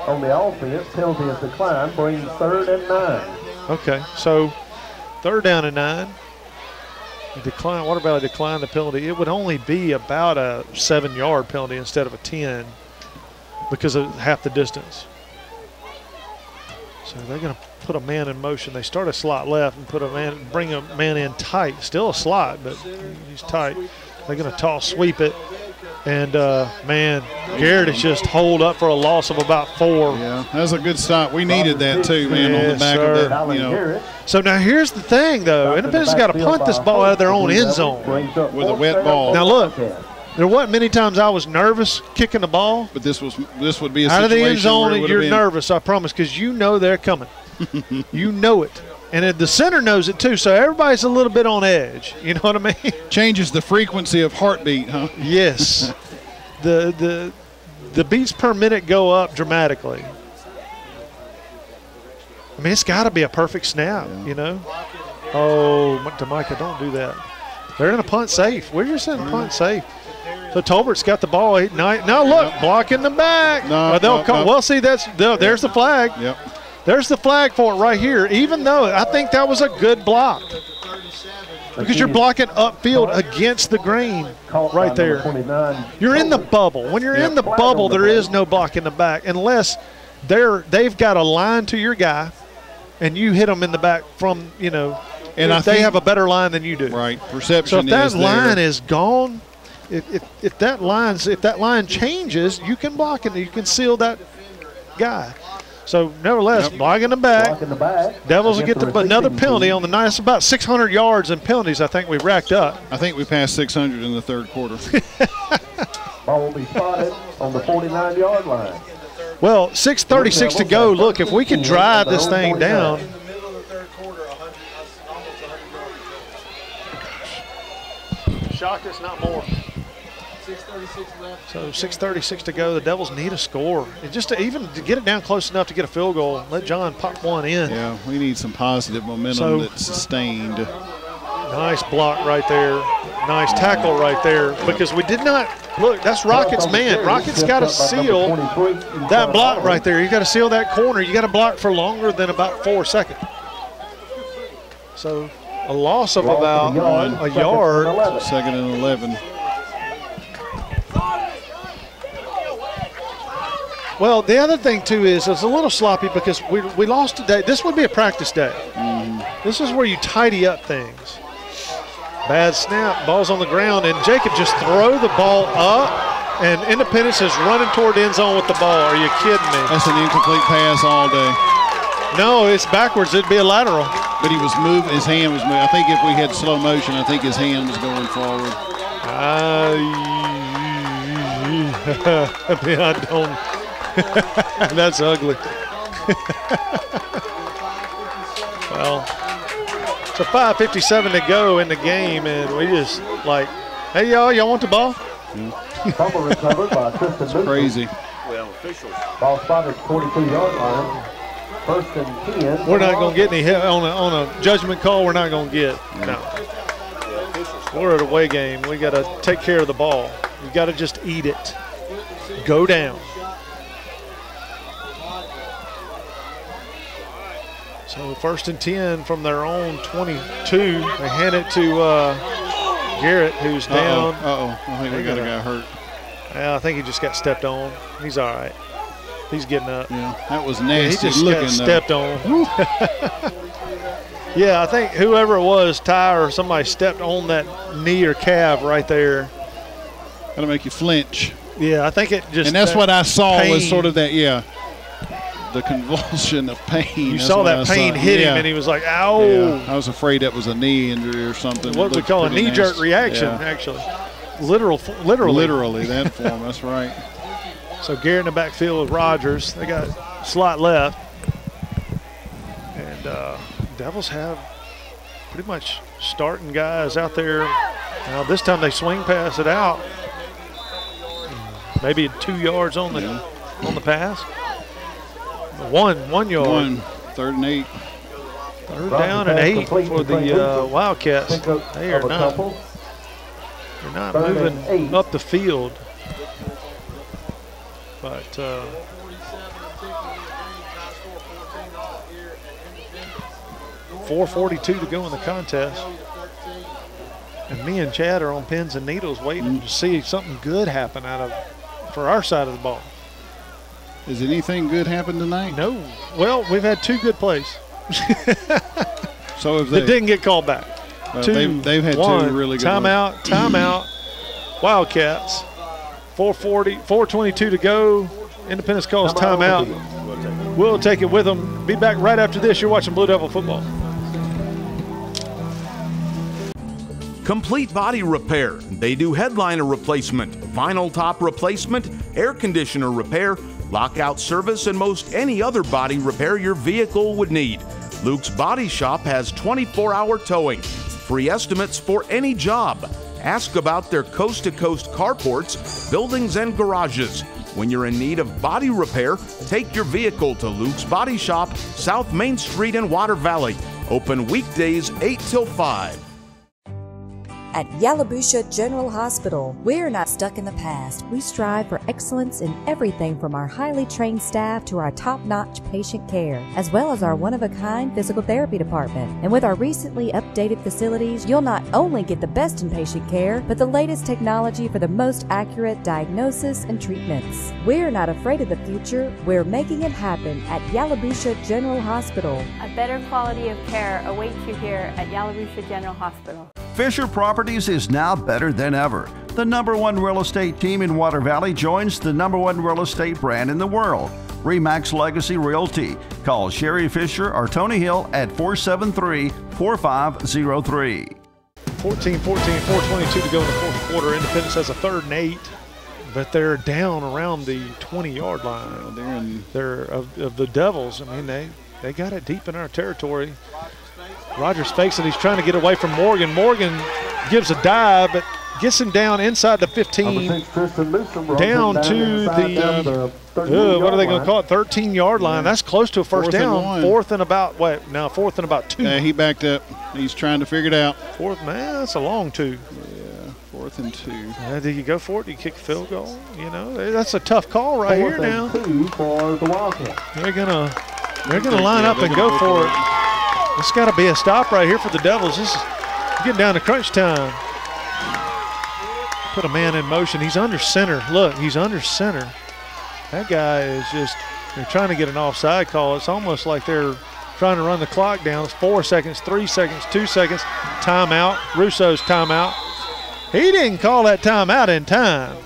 on the offense, penalty is declined, brings 3rd and 9.
Okay, so 3rd down and 9. Decline. What about a decline the penalty? It would only be about a 7-yard penalty instead of a 10 because of half the distance. So they're going to put a man in motion. They start a slot left and bring a man in tight. Still a slot, but he's tight. They're going to toss sweep it. And, man, Garrett is just holed up for a loss of about 4.
Yeah, that was a good stop. We needed that too, man, on the back of that, you know.
So now here's the thing, though. Independence got to punt this ball out of their own end zone.
With a wet ball.
Now, look, there wasn't many times I was nervous kicking the ball.
But this would be a situation
out of the end zone,
where
you're nervous, I promise, because you know they're coming. You know it. And the center knows it too, so everybody's a little bit on edge. You know what I mean?
Changes the frequency of heartbeat, huh?
Yes. The beats per minute go up dramatically. I mean, it's got to be a perfect snap, you know? Oh, Micah, don't do that. They're in a punt safe. We're just in a punt safe. So Tolbert's got the ball. Now look, blocking the back. Well, see, there's the flag.
Yep.
There's the flag for it right here, even though I think that was a good block. Because you're blocking upfield against the green right there. You're in the bubble. When you're in the bubble, there is no block in the back unless they've got a line to your guy and you hit them in the back from, you know, and they have a better line than you do.
Right. Perception.
So if that line is gone, if that line changes, you can block it. You can seal that guy. So, nevertheless, blocking the back. Devils will get another penalty on the night. It's about 600 yards in penalties I think we've racked up.
I think we passed 600 in the third quarter.
Ball will be spotted on the 49-yard line.
Well, 6:36 to go. Look, if we can drive this thing down. Shocked it's not more. 6:36 left. So 6:36 to go. The Devils need a score. And just to get it down close enough to get a field goal. Let John pop one in.
Yeah, we need some positive momentum that's sustained.
Nice block right there. Nice tackle right there. Because we did not look. That's Rocket's man. Rocket's got to seal that block right there. You got to seal that corner. You got to block for longer than about 4 seconds. So a loss of about a yard.
2nd and 11.
Well, the other thing, too, is it's a little sloppy because we lost today. This would be a practice day. This is where you tidy up things. Bad snap, ball's on the ground, and Jacob just throw the ball up, and Independence is running toward the end zone with the ball. Are you kidding me?
That's an incomplete pass all day.
No, it's backwards. It'd be a lateral.
But he was moving. His hand was moving. I think if we had slow motion, I think his hand was going forward.
I mean, I don't. That's ugly. Well, so 5:57 to go in the game, and we just like, hey, y'all want the ball?
It's crazy.
Well, officials. Ball spotted 42-yard line. 1st and 10.
We're not going to get any hit on a judgment call. We're not going to get. No. We're at a away game. We got to take care of the ball. We got to just eat it. Go down. So 1st and 10 from their own 22. They hand it to Garrett, who's down.
I think we got a guy hurt.
I think he just got stepped on. He's all right. He's getting up.
Yeah, that was nasty.
He just
looking,
got stepped on. Yeah, I think whoever it was, Ty or somebody, stepped on that knee or calf right there.
That'll make you flinch.
Yeah, I think it just.
And that's what I saw was sort of that, the convulsion of pain.
You saw that pain hit him, and he was like, ow.
Yeah. I was afraid that was a knee injury or something.
What we call a knee-jerk reaction, actually. Literally
that form, that's right.
So Garrett in the backfield with Rogers. They got slot left. And Devils have pretty much starting guys out there. Now this time they swing pass it out. Maybe 2 yards on the pass. 1 yard.
3rd and 8.
3rd down and 8 for the Wildcats. They are not moving up the field. But 4:42 to go in the contest. And me and Chad are on pins and needles waiting to see something good happen for our side of the ball.
Has anything good happened tonight?
No. Well, we've had 2 good plays.
So if they
didn't get called back.
They've had 2 really good
timeout, timeout. Wildcats. 4:22 to go. Independence calls timeout. We'll take it with them. Be back right after this. You're watching Blue Devil football.
Complete body repair. They do headliner replacement, vinyl top replacement, air conditioner repair, lockout service, and most any other body repair your vehicle would need. Luke's Body Shop has 24-hour towing, free estimates for any job. Ask about their coast-to-coast carports, buildings, and garages. When you're in need of body repair, take your vehicle to Luke's Body Shop, South Main Street in Water Valley. Open weekdays 8 till 5.
At Yalabusha General Hospital, we're not stuck in the past. We strive for excellence in everything from our highly trained staff to our top-notch patient care, as well as our one-of-a-kind physical therapy department. And with our recently updated facilities, you'll not only get the best in patient care, but the latest technology for the most accurate diagnosis and treatments. We're not afraid of the future. We're making it happen at Yalabusha General Hospital.
A better quality of care awaits you here at Yalabusha General Hospital.
Fisher Properties is now better than ever. The #1 real estate team in Water Valley joins the #1 real estate brand in the world, RE/MAX Legacy Realty. Call Sherry Fisher or Tony Hill at 473-4503.
14-14, 4:22 to go in the fourth quarter. Independence has a 3rd and 8, but they're down around the 20-yard line. They're of the Devils. I mean, they got it deep in our territory. Rogers fakes it. He's trying to get away from Morgan. Morgan gives a dive, but gets him down inside the 15, down to the, what are they going to call it, 13-yard line. That's close to a first down. Fourth and about 2.
Yeah, he backed up. He's trying to figure it out.
Man, that's a long 2.
Yeah, 4th and 2.
Do you go for it? Do you kick a field goal? You know, that's a tough call right here now.
2 for the Wildcats.
They're gonna line up and go for it. It's got to be a stop right here for the Devils. This is getting down to crunch time. Put a man in motion. He's under center. Look, he's under center. That guy is they're trying to get an offside call. It's almost like they're trying to run the clock down. It's 4 seconds, 3 seconds, 2 seconds. Timeout. Russo's timeout. He didn't call that timeout in time.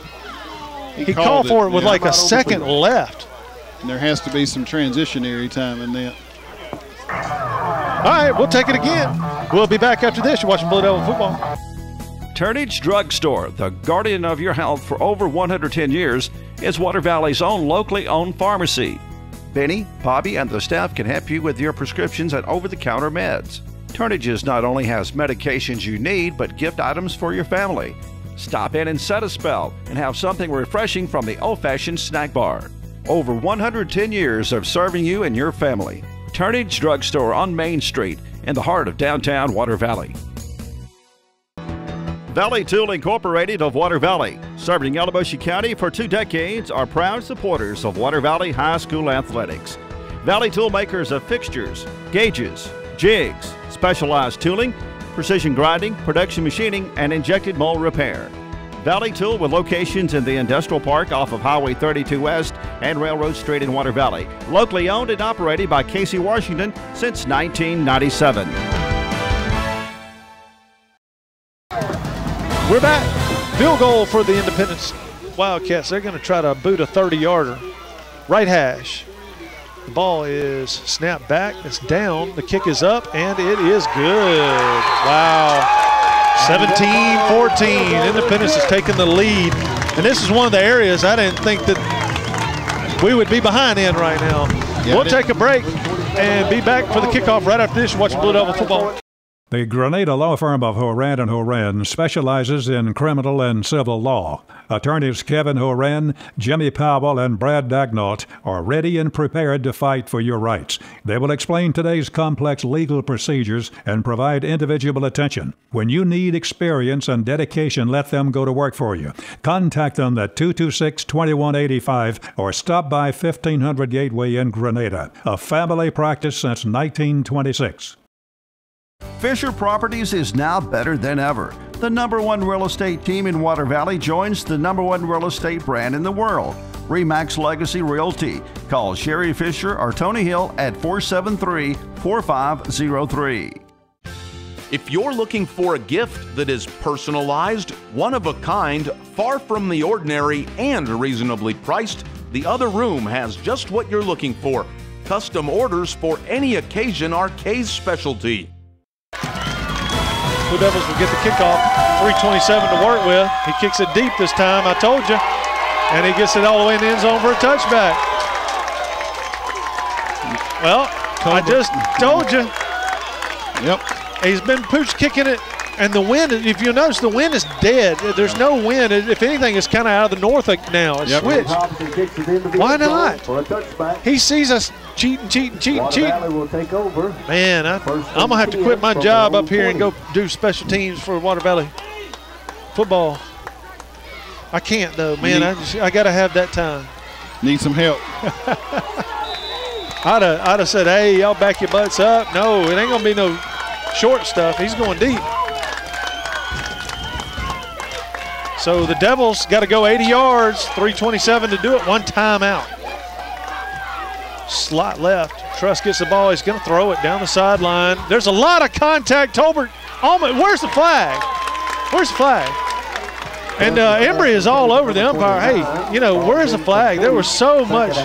He called for it with like a second left.
And there has to be some transitionary time in that.
All right, we'll take it again. We'll be back after this. You're watching Blue Devil football.
Turnage Drugstore, the guardian of your health for over 110 years, is Water Valley's own locally owned pharmacy. Benny, Bobby, and the staff can help you with your prescriptions and over-the-counter meds. Turnage's not only has medications you need, but gift items for your family. Stop in and set a spell and have something refreshing from the old-fashioned snack bar. Over 110 years of serving you and your family. Turnage Drugstore on Main Street in the heart of downtown Water Valley. Valley Tool Incorporated of Water Valley, serving Yalabusha County for 2 decades, are proud supporters of Water Valley High School athletics. Valley Tool makers of fixtures, gauges, jigs, specialized tooling, precision grinding, production machining, and injected mold repair. Valley Tool with locations in the Industrial Park off of Highway 32 West and Railroad Street in Water Valley. Locally owned and operated by Casey Washington since 1997.
We're back. Field goal for the Independence Wildcats. They're going to try to boot a 30-yarder. Right hash. The ball is snapped back. It's down. The kick is up, and it is good. Wow. 17-14. Independence is taking the lead. And this is one of the areas I didn't think that we would be behind in right now.
Yeah,
we'll take a break and be back for the kickoff right after this. You're watching Blue Devil football.
The Grenada law firm of Horan & Horan specializes in criminal and civil law. Attorneys Kevin Horan, Jimmy Powell, and Brad Dagnall are ready and prepared to fight for your rights. They will explain today's complex legal procedures and provide individual attention. When you need experience and dedication, let them go to work for you. Contact them at 226-2185 or stop by 1500 Gateway in Grenada. A family practice since 1926.
Fisher Properties is now better than ever. The #1 real estate team in Water Valley joins the #1 real estate brand in the world, RE/MAX Legacy Realty. Call Sherry Fisher or Tony Hill at 473-4503.
If you're looking for a gift that is personalized, one of a kind, far from the ordinary, and reasonably priced, The Other Room has just what you're looking for. Custom orders for any occasion are Kay's specialty.
Blue Devils will get the kickoff. 3:27 to work with. He kicks it deep this time, I told you. And he gets it all the way in the end zone for a touchback. Well, I just told you.
Yep.
He's been pooch kicking it, and the wind, if you notice, the wind is dead. There's no wind. If anything, it's kind of out of the north now. It's switched. Why not? He sees us cheating. Man, I'm going to have to quit my job up here and go do special teams for Water Valley football. I can't, though, man. I got to have that time.
Need some help.
I'd have said, hey, y'all back your butts up. No, it ain't going to be no short stuff. He's going deep. So the Devils got to go 80 yards, 3:27 to do it, one timeout. Slot left. Truss gets the ball. He's going to throw it down the sideline. There's a lot of contact. Tolbert, where's the flag? Where's the flag? And Embry is all over the umpire. Hey, you know, where's the flag? There was so much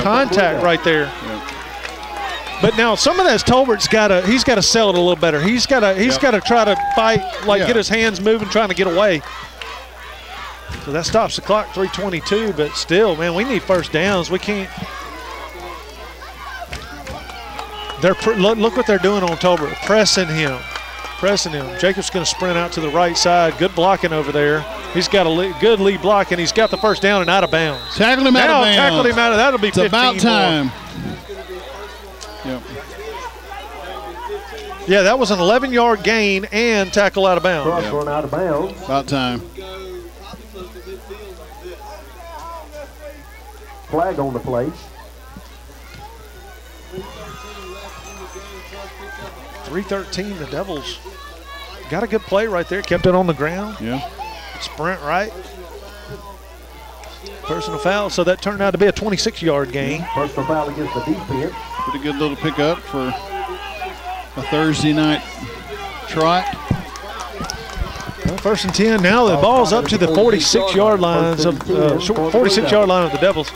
contact right there. But now some of that's Tolbert's he's got to sell it a little better. He's got to try to fight, get his hands moving, trying to get away. So that stops the clock, 3:22. But still, man, we need first downs. We can't. Look what they're doing on Tolbert, pressing him. Jacob's going to sprint out to the right side. Good blocking over there. He's got a good lead block, and he's got the first down and out of bounds.
Tackle him out of bounds.
Tackle him out of. That'll be 15
about time.
More. Yep. Yeah, that was an 11-yard gain and tackle out of bounds.
Cross run out of bounds.
About time.
Flag on the play.
3:13, the Devils got a good play right there. Kept it on the ground.
Yeah.
Sprint right. Personal foul, so that turned out to be a 26-yard gain.
Personal foul against the defense.
Pretty good little pickup for a Thursday night trot.
Well, 1st and 10. Now the ball's up to the 46-yard lines of 46-yard line of the Devils.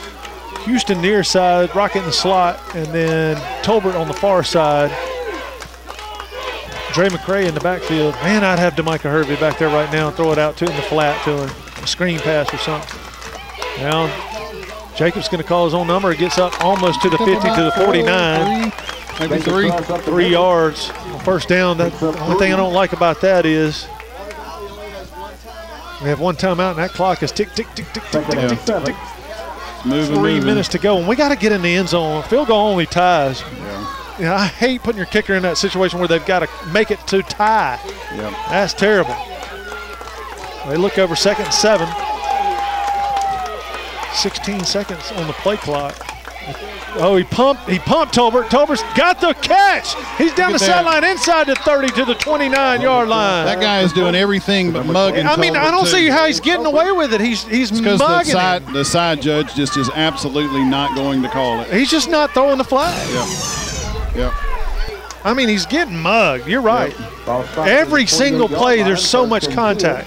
Houston near side, Rocket in the slot, and then Tolbert on the far side. Dre McCray in the backfield. Man, I'd have DeMicah Hervey back there right now and throw it out to him in the flat to him. A screen pass or something. Now, Jacob's going to call his own number. It gets up almost to the 50 to the 49.
Maybe 3.
3 yards. First down. The only thing I don't like about that is we have one timeout, and that clock is tick, tick, tick, tick, tick, tick, tick, tick, tick.
Moving,
3 minutes to go, and we got to get in the end zone. Field goal only ties. You know, I hate putting your kicker in that situation where they've got to make it to tie. That's terrible. They look over 2nd and 7. 16 seconds on the play clock. Oh, he pumped Tolbert. Tolbert's got the catch. He's down the sideline inside the 30 to the 29-yard line.
That guy is doing everything but mugging.
I mean, I don't see how he's getting away with it. He's mugging it.
The side judge just is absolutely not going to call it.
He's just not throwing the flag.
Yep.
I mean, he's getting mugged. You're right. Yep. Every single play, there's so much contact.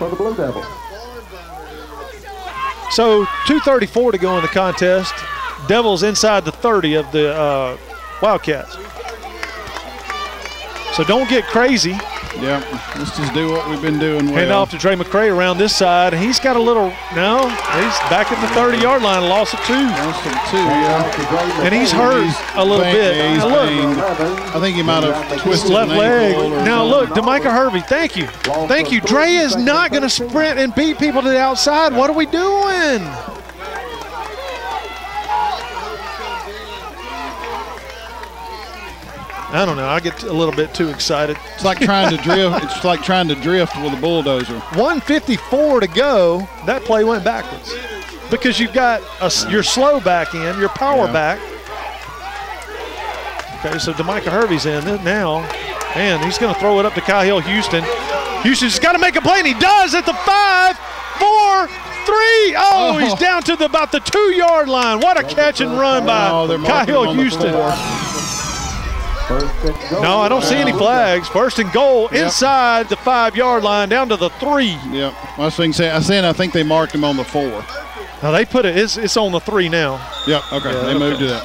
So 2:34 to go in the contest. Devils inside the 30 of the Wildcats. So don't get crazy.
Yeah, let's just do what we've been doing.
Hand off to Dre McCray around this side. He's got a little, he's back at the 30-yard line, loss of 2. And he's hurt a little bit.
Yeah,
now look,
I think he might have twisted
left leg. Now
something.
look, DeMicah Hervey, thank you. Thank you. Dre is not going to sprint and beat people to the outside. What are we doing? I don't know. I get a little bit too excited.
It's like trying to drift. It's like trying to drift with a bulldozer.
1:54 to go. That play went backwards because you've got your slow back in, your power back. Okay, so DeMicah Hervey's in now, and he's going to throw it up to Kyle Houston. Houston's got to make a play, and he does at the 5, 4, 3. Oh, he's down to about the 2-yard line. What a catch and run by Kyle Houston. No, I don't see any flags. First and goal inside the 5-yard line, down to the 3.
Yep. I think they marked him on the 4.
Now they put it. It's on the 3 now.
Yep. Okay. They moved it up.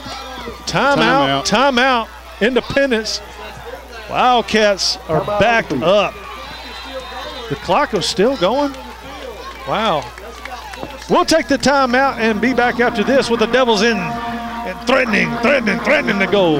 Timeout. Independence. Wildcats are backed up. The clock is still going. Wow. We'll take the timeout and be back after this with the Devils in and threatening to go.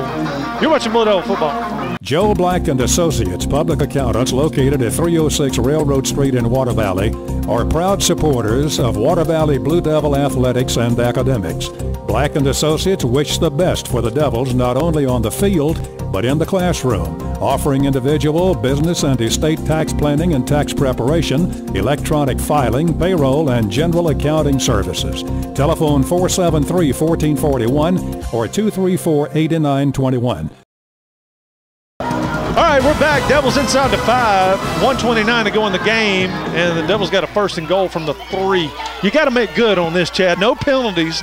You're watching Blue Devil football.
Joe Black and Associates Public Accountants, located at 306 Railroad Street in Water Valley, are proud supporters of Water Valley Blue Devil athletics and academics. Black and Associates wish the best for the Devils not only on the field, but in the classroom, offering individual, business, and estate tax planning and tax preparation, electronic filing, payroll, and general accounting services. Telephone 473-1441 or 234-8921.
All right, we're back. Devils inside the 5, 1:29 to go in the game, and the Devils got a first and goal from the 3. You got to make good on this, Chad. No penalties.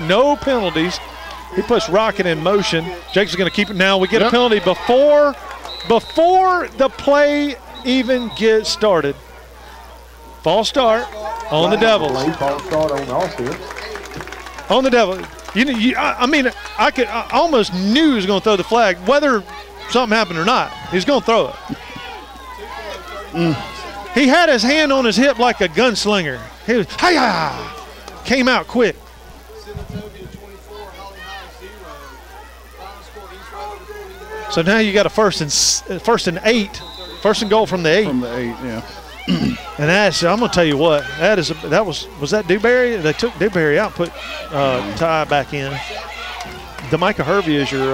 He puts Rocket in motion. Jake's going to keep it now. We get a penalty before the play even gets started. False start on the Devils. On the Devils. I almost knew he was going to throw the flag, whether something happened or not. He's going to throw it. He had his hand on his hip like a gunslinger. He was, hi-ya! Came out quick. So now you got a first and 8, first and goal from the 8.
From the 8, yeah.
And that's, I'm gonna tell you what, was that Dewberry? They took Dewberry out, put Ty back in. DeMicah Hervey is your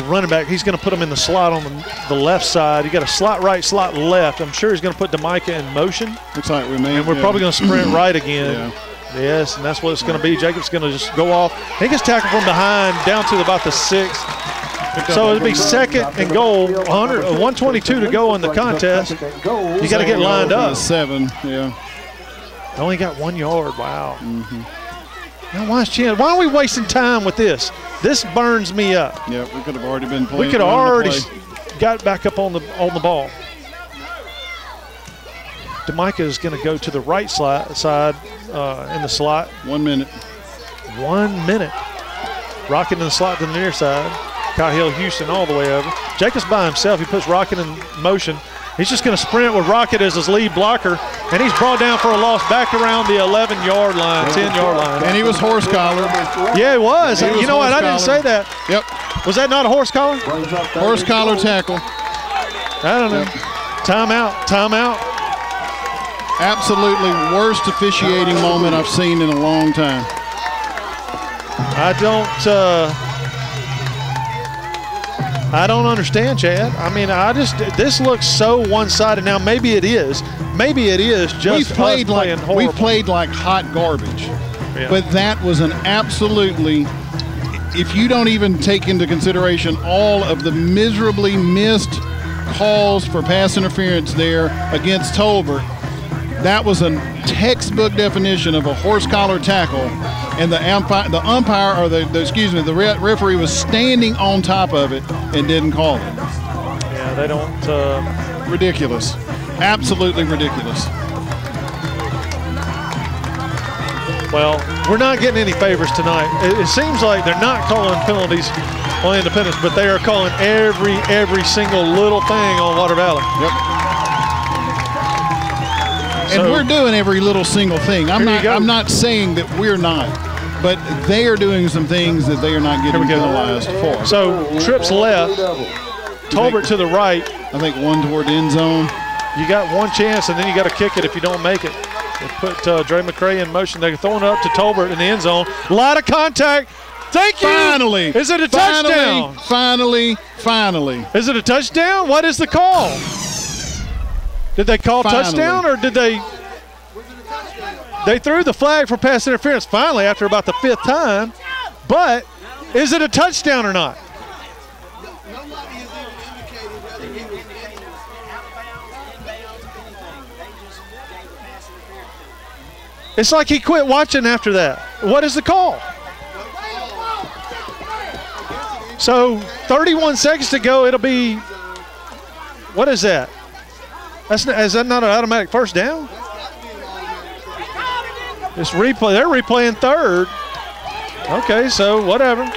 running back. He's gonna put him in the slot on the left side. You got a slot right, slot left. I'm sure he's gonna put DeMicah in motion.
Looks like we may.
And we're probably gonna sprint right again. Yeah. Yes, and that's what it's gonna be. Jacob's gonna just go off. He gets tackled from behind down to about the 6. So it'll be second and goal, 122 to go in the contest. You got to get lined up.
7, yeah.
Only got 1 yard, wow. Now why are we wasting time with this? This burns me up.
Yeah, we could have already been playing.
We could have already got back up on the ball. DeMicah is going to go to the right side in the slot.
1 minute.
1 minute. Rocket in the slot to the near side. Kyle Houston all the way over. Jacobs by himself. He puts Rocket in motion. He's just going to sprint with Rocket as his lead blocker, and he's brought down for a loss back around the 11-yard line, 10-yard line.
And he was horse collar.
Yeah, he was. You know what? I didn't say that.
Yep.
Was that not a horse collar?
Horse collar tackle.
I don't know. Yep. Timeout.
Absolutely worst officiating moment I've seen in a long time.
I don't understand, Chad. I mean, this looks so one-sided. Now, maybe it is. Just
we played like hot garbage. Yeah. But that was an absolutely, if you don't even take into consideration all of the miserably missed calls for pass interference there against Tolbert, that was a textbook definition of a horse collar tackle, and the referee was standing on top of it and didn't call it.
Yeah, they don't.
Ridiculous, absolutely ridiculous.
Well, we're not getting any favors tonight. It seems like they're not calling penalties on Independence, but they are calling every single little thing on Water Valley.
Yep. And we're doing every little single thing. I'm not saying that we're not, but they are doing some things that they are not getting penalized for.
So trips left, Tolbert to the right.
I think one toward the end zone.
You got one chance, and then you got to kick it if you don't make it. They put Dre McCray in motion. They're throwing it up to Tolbert in the end zone. A lot of contact. Thank you.
Finally.
Is it a touchdown?
Finally.
Is it a touchdown? What is the call? Did they call touchdown, or did they threw the flag for pass interference finally after about the 5th time, but is it a touchdown or not? It's like he quit watching after that. What is the call? So 31 seconds to go. It'll be, what is that? Is that not an automatic first down? It's replay. They're replaying third. Okay, so whatever.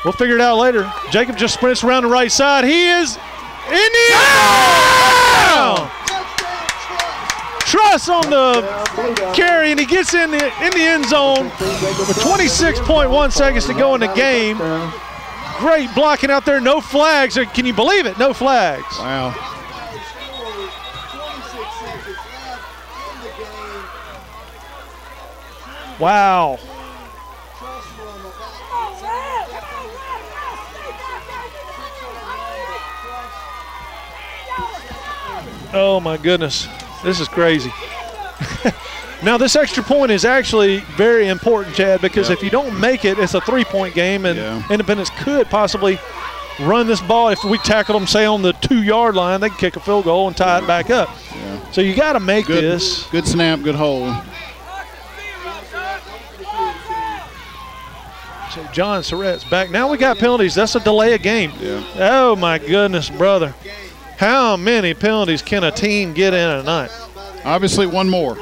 We'll figure it out later. Jacob just sprints around the right side. He is in the end zone. Truss on the carry, and he gets in the end zone with 26.1 seconds to go in the game. Great blocking out there. No flags. Can you believe it? No flags.
Wow.
Wow. Oh, my goodness. This is crazy. Now, this extra point is actually very important, Chad, because if you don't make it, it's a 3-point game, and Independence could possibly run this ball. If we tackle them, say, on the 2-yard line, they can kick a field goal and tie it back up. Yeah. So you got to make this.
Good snap, good hold.
So John Surratt's back. Now we got penalties. That's a delay of game.
Yeah.
Oh, my goodness, brother. How many penalties can a team get in a night?
Obviously, one more.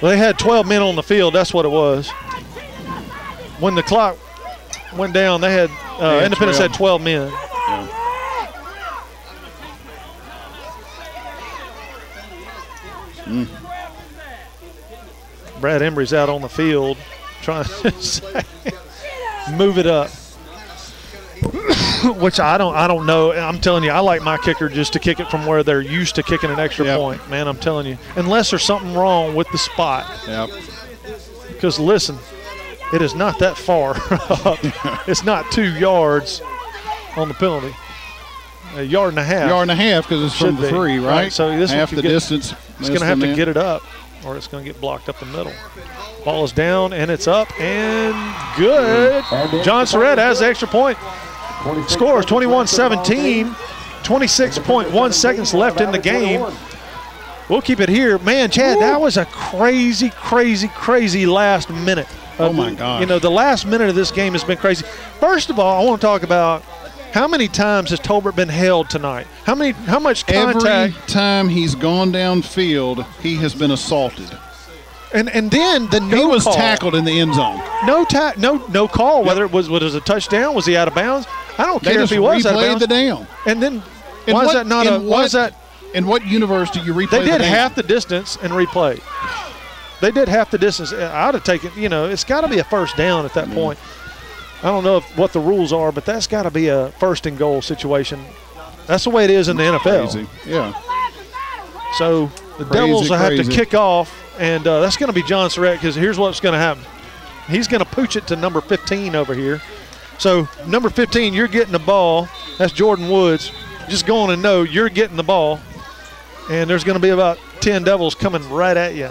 Well, they had 12 men on the field. That's what it was. When the clock went down, they had Independence had 12 men.
Yeah.
Brad Embry's out on the field trying to move it up. Which I don't know. I'm telling you, I like my kicker just to kick it from where they're used to kicking an extra point. Man, I'm telling you. Unless there's something wrong with the spot.
Yep.
Because listen, it is not that far up. It's not 2 yards on the penalty. A yard and a half.
Yard and a half because it's from the 3, right?
So this
half the distance.
It's going to have to get it up, or it's going to get blocked up the middle. Ball is down, and it's up, and good. John Surratt has the extra point. Scores 21-17, 26.1 seconds left in the game. We'll keep it here. Man, Chad, that was a crazy, crazy, crazy last minute.
Oh, my gosh.
You know, the last minute of this game has been crazy. First of all, I want to talk about how many times has Tolbert been held tonight? How much contact?
Every time he's gone downfield, he has been assaulted.
And then the
he was tackled in the end zone.
No call. Whether it was a touchdown, was he out of bounds? I don't care if he was out of bounds.
They just replayed the down.
And then why is that not a? Why is that?
In what universe do you replay?
They did half the distance and replay. They did half the distance. I would have taken. You know, it's got to be a first down at that point. I don't know what the rules are, but that's got to be a first and goal situation. That's the way it is in the NFL.
Crazy. Yeah.
So the Devils will have to kick off. And that's going to be John Surratt, because here's what's going to happen. He's going to pooch it to number 15 over here. So number 15, you're getting the ball. That's Jordan Woods. Just going to know you're getting the ball. And there's going to be about 10 Devils coming right at you.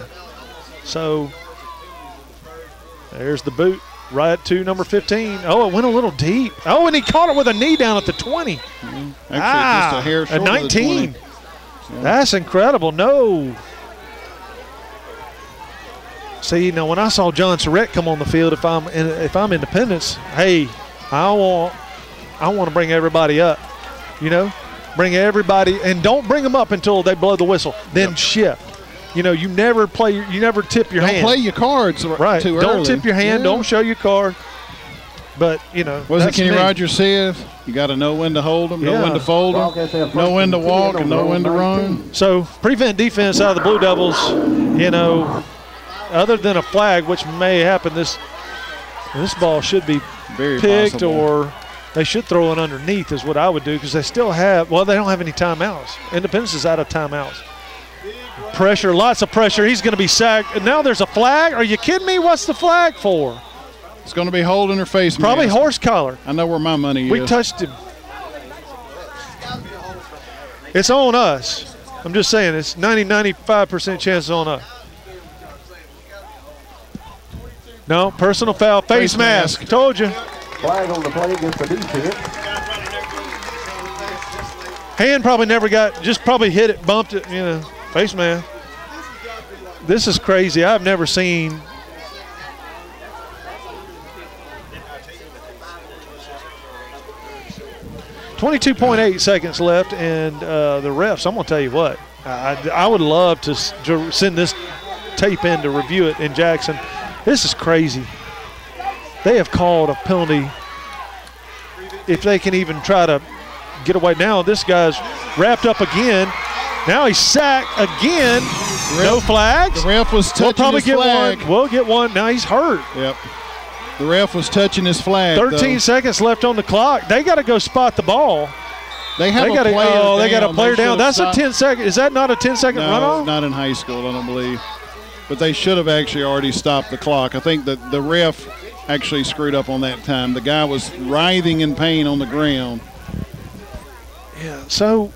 So there's the boot right to number 15. Oh, it went a little deep. Oh, and he caught it with a knee down at the 20.
Actually, just a hair short
a 19.
Of the 20. Yeah.
That's incredible. No. See, now when I saw John Surratt come on the field, if I'm Independence, hey, I want to bring everybody up. You know, bring everybody, and don't bring them up until they blow the whistle. Then shift. You know, you never tip your hand.
Don't play your cards
right.
Too
don't
early.
Tip your hand. Yeah. Don't show your card. But you know,
was it Kenny Rogers said? You got to know when to hold them, know when to fold them, know when to walk, and know when to run.
So prevent defense out of the Blue Devils. You know. Other than a flag, which may happen, this ball should be
very
picked
possible.
Or they should throw it underneath is what I would do, because they still have, well, they don't have any timeouts. Independence is out of timeouts. Pressure, lots of pressure. He's going to be sacked. And now there's a flag. Are you kidding me? What's the flag for?
It's going to be holding her face mask.
Probably horse collar.
I know where my money is.
We touched him. It's on us. I'm just saying, it's 95% chance on us. No, personal foul, face mask. Told you.
Flag on the play against the defense.
Hand probably never got, just probably hit it, bumped it, you know, face man. This is crazy. I've never seen. .8 seconds left, and the refs, I'm going to tell you what, I would love to send this tape in to review it in Jackson. This is crazy. They have called a penalty if they can even try to get away. Now this guy's wrapped up again. Now he's sacked again. No flags.
The ref was touching his flag.
We'll get one. Now he's hurt.
Yep. The ref was touching his flag.
13 seconds left on the clock. They got to go spot the ball.
They have a player down.
They got a player down. That's a 10-second. Is that not a 10-second runoff?
Not in high school, I don't believe. But they should have actually already stopped the clock. I think that the ref actually screwed up on that time. The guy was writhing in pain on the ground.
Yeah, so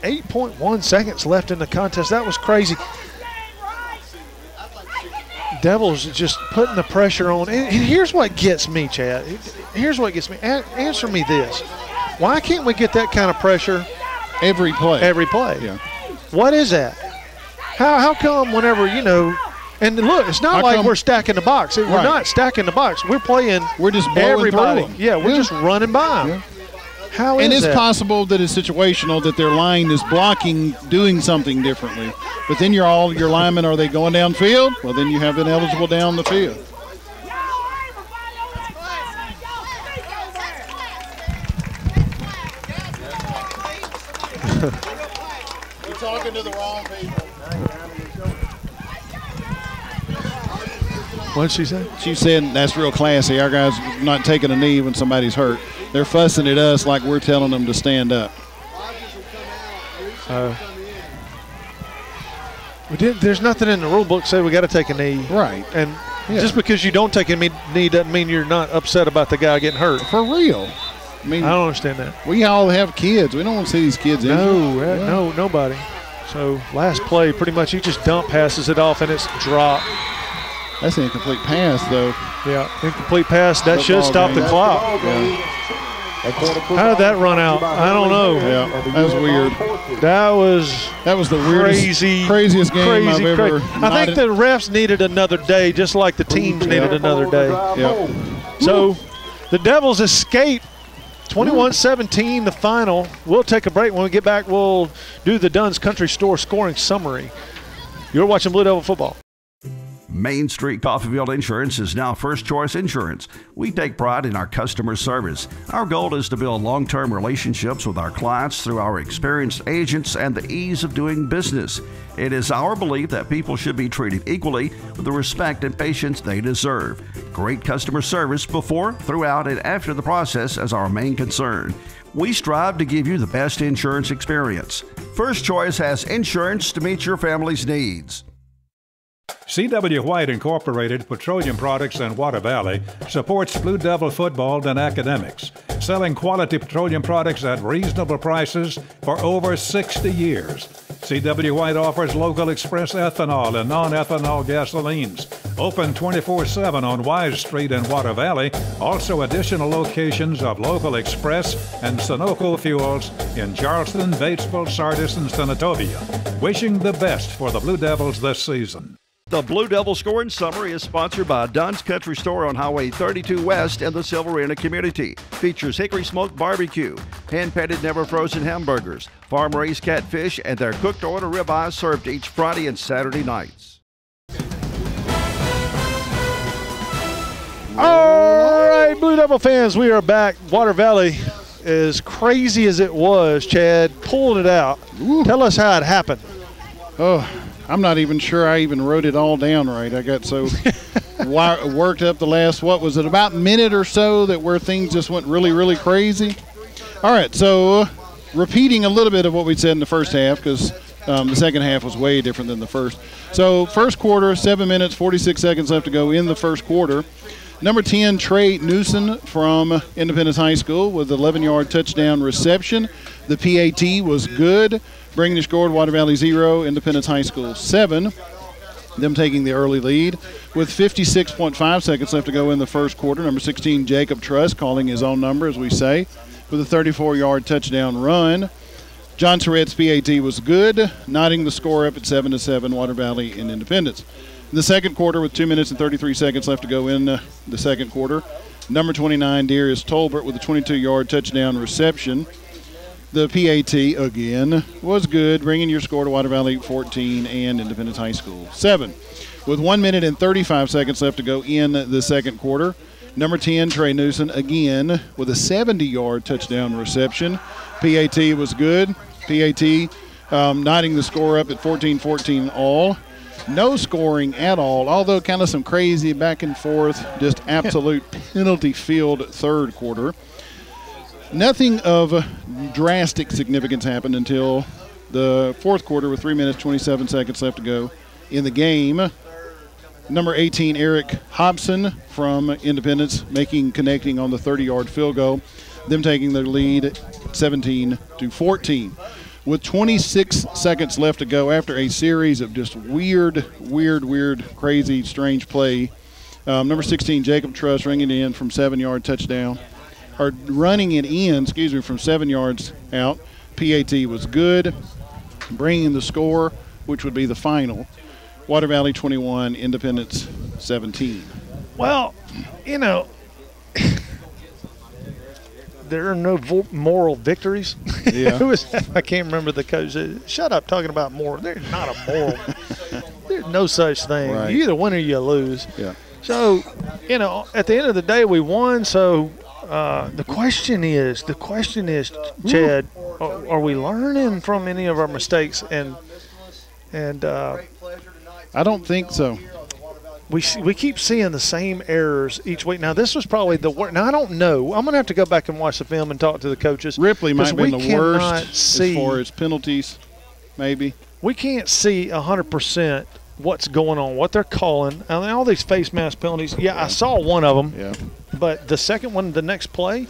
8.1 seconds left in the contest. That was crazy. Devils just putting the pressure on. And here's what gets me, Chad. Here's what gets me. Answer me this. Why can't we get that kind of pressure
every play?
Every play.
Yeah.
What is that? How come whenever, you know, and look, it's not like we're stacking the box. We're not stacking the box. We're playing.
We're just blowing
everybody.
Through them.
Yeah, we're just running by them.
Yeah.
How is
and it's
that?
possible that it's situational, that their line is blocking, doing something differently. But then your linemen, are they going downfield? Well, then you have been eligible down the field. You're talking to the wrong people.
What did she say?
She said that's real classy. Our guys not taking a knee when somebody's hurt. They're fussing at us like we're telling them to stand up.
There's nothing in the rule book say we got to take a knee.
Right.
And just because you don't take a knee doesn't mean you're not upset about the guy getting hurt.
For real. I mean,
I don't understand that.
We all have kids. We don't want to see these kids injured.
No, nobody. So last play, pretty much he just passes it off, and it's dropped.
That's an incomplete pass, though.
Yeah, incomplete pass. That should stop the clock.
Yeah.
How did that run out? I don't know.
Yeah, that was weird.
That was the
craziest game I've ever.
I think the refs needed another day, just like the teams needed another day.
Yep.
So the Devils escape 21-17, the final. We'll take a break. When we get back, we'll do the Dunn's Country Store scoring summary. You're watching Blue Devil football.
Main Street Coffeyville Insurance is now First Choice Insurance. We take pride in our customer service. Our goal is to build long-term relationships with our clients through our experienced agents and the ease of doing business. It is our belief that people should be treated equally with the respect and patience they deserve. Great customer service before, throughout, and after the process is our main concern. We strive to give you the best insurance experience. First Choice has insurance to meet your family's needs.
C.W. White Incorporated, Petroleum Products in Water Valley, supports Blue Devil football and academics, selling quality petroleum products at reasonable prices for over 60 years. C.W. White offers local express ethanol and non-ethanol gasolines. Open 24/7 on Wise Street in Water Valley. Also additional locations of local express and Sunoco fuels in Charleston, Batesville, Sardis, and Senatobia. Wishing the best for the Blue Devils this season.
The Blue Devil Scoring Summary is sponsored by Dunn's Country Store on Highway 32 West in the Silverina community. Features hickory smoked barbecue, hand-patted never frozen hamburgers, farm-raised catfish, and their cooked-to-order ribeyes served each Friday and Saturday nights.
All right, Blue Devil fans, we are back. Water Valley, as crazy as it was, Chad, pulling it out. Ooh. Tell us how it happened.
Oh, I'm not even sure I even wrote it all down right. I got so worked up the last, what was it, about a minute or so that where things just went really, really crazy. All right, so repeating a little bit of what we said in the first half, because the second half was way different than the first. So first quarter, 7 minutes, 46 seconds left to go in the first quarter. Number 10, Trey Newsom from Independence High School with 11-yard touchdown reception. The PAT was good, bringing the score to Water Valley 0, Independence High School 7. Them taking the early lead with 56.5 seconds left to go in the first quarter. Number 16, Jacob Truss, calling his own number, as we say, with a 34-yard touchdown run. John Surratt's PAT was good, knotting the score up at 7-7, Water Valley and Independence. In the second quarter, with 2 minutes and 33 seconds left to go in the second quarter, number 29, Darius Tolbert, with a 22-yard touchdown reception. The PAT, again, was good, bringing your score to Water Valley 14 and Independence High School 7. With 1 minute and 35 seconds left to go in the second quarter, number 10, Trey Newsom, again, with a 70-yard touchdown reception. PAT was good. PAT knotting the score up at 14-14 all. No scoring at all, although kind of some crazy back and forth, just absolute penalty field third quarter. Nothing of drastic significance happened until the fourth quarter with 3 minutes, 27 seconds left to go in the game. Number 18, Eric Hobson from Independence, connecting on the 30-yard field goal, them taking their lead 17-14. With 26 seconds left to go after a series of just weird, crazy, strange play, number 16, Jacob Truss, running it in from 7-yard touchdown, or running it in, from 7 yards out. PAT was good, bringing the score, which would be the final. Water Valley 21, Independence 17.
Well, there are no moral victories.
Yeah.
I can't remember the coach. Shut up talking about moral. There's not a moral. There's no such thing.
Right.
You either win or you lose.
Yeah.
So, at the end of the day, we won. So the question is, Chad, are we learning from any of our mistakes? And
I don't think so.
We keep seeing the same errors each week. Now, this was probably the worst. Now, I don't know. I'm going to have to go back and watch the film and talk to the coaches.
Ripley might have been the worst
as
far as penalties, maybe.
We can't see 100% what's going on, what they're calling. I mean, all these face mask penalties. Yeah, I saw one of them.
Yeah.
But the second one, the next play,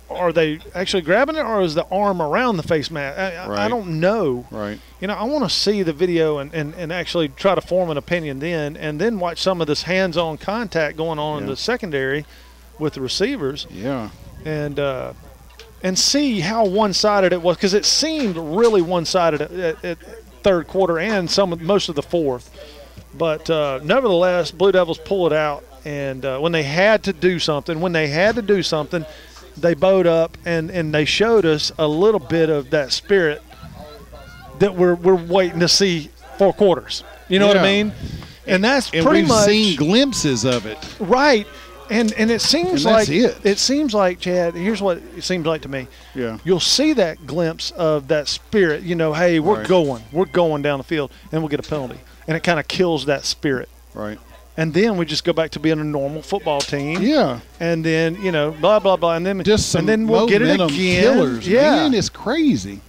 are they actually grabbing it, or is the arm around the face mask? I don't know.
Right.
I want to see the video and actually try to form an opinion then, and then watch some of this hands-on contact going on in the secondary with the receivers.
Yeah.
And see how one-sided it was, because it seemed really one-sided at third quarter and most of the fourth. But nevertheless, Blue Devils pull it out, and when they had to do something, they bowed up and they showed us a little bit of that spirit that we're waiting to see 4 quarters. You know what I mean? And that's pretty much.
We've seen glimpses of it.
Right. And it seems like
it
seems like, Chad, here's what it seems like to me.
Yeah.
You'll see that glimpse of that spirit, hey, we're going down the field, and we'll get a penalty. And it kind of kills that spirit.
Right.
And then we just go back to being a normal football team.
Yeah.
And then, blah, blah, blah. And then we'll get it again.
Killers.
Yeah.
Man, it's crazy.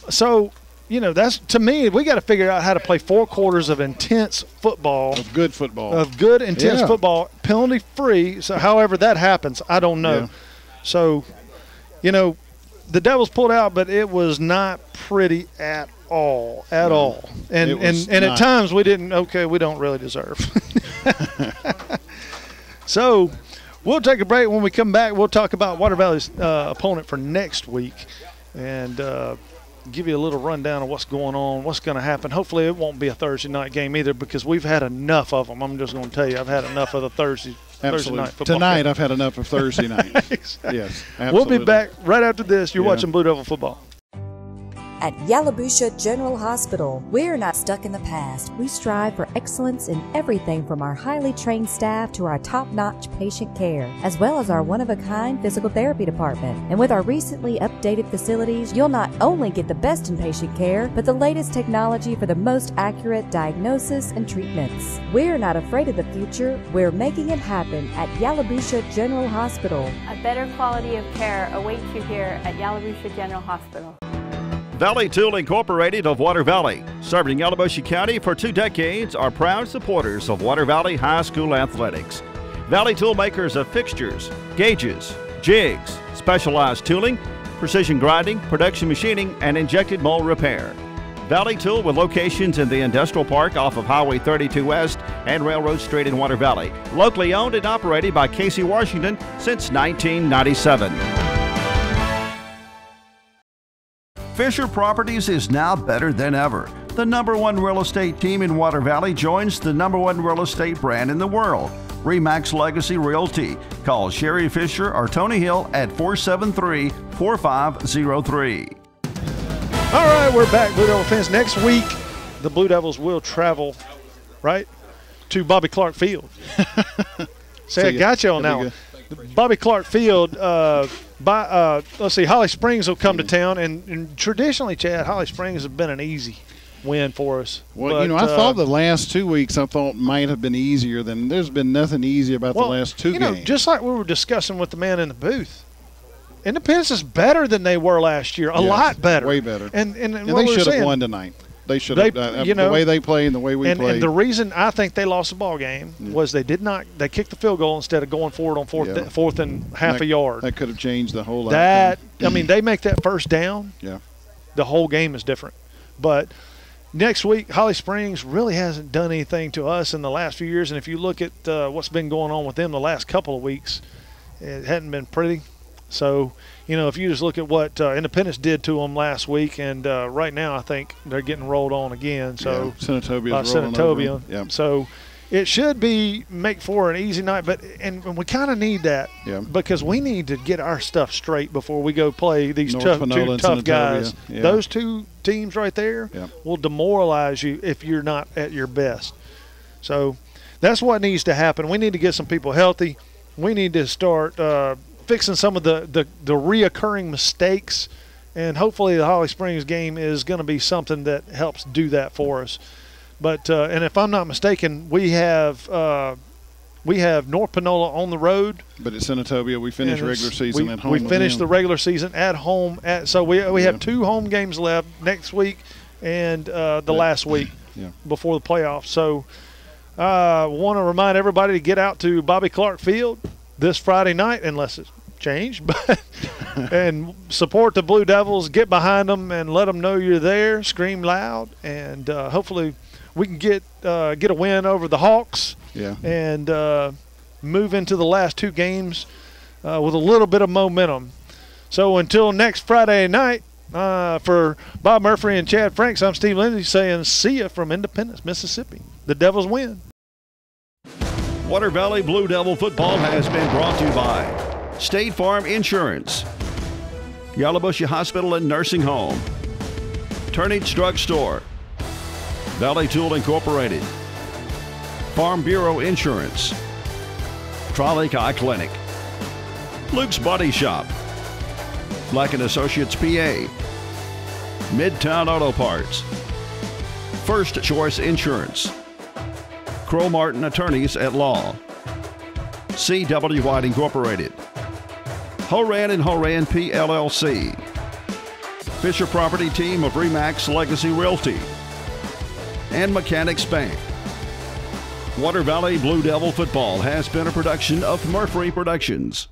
So, that's, to me, we got to figure out how to play 4 quarters of intense football.
Of good football.
Of good, intense football, penalty-free. So, however that happens, I don't know.
Yeah.
So, the Devils pulled out, but it was not pretty at all. And at times we don't really deserve. So we'll take a break. When we come back, we'll talk about Water Valley's opponent for next week and give you a little rundown of what's going on, what's going to happen. Hopefully it won't be a Thursday night game either, because we've had enough of them. I'm just going to tell you, I've had enough of the Thursday night football.
Tonight I've had enough of Thursday night.
Exactly.
Yes, absolutely.
We'll be back right after this. You're watching Blue Devil Football.
At Yalobusha General Hospital, we're not stuck in the past. We strive for excellence in everything from our highly trained staff to our top-notch patient care, as well as our one-of-a-kind physical therapy department. And with our recently updated facilities, you'll not only get the best in patient care, but the latest technology for the most accurate diagnosis and treatments. We're not afraid of the future. We're making it happen at Yalobusha General Hospital.
A better quality of care awaits you here at Yalobusha General Hospital.
Valley Tool Incorporated of Water Valley, serving Yalobusha County for 2 decades, are proud supporters of Water Valley High School athletics. Valley Tool makers of fixtures, gauges, jigs, specialized tooling, precision grinding, production machining, and injected mold repair. Valley Tool with locations in the Industrial Park off of Highway 32 West and Railroad Street in Water Valley. Locally owned and operated by Casey Washington since 1997. Fisher Properties is now better than ever. The #1 real estate team in Water Valley joins the #1 real estate brand in the world, RE/MAX Legacy Realty. Call Sherry Fisher or Tony Hill at 473-4503.
All right, we're back, Blue Devil fans. Next week, the Blue Devils will travel, right, to Bobby Clark Field. I got you on that one. Bobby Clark Field, let's see, Holly Springs will come to town, and traditionally, Chad, Holly Springs has been an easy win for us.
Well,
but,
I thought the last 2 weeks might have been easier than. There's been nothing easy about the last two games.
Just like we were discussing with the man in the booth, Independence is better than they were last year, a lot better.
Way better.
And
they should have won tonight. They should have, the way they play and the way we play.
And the reason I think they lost the ball game was they kicked the field goal instead of going forward on fourth and half a yard.
That could have changed the whole
outcome. They make that first down.
Yeah.
The whole game is different. But next week, Holly Springs really hasn't done anything to us in the last few years. And if you look at what's been going on with them the last couple of weeks, it hadn't been pretty. So, if you just look at what Independence did to them last week, and right now I think they're getting rolled on again. So
Senatobia rolling over.
Yeah. So it should make for an easy night, and we kind of need that because we need to get our stuff straight before we go play these two tough guys.
Yeah.
Those two teams right there will demoralize you if you're not at your best. So that's what needs to happen. We need to get some people healthy. We need to start fixing some of the reoccurring mistakes, and hopefully the Holly Springs game is going to be something that helps do that for us. But and if I'm not mistaken, we have North Panola on the road.
But at Senatobia, we finished regular season at home.
We finished the regular season at home. So we have 2 home games left next week and the last week before the playoffs. So I want to remind everybody to get out to Bobby Clark Field this Friday night, unless it's changed, and support the Blue Devils. Get behind them and let them know you're there. Scream loud, and hopefully we can get a win over the Hawks. And move into the last 2 games with a little bit of momentum. So until next Friday night, for Bob Murphy and Chad Franks, I'm Steve Lindsay saying see ya from Independence, Mississippi. The Devils win.
Water Valley Blue Devil football has been brought to you by State Farm Insurance, Yalobusha Hospital and Nursing Home, Turnage Drug Store, Valley Tool Incorporated, Farm Bureau Insurance, Tri-Lake Eye Clinic, Luke's Body Shop, Black & Associates PA, Midtown Auto Parts, First Choice Insurance, Crow Martin Attorneys at Law, C.W. White Incorporated, Horan & Horan PLLC, Fisher Property Team of RE/MAX Legacy Realty, and Mechanics Bank. Water Valley Blue Devil football has been a production of Murphy Productions.